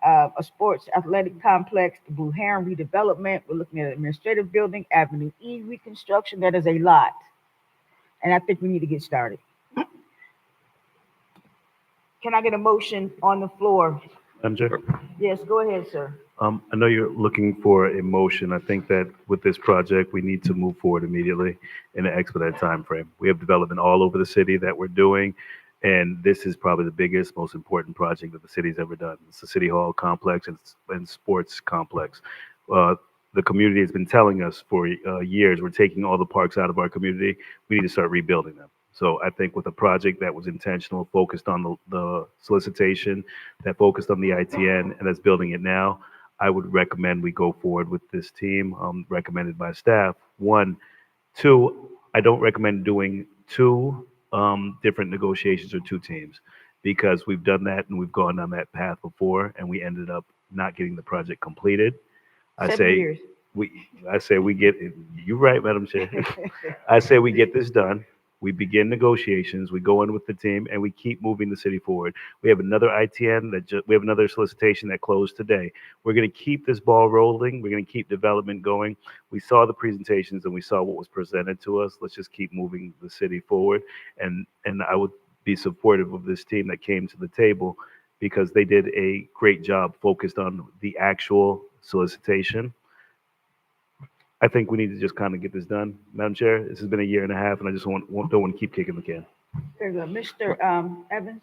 a sports athletic complex, the Blue Heron redevelopment, we're looking at an administrative building, Avenue E reconstruction. That is a lot. And I think we need to get started. Can I get a motion on the floor? Madam Chair. Yes, go ahead, sir. I know you're looking for a motion. I think that with this project, we need to move forward immediately in an expedited timeframe. We have development all over the city that we're doing, and this is probably the biggest, most important project that the city's ever done. It's the City Hall complex and sports complex. The community has been telling us for years, we're taking all the parks out of our community. We need to start rebuilding them. So I think with a project that was intentional, focused on the solicitation, that focused on the ITN, and that's building it now, I would recommend we go forward with this team, recommended by staff. 1, 2, I don't recommend doing two different negotiations or two teams, because we've done that and we've gone down that path before, and we ended up not getting the project completed. I 7 say years. I say we get, you're right, Madam Chair. I say we get this done. We begin negotiations, we go in with the team, and we keep moving the city forward. We have another ITN we have another solicitation that closed today. We're going to keep this ball rolling. We're going to keep development going. We saw the presentations and we saw what was presented to us. Let's just keep moving the city forward. And I would be supportive of this team that came to the table, because they did a great job focused on the actual solicitation. I think we need to just kind of get this done. Madam Chair, this has been a year and a half, and I just don't want to keep kicking the can. Very good. Mr. Evans?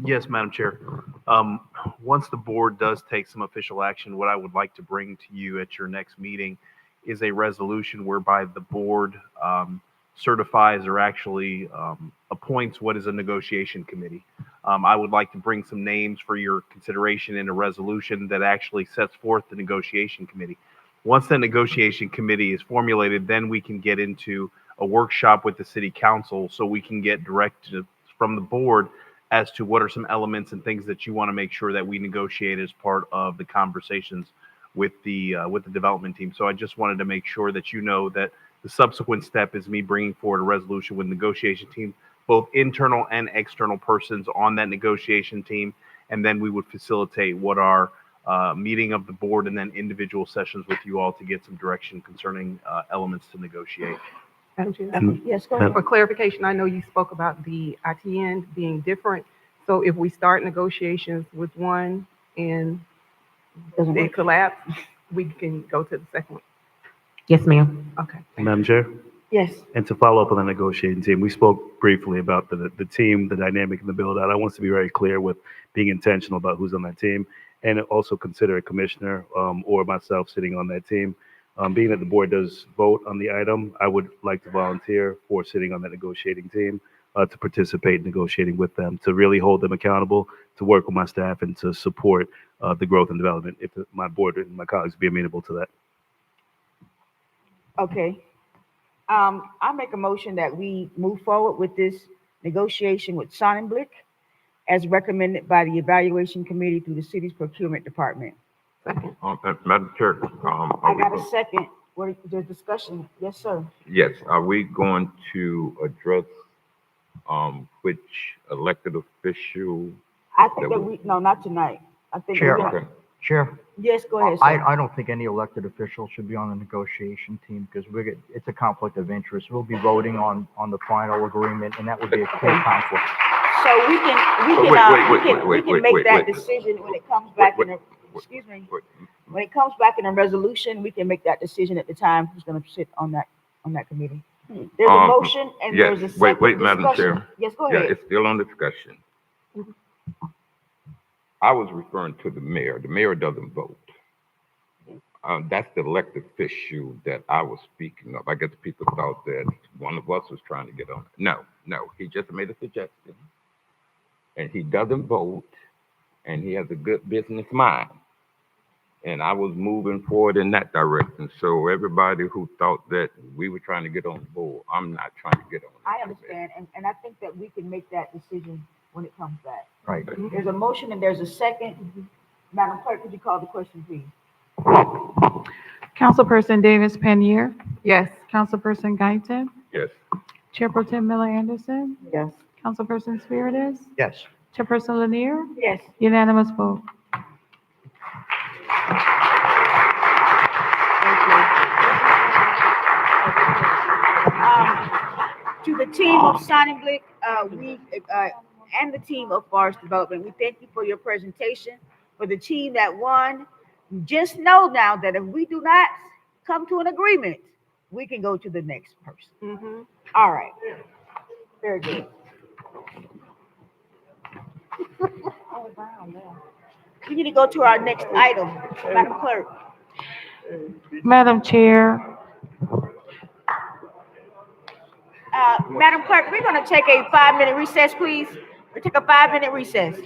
Yes, Madam Chair. Once the board does take some official action, what I would like to bring to you at your next meeting is a resolution whereby the board certifies or actually appoints what is a negotiation committee. I would like to bring some names for your consideration in a resolution that actually sets forth the negotiation committee. Once that negotiation committee is formulated, then we can get into a workshop with the city council, so we can get directives from the board as to what are some elements and things that you want to make sure that we negotiate as part of the conversations with the development team. So I just wanted to make sure that you know that the subsequent step is me bringing forward a resolution with negotiation team, both internal and external persons on that negotiation team, and then we would facilitate what are meeting of the board and then individual sessions with you all to get some direction concerning elements to negotiate. Madam Chair? Yes, go ahead. For clarification, I know you spoke about the ITN being different. So if we start negotiations with one and they collapse, we can go to the second one. Yes, ma'am. Okay. Madam Chair? Yes. And to follow up on the negotiating team, we spoke briefly about the team, the dynamic and the build out. I want us to be very clear with being intentional about who's on that team, and also consider a commissioner or myself sitting on that team. Being that the board does vote on the item, I would like to volunteer for sitting on that negotiating team. to participate in negotiating with them, to really hold them accountable, to work with my staff, and to support the growth and development, if my board and my colleagues be amenable to that. Okay. I make a motion that we move forward with this negotiation with Sonnenblick as recommended by the Evaluation Committee through the city's procurement department. Madam Chair, I got a second. What is the discussion? Yes, sir. yes, are we going to address, which elected official? I think that we, no, not tonight. I think. Chair, we're gonna- Chair, Yes, go ahead, sir. I don't think any elected official should be on the negotiation team because it's a conflict of interest. We'll be voting on the final agreement, and that would be a clear conflict. So we can make that decision when it comes back in a, excuse me, when it comes back in a resolution, we can make that decision at the time who's gonna sit on that committee. There's a motion and Yes, there's a wait, second Madam discussion. Chair. Yes, go Yeah, ahead. it's still on discussion. I was referring to the mayor. The mayor doesn't vote. That's the elected official that I was speaking of. I guess people thought that one of us was trying to get on. No, he just made a suggestion. And he doesn't vote, and he has a good business mind. And I was moving forward in that direction. So everybody who thought that we were trying to get on the board, I'm not trying to get on. I understand, and I think that we can make that decision when it comes back. Right. There's a motion and there's a second. Madam Clerk, could you call the question, please? Councilperson Davis Panier, Yes. Councilperson Guyton, Yes. Chair Pro Tem Miller Anderson, Yes. Councilperson Spiritus, Yes. Chairperson Lanier, Yes. unanimous vote. To the team of Sonnenblick, and the team of Forest Development, we thank you for your presentation. For the team that won, just know now that if we do not come to an agreement, we can go to the next person. All right. Very good. We need to go to our next item, Madam Clerk. Madam Chair, Madam Clerk, we're going to take a 5-minute recess, please. We'll take a 5-minute recess.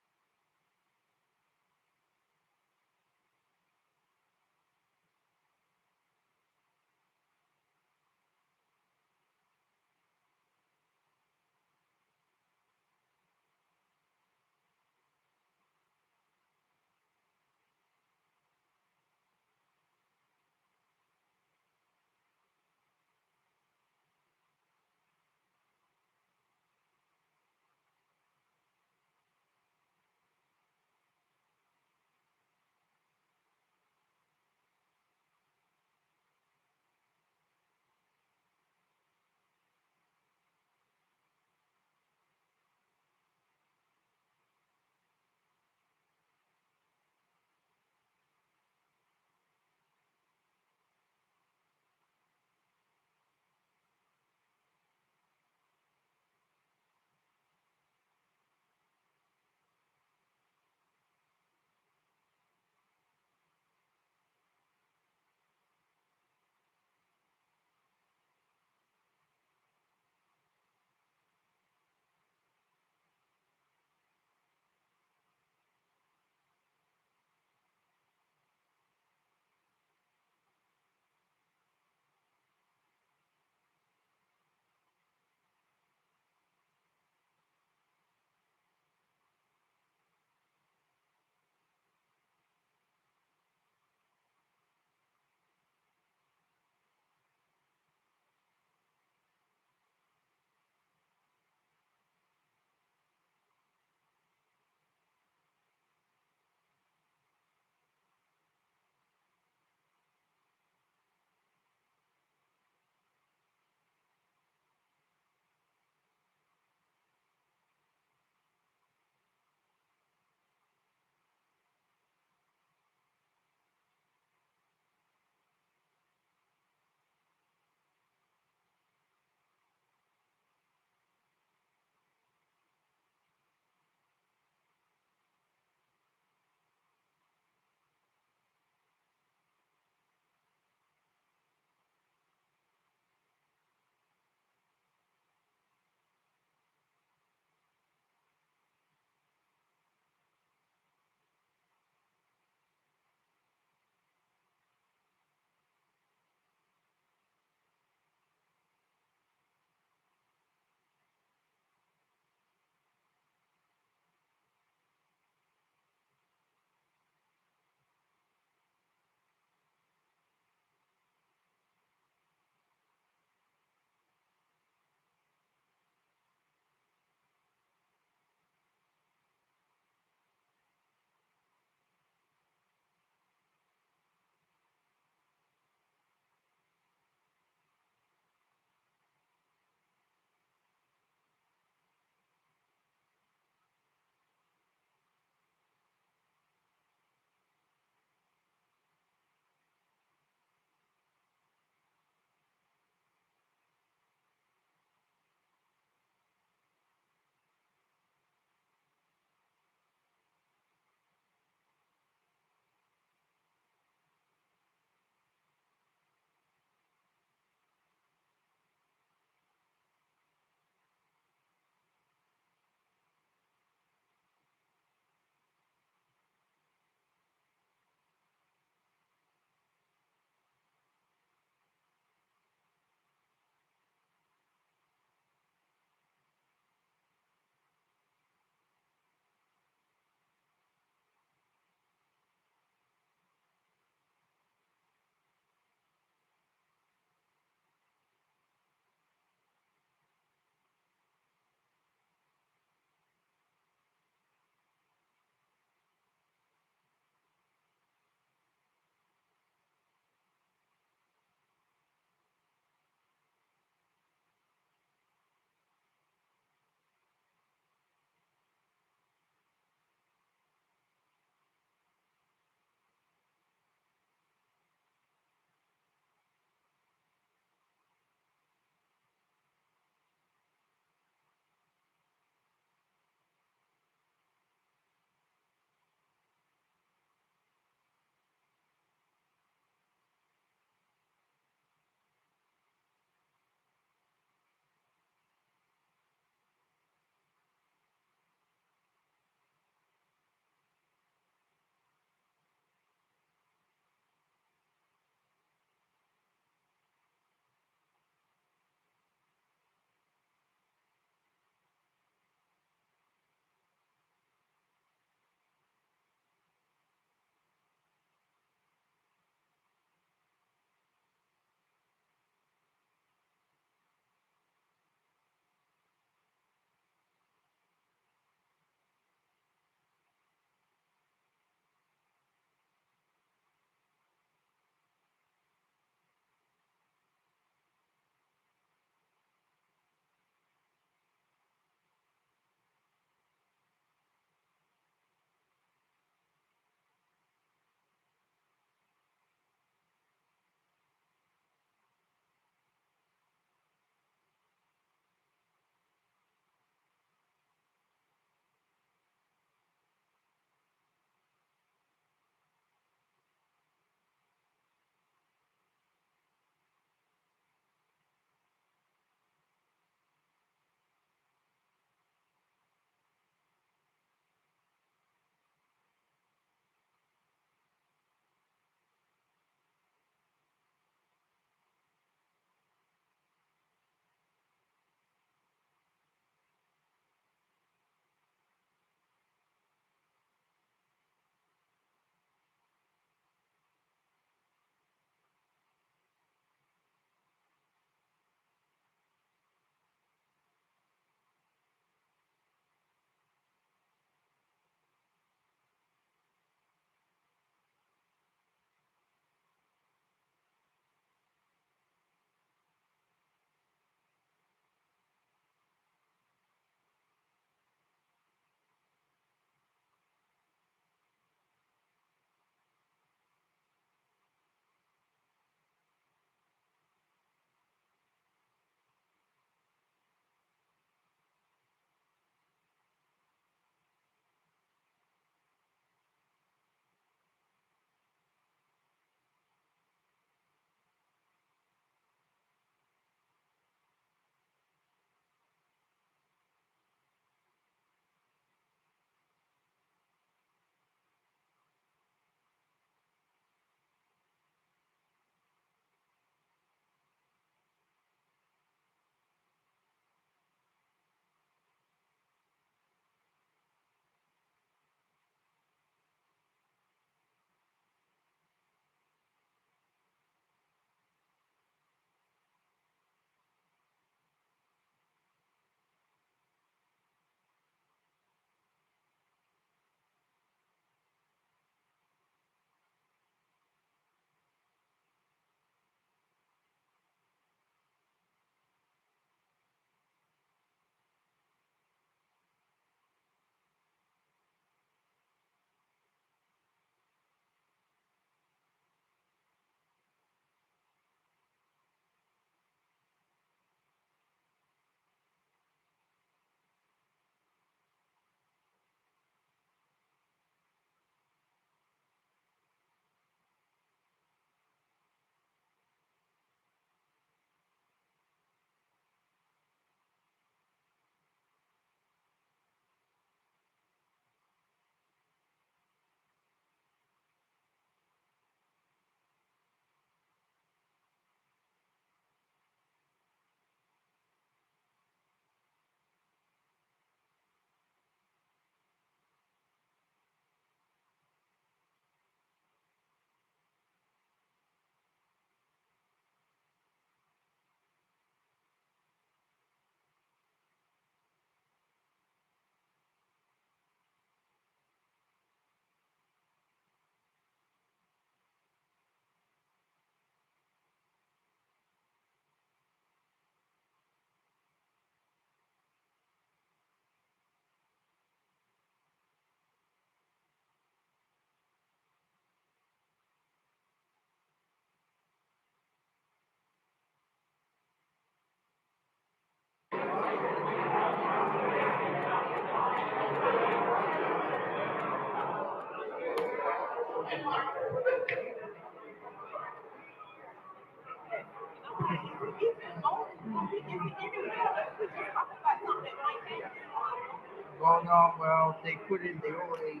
Well, no, well, they put in, they already,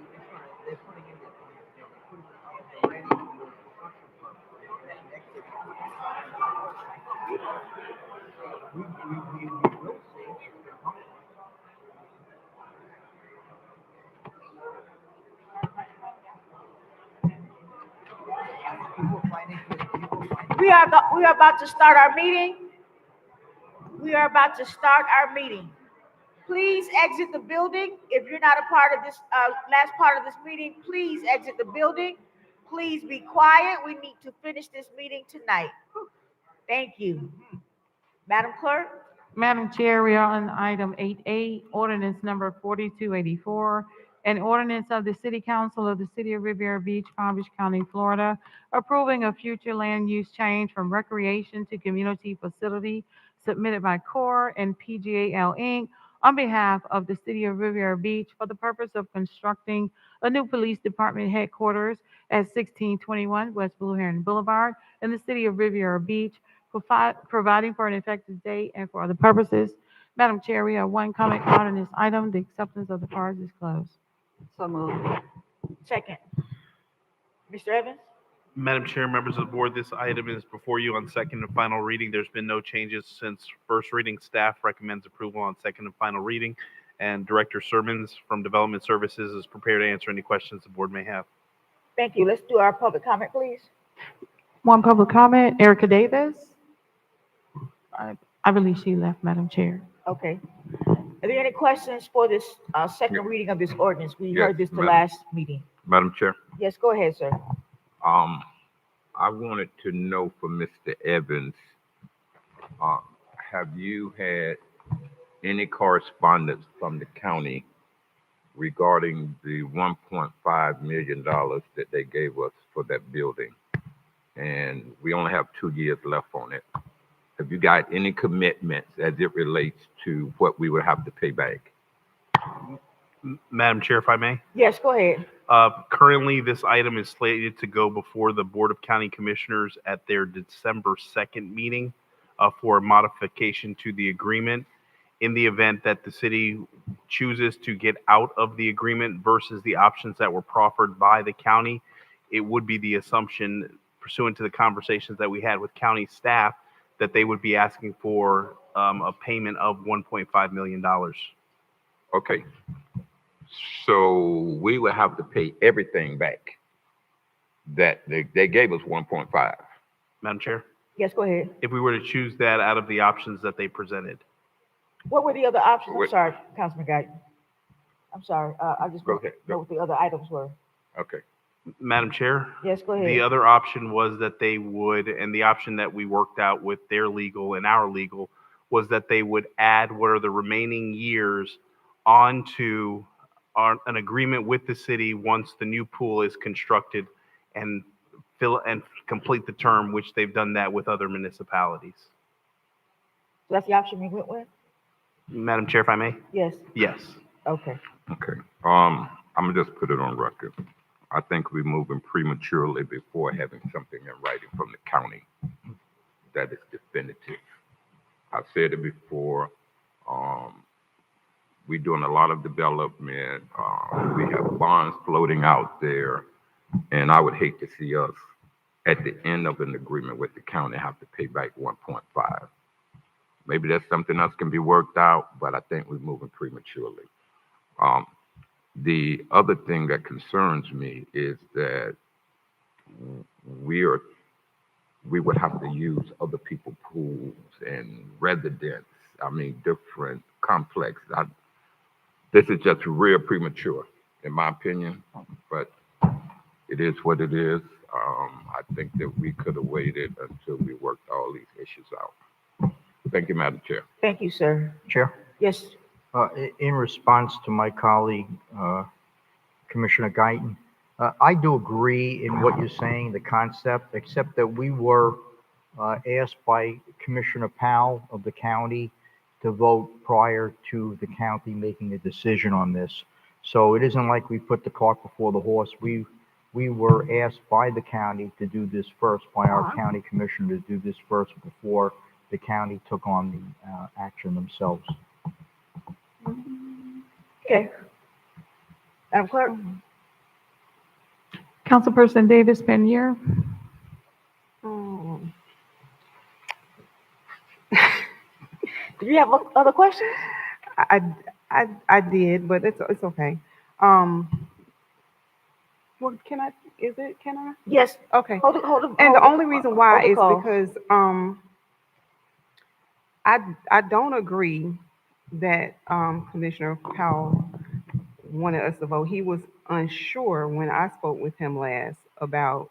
they're putting in the, ready for construction permit. And next thing, we will see. We are about to start our meeting. We are about to start our meeting. Please exit the building. If you're not a part of this last part of this meeting, please exit the building. Please be quiet. We need to finish this meeting tonight. Thank you. Madam Clerk? Madam Chair, we are on item 8A, ordinance number 4284, an ordinance of the City Council of the City of Riviera Beach, Palm Beach County, Florida, approving a future land use change from recreation to community facility submitted by CORE and PGAL Inc. on behalf of the City of Riviera Beach for the purpose of constructing a new police department headquarters at 1621 West Blue Heron Boulevard in the City of Riviera Beach, providing for an effective date and for other purposes. Madam Chair, we have one comment card on this item. The acceptance of the cards is closed. So moved. Second. Mr. Evans? Madam Chair, members of the board, this item is before you on second and final reading. There's been no changes since first reading. Staff recommends approval on second and final reading. And Director Sermons from Development Services is prepared to answer any questions the board may have. Thank you. Let's do our public comment, please. One public comment, Erica Davis. I believe she left, Madam Chair. Okay. Are there any questions for this second reading of this ordinance? We heard this the Madam- last meeting. Madam Chair, Yes, go ahead, sir. I wanted to know from Mr. Evans, have you had any correspondence from the county regarding the $1.5 million that they gave us for that building? And we only have 2 years left on it. Have you got any commitments as it relates to what we would have to pay back? Madam Chair, if I may. Yes, go ahead. Currently, this item is slated to go before the Board of County Commissioners at their December 2nd meeting for a modification to the agreement. In the event that the city chooses to get out of the agreement versus the options that were proffered by the county, it would be the assumption pursuant to the conversations that we had with county staff that they would be asking for a payment of $1.5 million. Okay. So we would have to pay everything back that they gave us 1.5. Madam Chair, Yes, go ahead. if we were to choose that out of the options that they presented. What were the other options? I'm Wait. sorry, Councilman Guyton. I'm sorry. I just Go want to ahead. know what the other items were. Okay. Madam Chair? Yes, go ahead. The other option was that they would, and the option that we worked out with their legal and our legal, was that they would add what are the remaining years onto an agreement with the city once the new pool is constructed and fill and complete the term, which they've done that with other municipalities. So that's the option we went with? Madam Chair, if I may? Yes. Yes. Okay. Okay. I'm gonna just put it on record. I think we're moving prematurely before having something in writing from the county that is definitive. I've said it before. We're doing a lot of development. We have bonds floating out there, and I would hate to see us at the end of an agreement with the county have to pay back 1.5. Maybe that's something else can be worked out, but I think we're moving prematurely. The other thing that concerns me is that we would have to use other people's pools and residents. I mean, different complex. This is just real premature, in my opinion, but it is what it is. I think that we could have waited until we worked all these issues out. Thank you, Madam Chair. Thank you, sir. Chair? Yes. In response to my colleague, Commissioner Guyton, I do agree in what you're saying, the concept, except that we were asked by Commissioner Powell of the county to vote prior to the county making a decision on this. So it isn't like we put the cart before the horse. We were asked by the county to do this first, by our county commissioner to do this first before the county took on the action themselves. Okay. Madam Clerk? Councilperson Davis Penier. Do you have other questions? I did, but it's okay. Well, can I? Yes. Okay. Hold it. And the only reason why is call. because, I don't agree that, Commissioner Powell wanted us to vote. He was unsure when I spoke with him last about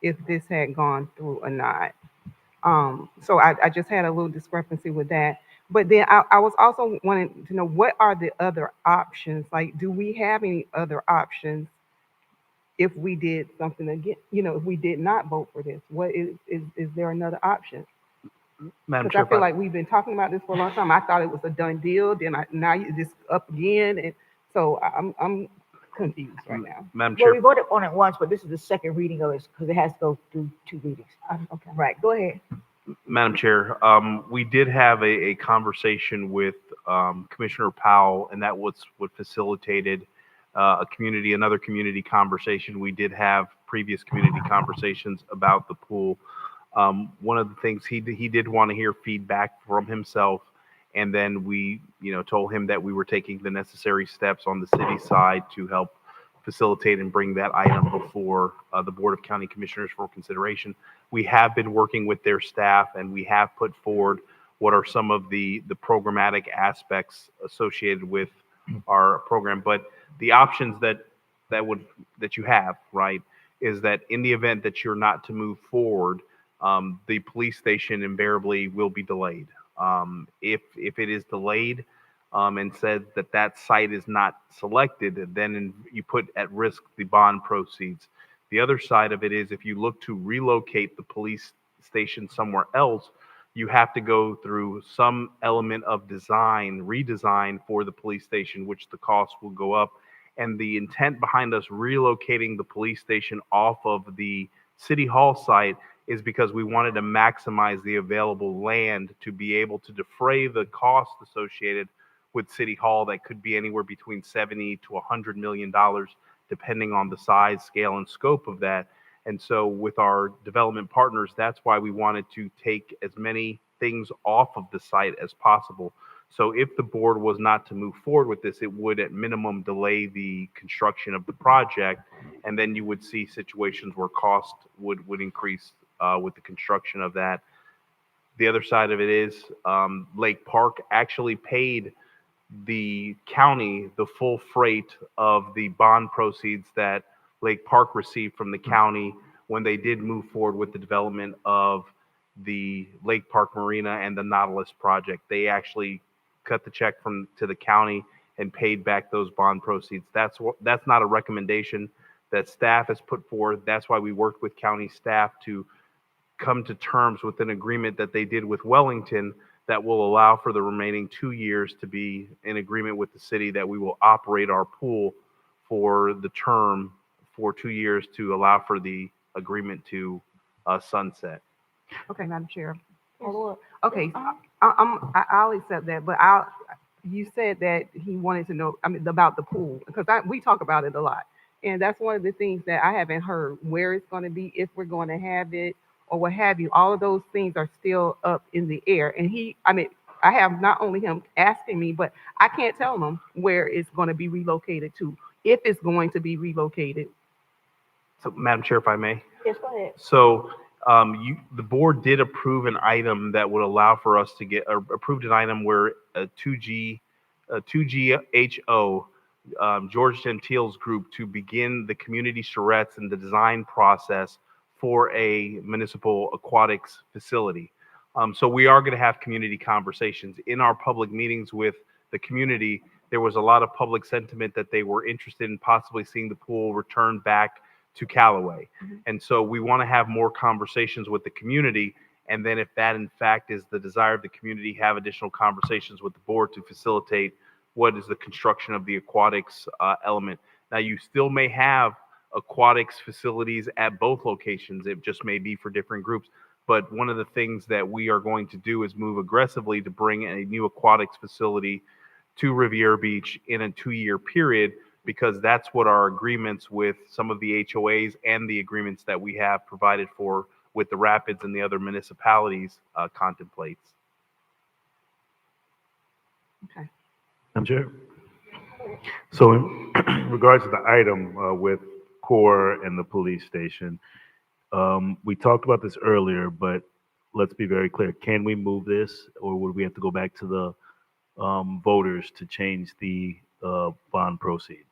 if this had gone through or not. So I just had a little discrepancy with that. But then I was also wanting to know, what are the other options? Like, do we have any other options if we did something again, if we did not vote for this? What is there another option? Madam Because Chair, I feel like we've been talking about this for a long time. I thought it was a done deal, then now you just up again, and so I'm confused right now. Madam Well, Chair, we voted on it once, but this is the second reading of it because it has to go through 2 readings. Okay. Right, go ahead. Madam Chair, we did have a conversation with Commissioner Powell, and that was what facilitated another community conversation. We did have previous community conversations about the pool. One of the things he did want to hear feedback from himself, and then we, told him that we were taking the necessary steps on the city side to help facilitate and bring that item before the Board of County Commissioners for consideration. We have been working with their staff, and we have put forward what are some of the programmatic aspects associated with our program. But the options that you have, right, is that in the event that you're not to move forward, the police station invariably will be delayed. If it is delayed, and said that site is not selected, then you put at risk the bond proceeds. The other side of it is if you look to relocate the police station somewhere else, you have to go through some element of redesign for the police station, which the cost will go up. And the intent behind us relocating the police station off of the City Hall site is because we wanted to maximize the available land to be able to defray the cost associated with City Hall that could be anywhere between $70 to $100 million, depending on the size, scale, and scope of that. And so with our development partners, that's why we wanted to take as many things off of the site as possible. So if the board was not to move forward with this, it would at minimum delay the construction of the project. And then you would see situations where cost would increase with the construction of that. The other side of it is Lake Park actually paid the county the full freight of the bond proceeds that Lake Park received from the county when they did move forward with the development of the Lake Park Marina and the Nautilus project. They actually cut the check to the county and paid back those bond proceeds. That's not a recommendation that staff has put forth. That's why we worked with county staff to come to terms with an agreement that they did with Wellington that will allow for the remaining 2 years to be in agreement with the city that we will operate our pool for the term for 2 years to allow for the agreement to sunset. Okay, Madam Chair. Okay, I'll accept that, but you said that he wanted to know, about the pool, because we talk about it a lot. And that's one of the things that I haven't heard, where it's going to be, if we're going to have it, or what have you. All of those things are still up in the air. And I have not only him asking me, but I can't tell him where it's going to be relocated to, if it's going to be relocated. So, Madam Chair, if I may. Yes, go ahead. So the board did approve an item that would allow for us to approved an item where a 2GHO, George Gentile's group, to begin the community charrettes and the design process for a municipal aquatics facility. So we are going to have community conversations. In our public meetings with the community, there was a lot of public sentiment that they were interested in possibly seeing the pool return back to Callaway. And so we want to have more conversations with the community. And then if that in fact is the desire of the community, have additional conversations with the board to facilitate what is the construction of the aquatics element. Now, you still may have aquatics facilities at both locations. It just may be for different groups. But one of the things that we are going to do is move aggressively to bring a new aquatics facility to Riviera Beach in a 2-year period, because that's what our agreements with some of the HOAs and the agreements that we have provided for with the Rapids and the other municipalities contemplates. Okay. I'm Chair. So in regards to the item with CORE and the police station, we talked about this earlier, but let's be very clear. Can we move this, or would we have to go back to the voters to change the bond proceeds?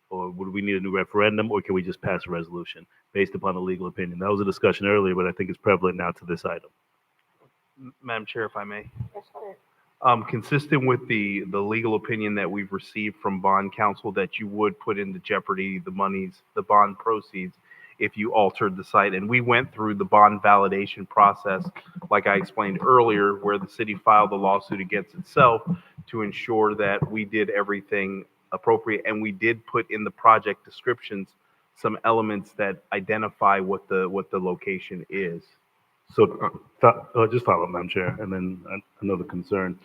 Or would we need a new referendum, or can we just pass a resolution based upon a legal opinion? That was a discussion earlier, but I think it's prevalent now to this item. Madam Chair, if I may. Yes, go ahead. Consistent with the legal opinion that we've received from bond counsel, that you would put into jeopardy the monies, the bond proceeds, if you altered the site. And we went through the bond validation process, like I explained earlier, where the city filed the lawsuit against itself to ensure that we did everything appropriate. And we did put in the project descriptions some elements that identify what the location is. So just follow up, Madam Chair, and then another concern.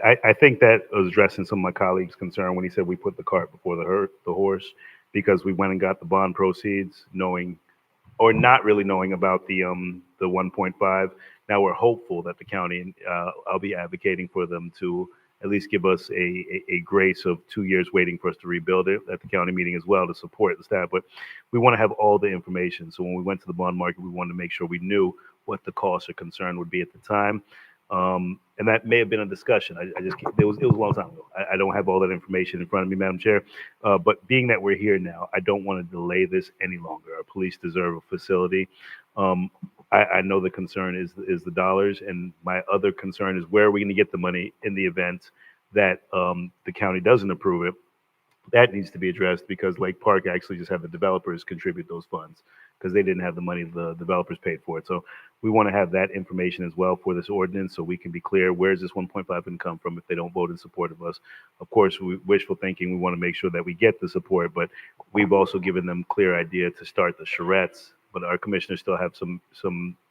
I think that was addressing some of my colleagues' concern when he said we put the cart before the horse, because we went and got the bond proceeds knowing, or not really knowing about the 1.5. Now we're hopeful that the county, I'll be advocating for them to at least give us a grace of 2 years waiting for us to rebuild it at the county meeting as well to support the staff. But we want to have all the information. So when we went to the bond market, we wanted to make sure we knew what the cost or concern would be at the time. And that may have been a discussion. It was a long time ago. I don't have all that information in front of me, Madam Chair. But being that we're here now, I don't want to delay this any longer. Our police deserve a facility. I know the concern is the dollars, and my other concern is where are we going to get the money in the event that the county doesn't approve it. That needs to be addressed, because Lake Park actually just had the developers contribute those funds because they didn't have the money, the developers paid for it. So we want to have that information as well for this ordinance, so we can be clear, where's this 1.5 going to come from if they don't vote in support of us. Of course, we wishful thinking, we want to make sure that we get the support, but we've also given them clear idea to start the charrettes. But our commissioners still have some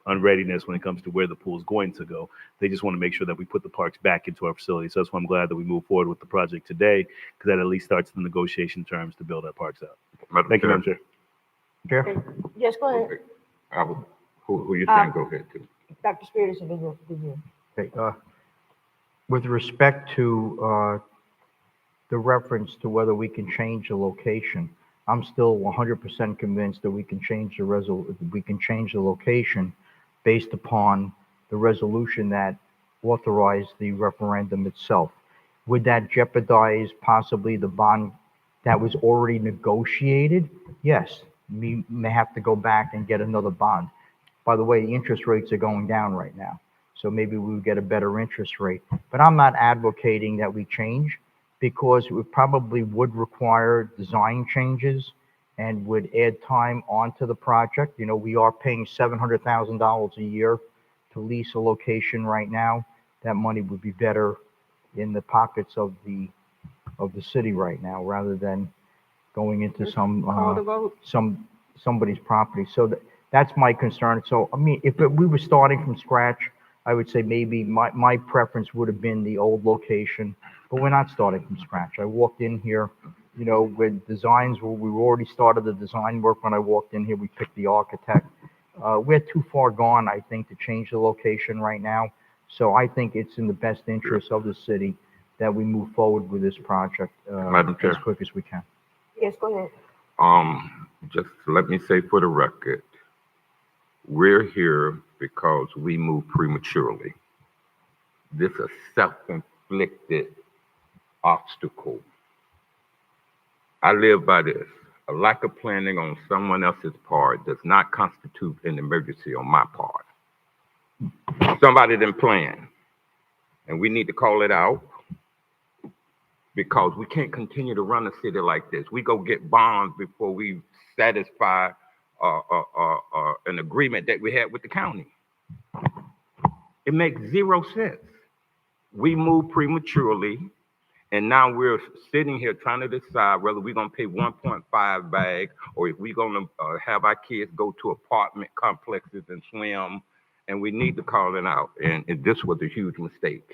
unreadiness when it comes to where the pool is going to go. They just want to make sure that we put the parks back into our facility. So that's why I'm glad that we move forward with the project today, because that at least starts the negotiation terms to build our parks out. Thank you, Madam Chair. Chair? Yes, go ahead. Who you saying go ahead to? Dr. Spears and then you. Okay, with respect to the reference to whether we can change the location, I'm still 100% convinced that we can change the location based upon the resolution that authorized the referendum itself. Would that jeopardize possibly the bond that was already negotiated? Yes, we may have to go back and get another bond. By the way, the interest rates are going down right now, so maybe we would get a better interest rate. But I'm not advocating that we change, because it probably would require design changes and would add time onto the project. You know, we are paying $700,000 a year to lease a location right now. That money would be better in the pockets of the city right now, rather than going into somebody's property. So that's my concern. So, I mean, if we were starting from scratch, I would say maybe my preference would have been the old location, but we're not starting from scratch. I walked in here, you know, with designs, we already started the design work when I walked in here. We picked the architect. We're too far gone, I think, to change the location right now. So I think it's in the best interest of the city that we move forward with this project Madam Chair. as quick as we can. Yes, go ahead. Just let me say for the record, we're here because we moved prematurely. This is a self-inflicted obstacle. I live by this. A lack of planning on someone else's part does not constitute an emergency on my part. Somebody didn't plan, and we need to call it out, because we can't continue to run a city like this. We go get bonds before we satisfy an agreement that we had with the county. It makes zero sense. We moved prematurely, and now we're sitting here trying to decide whether we're going to pay 1.5 back, or if we're going to have our kids go to apartment complexes and swim, and we need to call it out. And this was a huge mistake.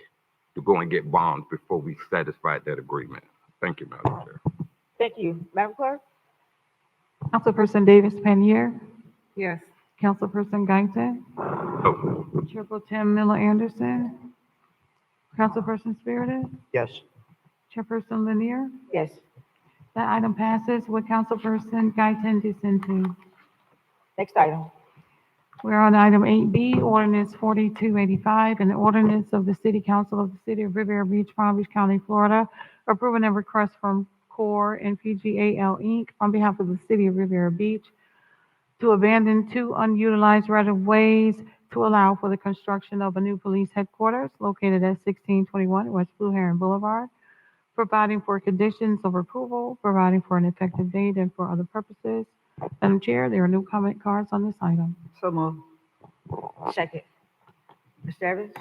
to go and get bonds before we satisfied that agreement. Thank you, Madam Chair. Thank you. Madam Clerk? Councilperson Davis Panier, Yes. Councilperson Guyton, Chair Pro Tem Miller Anderson, Councilperson Spiritus, Yes. Chairperson Lanier. Yes. That item passes with Councilperson Guyton dissenting. Next item. We're on item 8B, ordinance 4285, an ordinance of the City Council of the City of Riviera Beach, Palm Beach County, Florida, approving a request from CORE and PGAL Inc. on behalf of the City of Riviera Beach to abandon 2 unutilized right-of-ways to allow for the construction of a new police headquarters located at 1621 West Blue Heron Boulevard, providing for conditions of approval, providing for an effective date, and for other purposes. Madam Chair, there are no comment cards on this item. So moved. Second. Mr. Evans?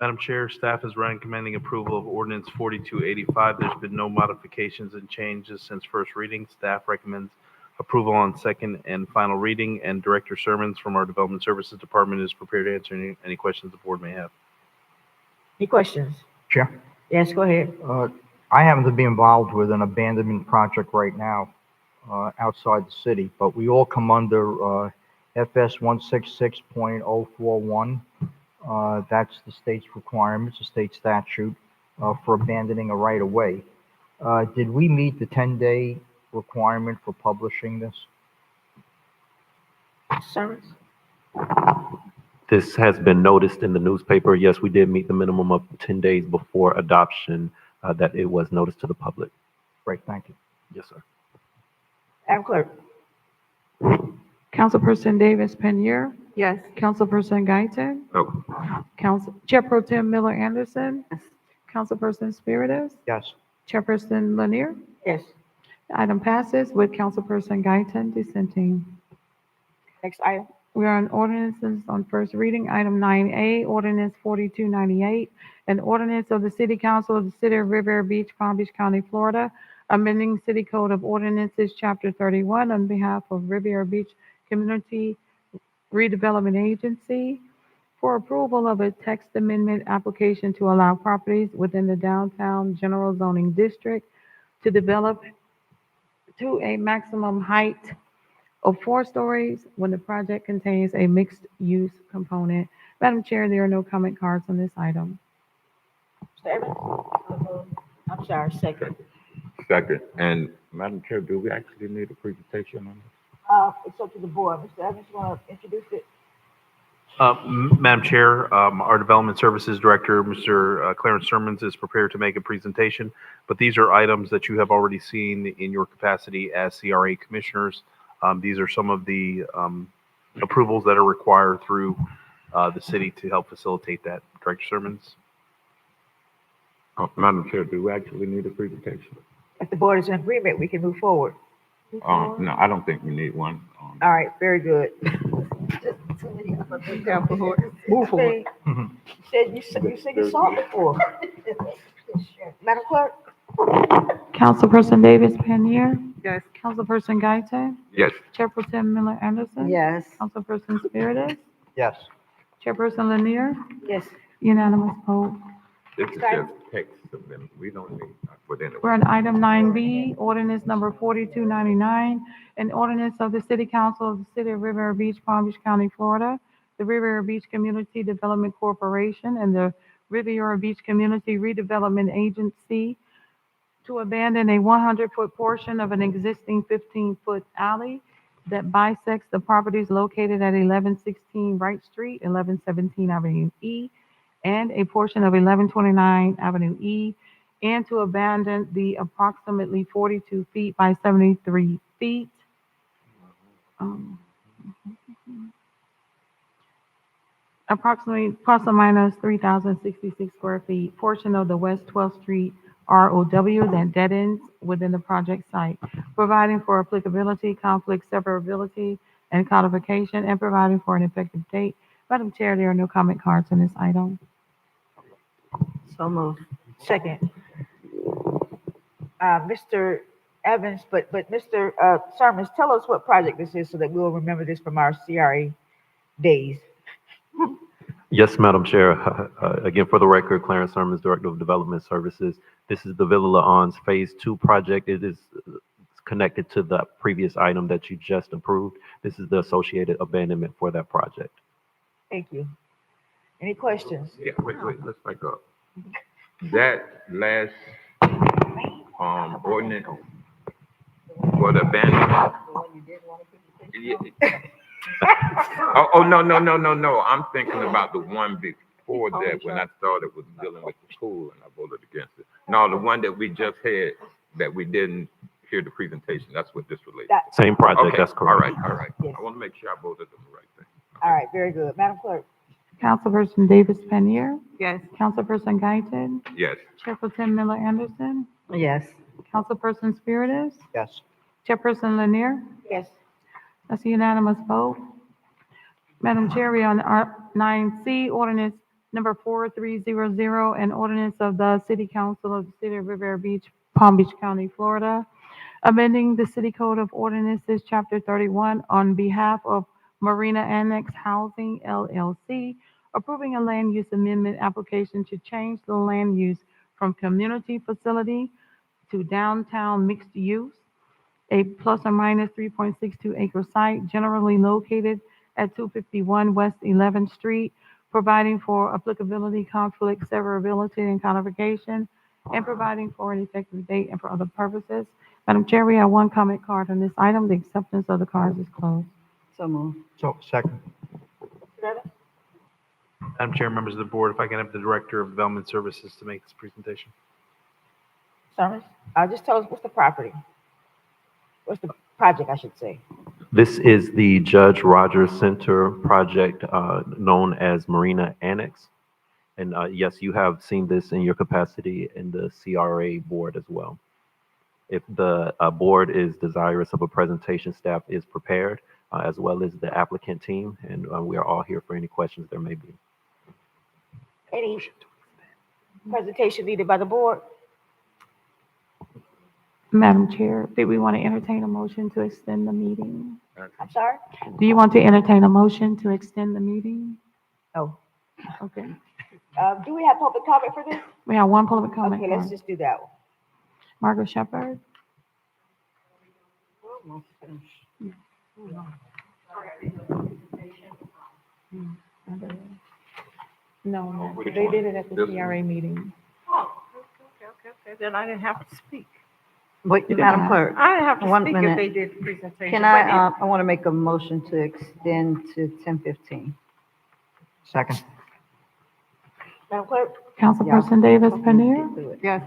Madam Chair, staff is recommending approval of ordinance 4285. There's been no modifications and changes since first reading. Staff recommends approval on second and final reading, and Director Sermons from our Development Services Department is prepared to answer any questions the board may have. Any questions? Chair? Yes, go ahead. I happen to be involved with an abandonment project right now outside the city, but we all come under FS 166.041. That's the state's requirements, the state statute for abandoning a right-of-way. Did we meet the 10-day requirement for publishing this? Sermons? This has been noticed in the newspaper. Yes, we did meet the minimum of 10 days before adoption that it was noticed to the public. Great, thank you. Yes, sir. Madam Clerk? Councilperson Davis Panier, Yes. Councilperson Guyton, Chair Pro Tem Miller Anderson, Councilperson Spiritus, Yes. Chairperson Lanier. Yes. The item passes with Councilperson Guyton dissenting. Next item. We are on ordinances on first reading. Item 9A, ordinance 4298, an ordinance of the City Council of the City of Riviera Beach, Palm Beach County, Florida, amending City Code of Ordinances, Chapter 31, on behalf of Riviera Beach Community Redevelopment Agency for approval of a text amendment application to allow properties within the downtown general zoning district to develop to a maximum height of 4 stories when the project contains a mixed-use component. Madam Chair, there are no comment cards on this item. Mr. Evans? I'm sorry, second. Second. And Madam Chair, do we actually need a presentation on this? It's up to the board. Mr. Evans, you want to introduce it? Madam Chair, our Development Services Director, Mr. Clarence Sermons, is prepared to make a presentation, but these are items that you have already seen in your capacity as CRA commissioners. These are some of the approvals that are required through the city to help facilitate that. Director Sermons? Madam Chair, do we actually need a presentation? If the board is in agreement, we can move forward. No, I don't think we need one. All right, very good. Move forward. You said you saw it before. Madam Clerk? Councilperson Davis Panier, Yes. Councilperson Guyton, Yes. Chair Pro Tem Miller Anderson. Yes. Councilperson Spiritus, Yes. Chairperson Lanier, Yes. unanimous vote. This is just text amendment. We don't need, but anyway. We're on item 9B, ordinance number 4299, an ordinance of the City Council of the City of Riviera Beach, Palm Beach County, Florida, the Riviera Beach Community Development Corporation, and the Riviera Beach Community Redevelopment Agency to abandon a 100-foot portion of an existing 15-foot alley that bisects the properties located at 1116 Wright Street, 1117 Avenue E, and a portion of 1129 Avenue E, and to abandon the approximately 42 feet by 73 feet. Approximately plus or minus 3,066 square feet, portion of the West 12th Street ROW that dead ends within the project site, providing for applicability, conflict, severability, and codification, and providing for an effective date. Madam Chair, there are no comment cards on this item. So moved. Second. Mr. Evans, but Mr. Sermons, tell us what project this is so that we'll remember this from our CRA days. Yes, Madam Chair. Again, for the record, Clarence Sermons, Director of Development Services. This is the Villa La Anse Phase 2 project. It is connected to the previous item that you just approved. This is the associated abandonment for that project. Thank you. Any questions? Yeah, wait, let's back up. That last, ordinance for the abandonment. No. I'm thinking about the one before that when I started was dealing with the pool and I voted against it. No, the one that we just had that we didn't hear the presentation. That's what this relates to. Same project, Okay, that's correct. All right. Yes. I want to make sure I voted on the right thing. All right, very good. Madam Clerk? Councilperson Davis Panier, Yes. Councilperson Guyton, Yes. Chair Pro Tem Miller Anderson, Yes. Councilperson Spiritus, Yes. Chairperson Lanier. Yes. That's a unanimous vote. Madam Chair, we are on R9C, ordinance number 4300, an ordinance of the City Council of the City of Riviera Beach, Palm Beach County, Florida, amending the City Code of Ordinances, Chapter 31, on behalf of Marina Annex Housing LLC, approving a land use amendment application to change the land use from community facility to downtown mixed use, a plus or minus 3.62 acre site generally located at 251 West 11th Street, providing for applicability, conflict, severability, and codification, and providing for an effective date and for other purposes. Madam Chair, we have one comment card on this item. The acceptance of the cards is closed. So moved. So, second. Madam Chair, members of the board, if I can have the Director of Development Services to make this presentation. Summers? Just tell us what's the property? What's the project, I should say? This is the Judge Rogers Center project, known as Marina Annex. And yes, you have seen this in your capacity in the CRA board as well. If the board is desirous of a presentation, staff is prepared, as well as the applicant team, and we are all here for any questions there may be. Any presentation needed by the board? Madam Chair, did we want to entertain a motion to extend the meeting? I'm sorry? Do you want to entertain a motion to extend the meeting? Oh. Okay. Do we have public comment for this? We have one public comment. Okay, let's card. just do that one. Margaret Shepherd. No, they did it at the CRA meeting. Okay, then I didn't have to speak. Wait, Madam Clerk. I didn't have to One speak if minute. they did the presentation. Can I want to make a motion to extend to 10:15. Second. Madam Clerk? Councilperson Davis Panier, Yes.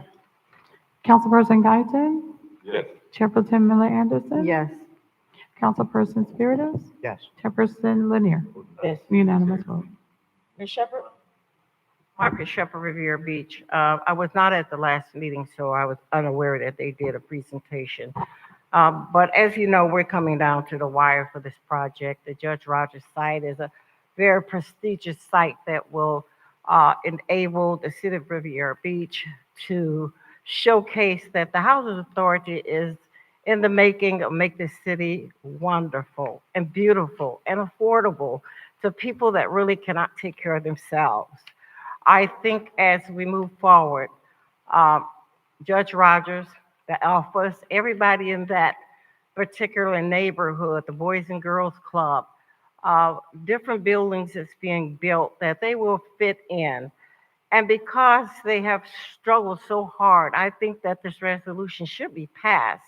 Councilperson Guyton, Yes. Chair Pro Tem Miller Anderson. Yes. Councilperson Spiritus, Yes. Chairperson Lanier. Yes. Unanimous vote. Ms. Shepherd? Margaret Shepherd, Riviera Beach. I was not at the last meeting, so I was unaware that they did a presentation. But as you know, we're coming down to the wire for this project. The Judge Rogers site is a very prestigious site that will enable the city of Riviera Beach to showcase that the Housing Authority is in the making of make this city wonderful and beautiful and affordable to people that really cannot take care of themselves. I think as we move forward, Judge Rogers, the Alphas, everybody in that particular neighborhood, the Boys and Girls Club, different buildings that's being built that they will fit in. And because they have struggled so hard, I think that this resolution should be passed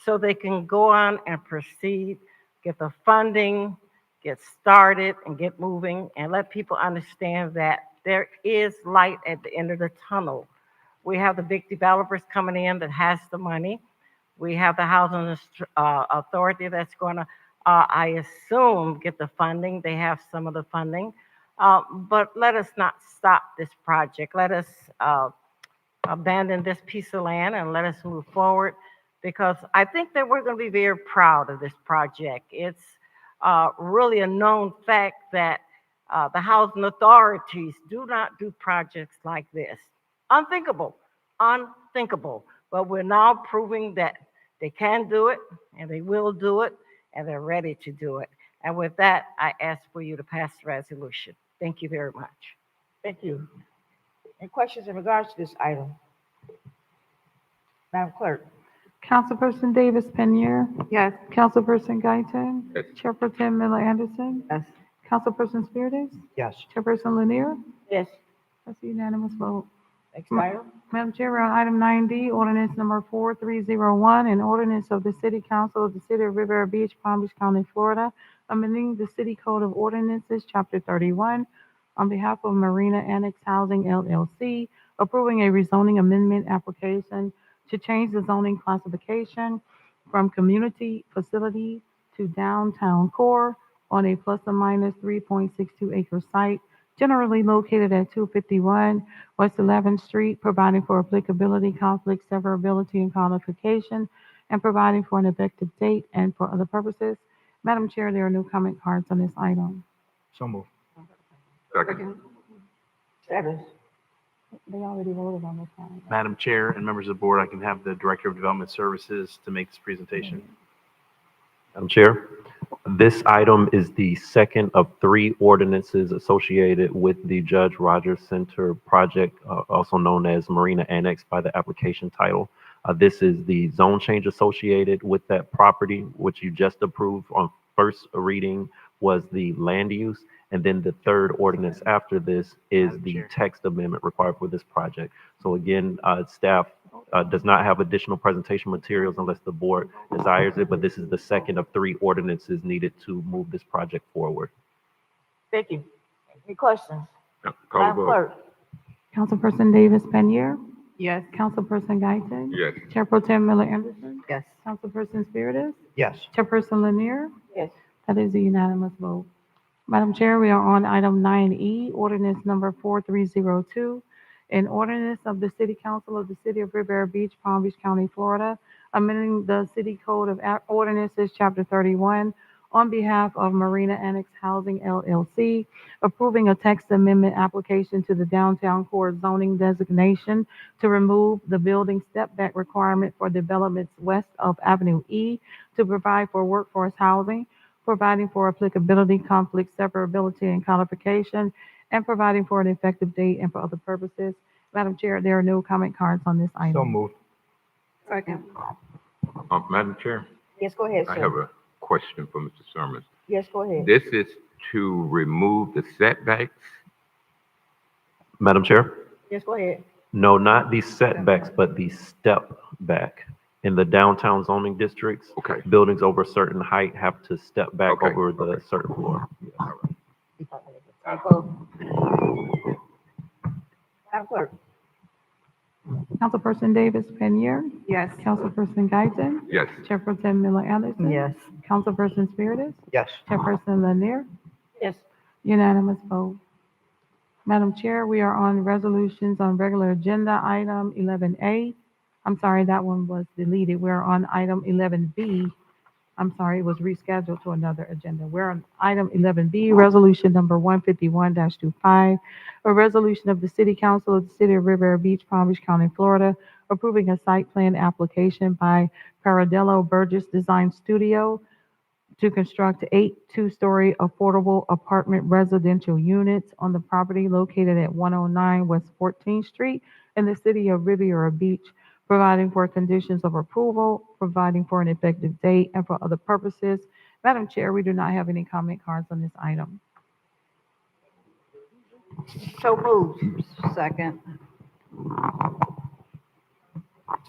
so they can go on and proceed, get the funding, get started and get moving, and let people understand that there is light at the end of the tunnel. We have the big developers coming in that has the money. We have the Housing Authority that's going to, I assume, get the funding. They have some of the funding. But let us not stop this project. Let us abandon this piece of land and let us move forward, because I think that we're going to be very proud of this project. It's really a known fact that the housing authorities do not do projects like this. Unthinkable, unthinkable. But we're now proving that they can do it, and they will do it, and they're ready to do it. And with that, I ask for you to pass the resolution. Thank you very much. Thank you. Any questions in regards to this item? Madam Clerk? Councilperson Davis Penier, Yes. Councilperson Guyton, Yes. Chair Pro Tem Miller Anderson, Yes. Councilperson Spiritus, Yes. Chairperson Lanier. Yes. That's a unanimous vote. Next item? Madam Chair, we're on item 9D, ordinance number 4301, an ordinance of the City Council of the City of Riviera Beach, Palm Beach County, Florida, amending the City Code of Ordinances, Chapter 31, on behalf of Marina Annex Housing LLC, approving a rezoning amendment application to change the zoning classification from community facility to downtown core on a plus or minus 3.62 acre site generally located at 251 West 11th Street, providing for applicability, conflict, severability, and qualification, and providing for an effective date and for other purposes. Madam Chair, there are no comment cards on this item. So moved. Second. Evans? They already voted on this one. Madam Chair and members of the board, I can have the Director of Development Services to make this presentation. Madam Chair, this item is the second of 3 ordinances associated with the Judge Rogers Center project, also known as Marina Annex by the application title. This is the zone change associated with that property, which you just approved on first reading was the land use. And then the third ordinance after this is the text amendment required for this project. So again, staff does not have additional presentation materials unless the board desires it, but this is the second of 3 ordinances needed to move this project forward. Thank you. Any questions? Call the Madam vote. Clerk? Councilperson Davis Penier, Yes. Councilperson Guyton, Yes. Chair Pro Tem Miller Anderson, Yes. Councilperson Spiritus, Yes. Chairperson Lanier. Yes. That is a unanimous vote. Madam Chair, we are on item 9E, ordinance number 4302, an ordinance of the City Council of the City of Riviera Beach, Palm Beach County, Florida, amending the City Code of Ordinances, Chapter 31, on behalf of Marina Annex Housing LLC, approving a text amendment application to the downtown core zoning designation to remove the building step back requirement for developments west of Avenue E to provide for workforce housing, providing for applicability, conflict, severability, and codification, and providing for an effective date and for other purposes. Madam Chair, there are no comment cards on this item. So moved. Second. Madam Chair, Yes, go ahead, I have sir. a question for Mr. Sermons. Yes, go ahead. This is to remove the setbacks? Madam Chair? Yes, go ahead. No, not the setbacks, but the step back. In the downtown zoning districts, Okay. buildings over a certain height have to step back Okay, over the certain floor. Madam Clerk? Councilperson Davis Penier, Yes. Councilperson Guyton, Yes. Chair Pro Tem Miller Anderson. Yes. Councilperson Spiritus, Yes. Chairperson Lanier. Yes. Unanimous vote. Madam Chair, we are on resolutions on regular agenda, item 11A. I'm sorry, that one was deleted. We're on item 11B. I'm sorry, it was rescheduled to another agenda. We're on item 11B, resolution number 151-25, a resolution of the City Council of the City of Riviera Beach, Palm Beach County, Florida, approving a site plan application by Paradello Burgess Design Studio to construct 8 two-story affordable apartment residential units on the property located at 109 West 14th Street in the City of Riviera Beach, providing for conditions of approval, providing for an effective date, and for other purposes. Madam Chair, we do not have any comment cards on this item. So moved. Second.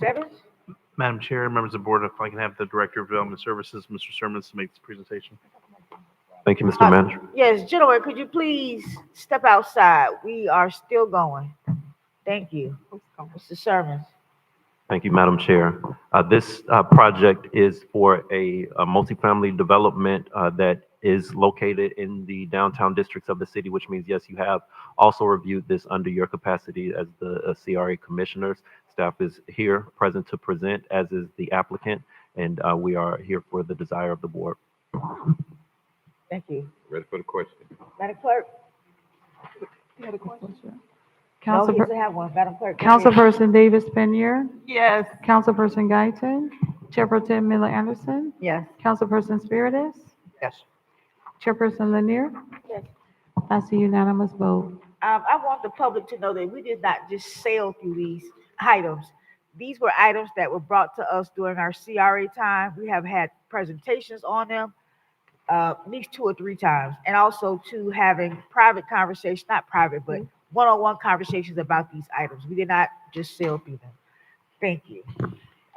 Evans? Madam Chair, members of the board, if I can have the Director of Development Services, Mr. Sermons, to make this presentation. Thank you, Mr. Manager. Yes, gentlemen, could you please step outside? We are still going. Thank you. Mr. Sermons? Thank you, Madam Chair. This project is for a multifamily development that is located in the downtown districts of the city, which means, yes, you have also reviewed this under your capacity as the CRA commissioners. Staff is here present to present, as is the applicant, and we are here for the desire of the board. Thank you. Ready for the question? Madam Clerk? You had a question? No, he Councilper- doesn't have one. Madam Clerk? go ahead. Councilperson Davis Penier, Yes. Councilperson Guyton, Chair Pro Tem Miller Anderson, Yes. Councilperson Spiritus, Yes. Chairperson Lanier. Yes. That's a unanimous vote. I want the public to know that we did not just sail through these items. These were items that were brought to us during our CRA time. We have had presentations on them, at least 2 or 3 times, and also to having private conversations, not private, but one-on-one conversations about these items. We did not just sail through them. Thank you.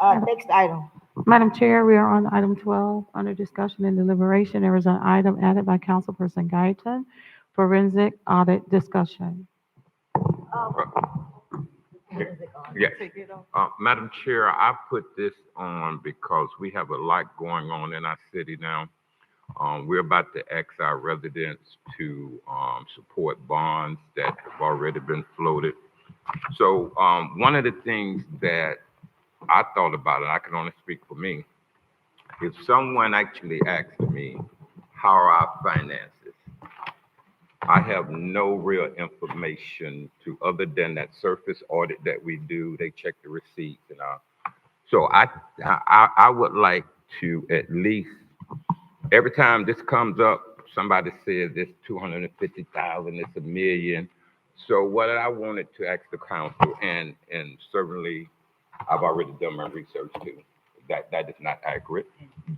Next item. Madam Chair, we are on item 12, under discussion and deliberation. There is an item added by Councilperson Guyton, forensic audit discussion. Yes. Madam Chair, I put this on because we have a lot going on in our city now. We're about to ask our residents to support bonds that have already been floated. So one of the things that I thought about, and I can only speak for me, if someone actually asked me, how are our finances? I have no real information to other than that surface audit that we do. They check the receipts and all. So I would like to at least, every time this comes up, somebody says it's 250,000, it's $1 million. So what I wanted to ask the council, and certainly I've already done my research too, that is not accurate.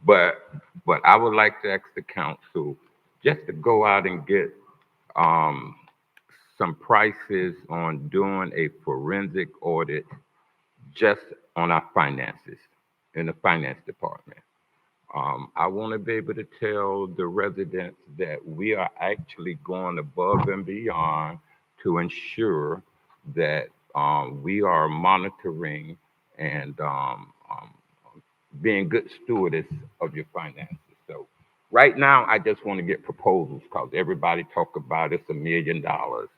But I would like to ask the council just to go out and get some prices on doing a forensic audit just on our finances in the finance department. I want to be able to tell the residents that we are actually going above and beyond to ensure that we are monitoring and being good stewards of your finances. So right now, I just want to get proposals because everybody talk about it's $1 million or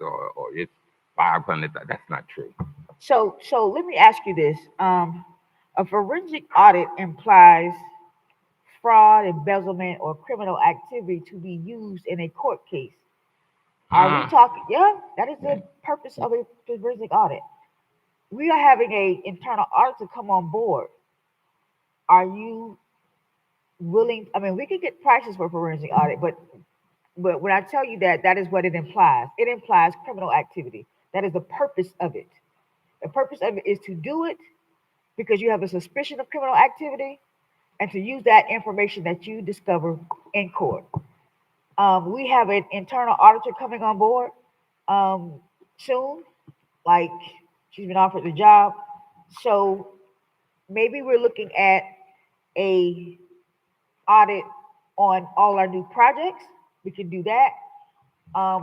it's 500. That's not true. So let me ask you this. A forensic audit implies fraud, embezzlement, or criminal activity to be used in a court case. Are we talking? Yeah, that is the purpose of a forensic audit. We are having a internal audit to come on board. Are you willing? I mean, we could get prices for forensic audit, but when I tell you that, that is what it implies. It implies criminal activity. That is the purpose of it. The purpose of it is to do it because you have a suspicion of criminal activity and to use that information that you discover in court. We have an internal auditor coming on board soon, like she's been offered the job. So maybe we're looking at a audit on all our new projects. We can do that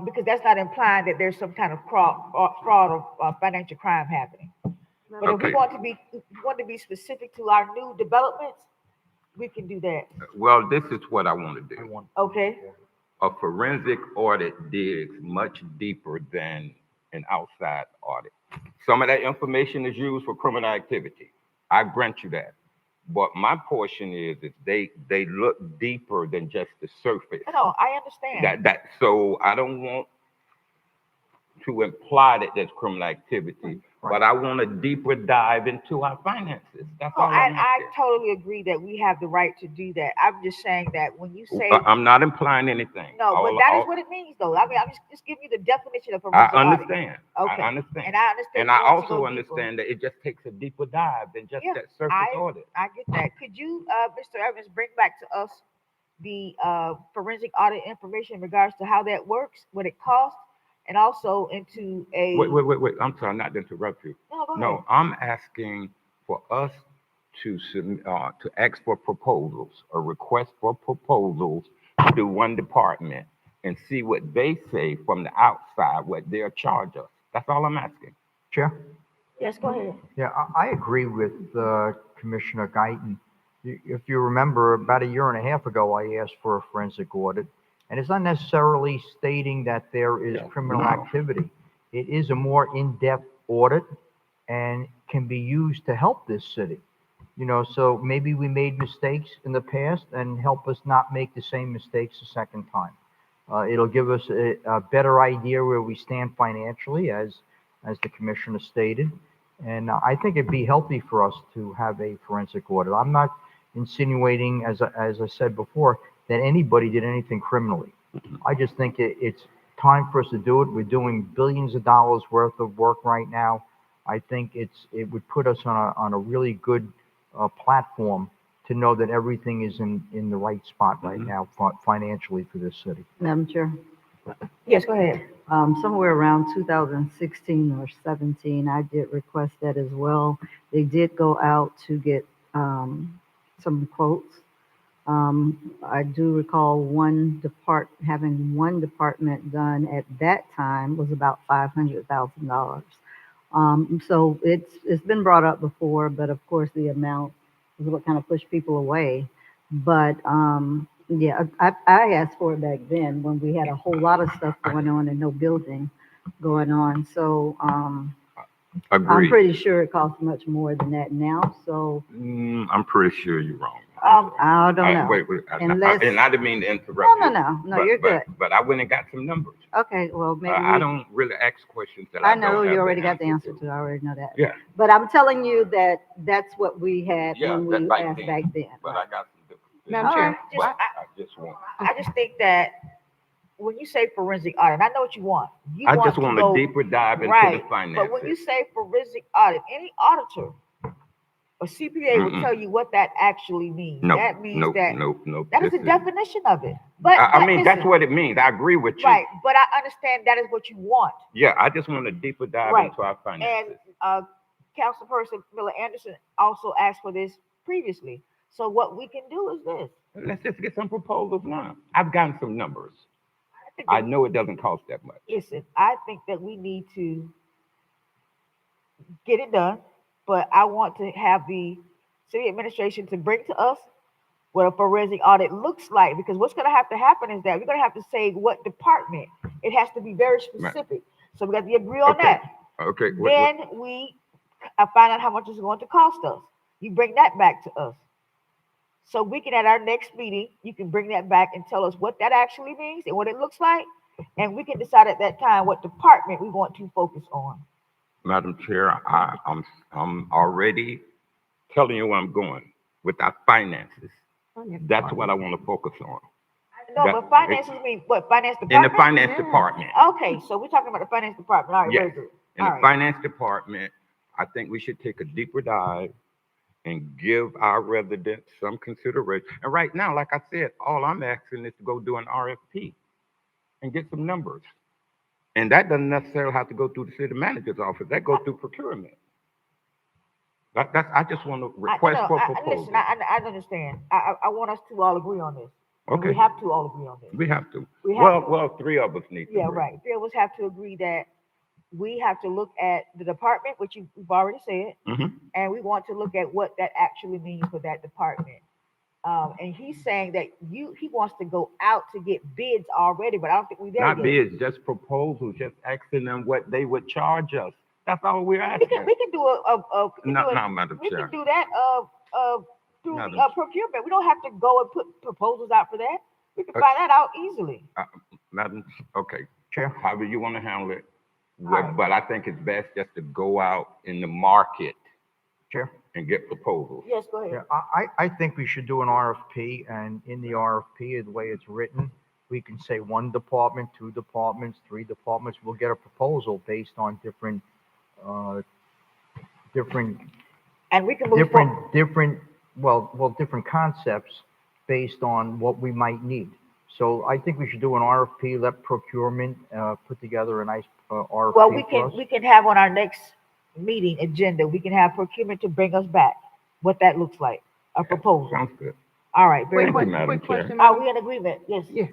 because that's not implying that there's some kind of fraud or financial crime happening. But if we want to be specific to our new developments, we can do that. Well, this is what I want to do. Okay. A forensic audit digs much deeper than an outside audit. Some of that information is used for criminal activity. I grant you that. But my portion is that they look deeper than just the surface. No, I understand. So I don't want to imply that there's criminal activity, but I want a deeper dive into our finances. That's all I'm asking. I totally agree that we have the right to do that. I'm just saying that when you say I'm not implying anything. no, but that is what it means, though. I mean, I'm just giving you the definition of forensic I audit. understand. Okay. I understand. And I understand. And I also understand that it just takes a deeper dive than just that surface audit. I get that. Could you, Mr. Evans, bring back to us the forensic audit information in regards to how that works, what it costs, and also into a... Wait. I'm sorry, not to interrupt you. No, go ahead. No, I'm asking for us to ask for proposals, a request for proposals to one department and see what they say from the outside, what they'll charge us. That's all I'm asking. Chair? Yes, go ahead. Yeah, I agree with Commissioner Guyton. If you remember, about 1.5 years ago, I asked for a forensic audit. And it's not necessarily stating that there is criminal activity. It is a more in-depth audit and can be used to help this city. You know, so maybe we made mistakes in the past and help us not make the same mistakes a second time. It'll give us a better idea where we stand financially, as the commissioner stated. And I think it'd be healthy for us to have a forensic audit. I'm not insinuating, as I said before, that anybody did anything criminally. I just think it's time for us to do it. We're doing billions of dollars worth of work right now. I think it would put us on a really good platform to know that everything is in the right spot right now financially for this city. Madam Chair, Yes, go ahead. somewhere around 2016 or 17, I did request that as well. They did go out to get some quotes. I do recall having one department done at that time was about $500,000. So it's been brought up before, but of course the amount is what kind of pushed people away. But yeah, I asked for it back then when we had a whole lot of stuff going on and no building going on. So I'm Agreed. pretty sure it costs much more than that now. So I'm pretty sure you're wrong. I don't know. Wait, Unless- and I didn't mean to interrupt you. No, but- you're but- good. But I went and got some numbers. Okay, well, maybe I don't really ask questions that I I know don't you have already the got the answer to. I already know that. Yeah. But I'm telling you that that's what we had Yeah, when that's we back asked then. back then. But I got some different. Madam Chair. But I just want. I just think that when you say forensic audit, and I know what you want. You I want just to want go- a deeper dive into right, the finances. But when you say forensic audit, any auditor or CPA will Mm-mm. tell you what that actually means. No, That means no, that no, no. that is this the definition of it. But I but mean, that's listen, what it means. I agree with you. right. But I understand that is what you want. Yeah, I just want a deeper dive Right. into our finances. And Councilperson Miller Anderson also asked for this previously. So what we can do is this. Let's just get some proposals now. I've gotten some numbers. I know it doesn't cost that much. Listen, I think that we need to get it done, but I want to have the city administration to bring to us what a forensic audit looks like, because what's gonna have to happen is that we're gonna have to say what department. It has to be very specific. So we got to agree on that. Okay. Then we find out how much it's going to cost us. You bring that back to us. So we can, at our next meeting, you can bring that back and tell us what that actually means and what it looks like. And we can decide at that time what department we want to focus on. Madam Chair, I'm already telling you where I'm going with our finances. That's what I want to focus on. No, That- but finances mean what? Finance In department? the finance department. Okay, so we're talking about the finance department. All right, Yes. very good. In All the right. finance department, I think we should take a deeper dive and give our residents some consideration. And right now, like I said, all I'm asking is to go do an RFP and get some numbers. And that doesn't necessarily have to go through the city manager's office. That goes through procurement. I just want to request for proposals. Listen, I understand. I want us to all agree on this. And Okay. We have to all agree on this. We have to. We have to. Well, three of us need to. Yeah, agree. right. Three of us have to agree that we have to look at the department, which you've already said, Mhm. and we want to look at what that actually means for that department. And he's saying that he wants to go out to get bids already, but I don't think we there Not yet. bids, just proposals, just asking them what they would charge us. That's all we're We asking. can do No, Madam we Chair. can do that through Madam- procurement. We don't have to go and put proposals out for that. We can Uh, find that out easily. Madam, okay. Chair. However you want to handle it. right. But I think it's best just to go out in the market Chair. and get proposals. Yes, go ahead. Yeah, I think we should do an RFP, and in the RFP, the way it's written, we can say one department, two departments, three departments. We'll get a proposal based on different, And we can move forward. different concepts based on what we might need. So I think we should do an RFP, let procurement, put together a nice, RFP Well, we for us. can have on our next meeting agenda, we can have procurement to bring us back what that looks like, a proposal. Sounds good. All right, very Thank you, good. Madam Chair. Are we in agreement? Yes. Yes.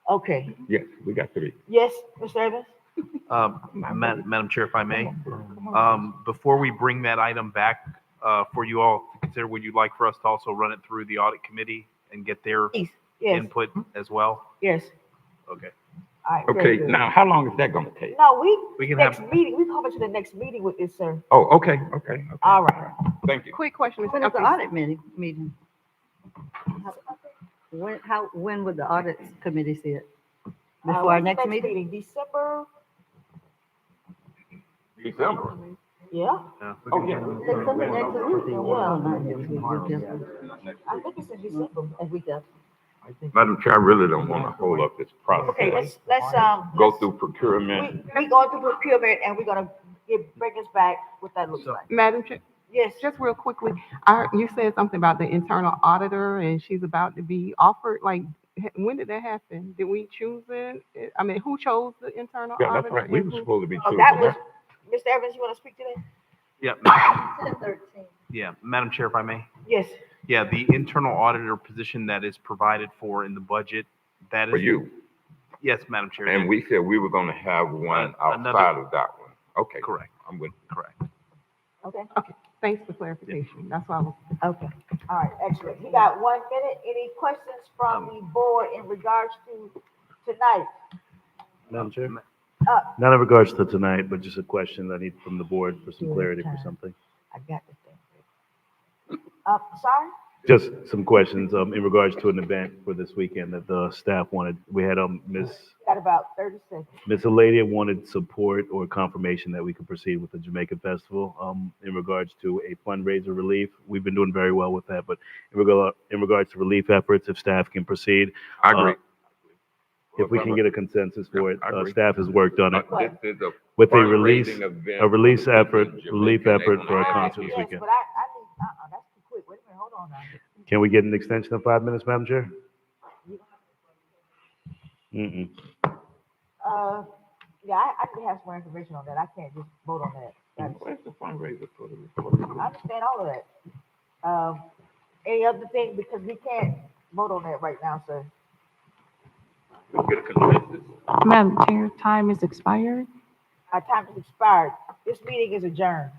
Okay. Yes, we got three. Yes, Mr. Evans? Madam Chair, if I may, before we bring that item back for you all to consider, would you like for us to also run it through the audit committee and get their Yes. input as well? Yes. Okay. All right. very Okay, good. now, how long is that gonna take? No, We can next have- meeting, we coming to the next meeting with this, sir. Oh, okay. All right. Thank you. Quick question. When is the okay. audit meeting? When would the audit committee see it? Before our next meeting? December, December. yeah? Oh, yeah. December next week, yeah. Oh, not next week, just this one. I think it's in December. A week after. Madam Chair, I really don't want to hold up this Okay, process. let's Go through procurement. we going through procurement and we're gonna bring us back what that looks like. Madam Chair, Yes. just real quickly, you said something about the internal auditor and she's about to be offered, like, when did that happen? Did we choose it? I mean, who chose the internal Yeah, that's auditor? right. We and were who- supposed to be Oh, choosing that was, that. Mr. Evans, you wanna speak to that? Yeah, yeah, Madam Chair, if I may. Yes. Yeah, the internal auditor position that is provided for in the budget, that is. For you. Yes, Madam Chair. And we said we were going to have one outside of that one. Okay. Correct. I'm with. Correct. Okay. Okay, thanks for clarification. That's why I was. Okay, all right, excellent. You got 1 minute. Any questions from the board in regards to tonight? Madam Chair? Uh, Not in regards to tonight, but just a question I need from the board for some clarity for something. I got the thing. Sorry? Just some questions, in regards to an event for this weekend that the staff wanted. We had, Got about 30 seconds. Miss Eladia wanted support or confirmation that we could proceed with the Jamaica Festival, in regards to a fundraiser relief. We've been doing very well with that, but in regards to relief efforts, if staff can proceed. I agree. If we can get a consensus for it, I agree. staff has worked on it. This is a With a release, fundraising event a release for the effort, Jamaican relief Jamaican effort for a Nation. concert this Yes, weekend. but I need, that's too quick. Wait a minute, hold on now. Can we get an extension of 5 minutes, Madam Chair? Mm-mm. Yeah, I need to have some more information on that. I can't just vote on that. Where's the fundraiser for the? I understand all of that. Any other thing, because we can't vote on that right now, sir. Get a consensus. Madam Chair, time is expired. Our time has expired. This meeting is adjourned.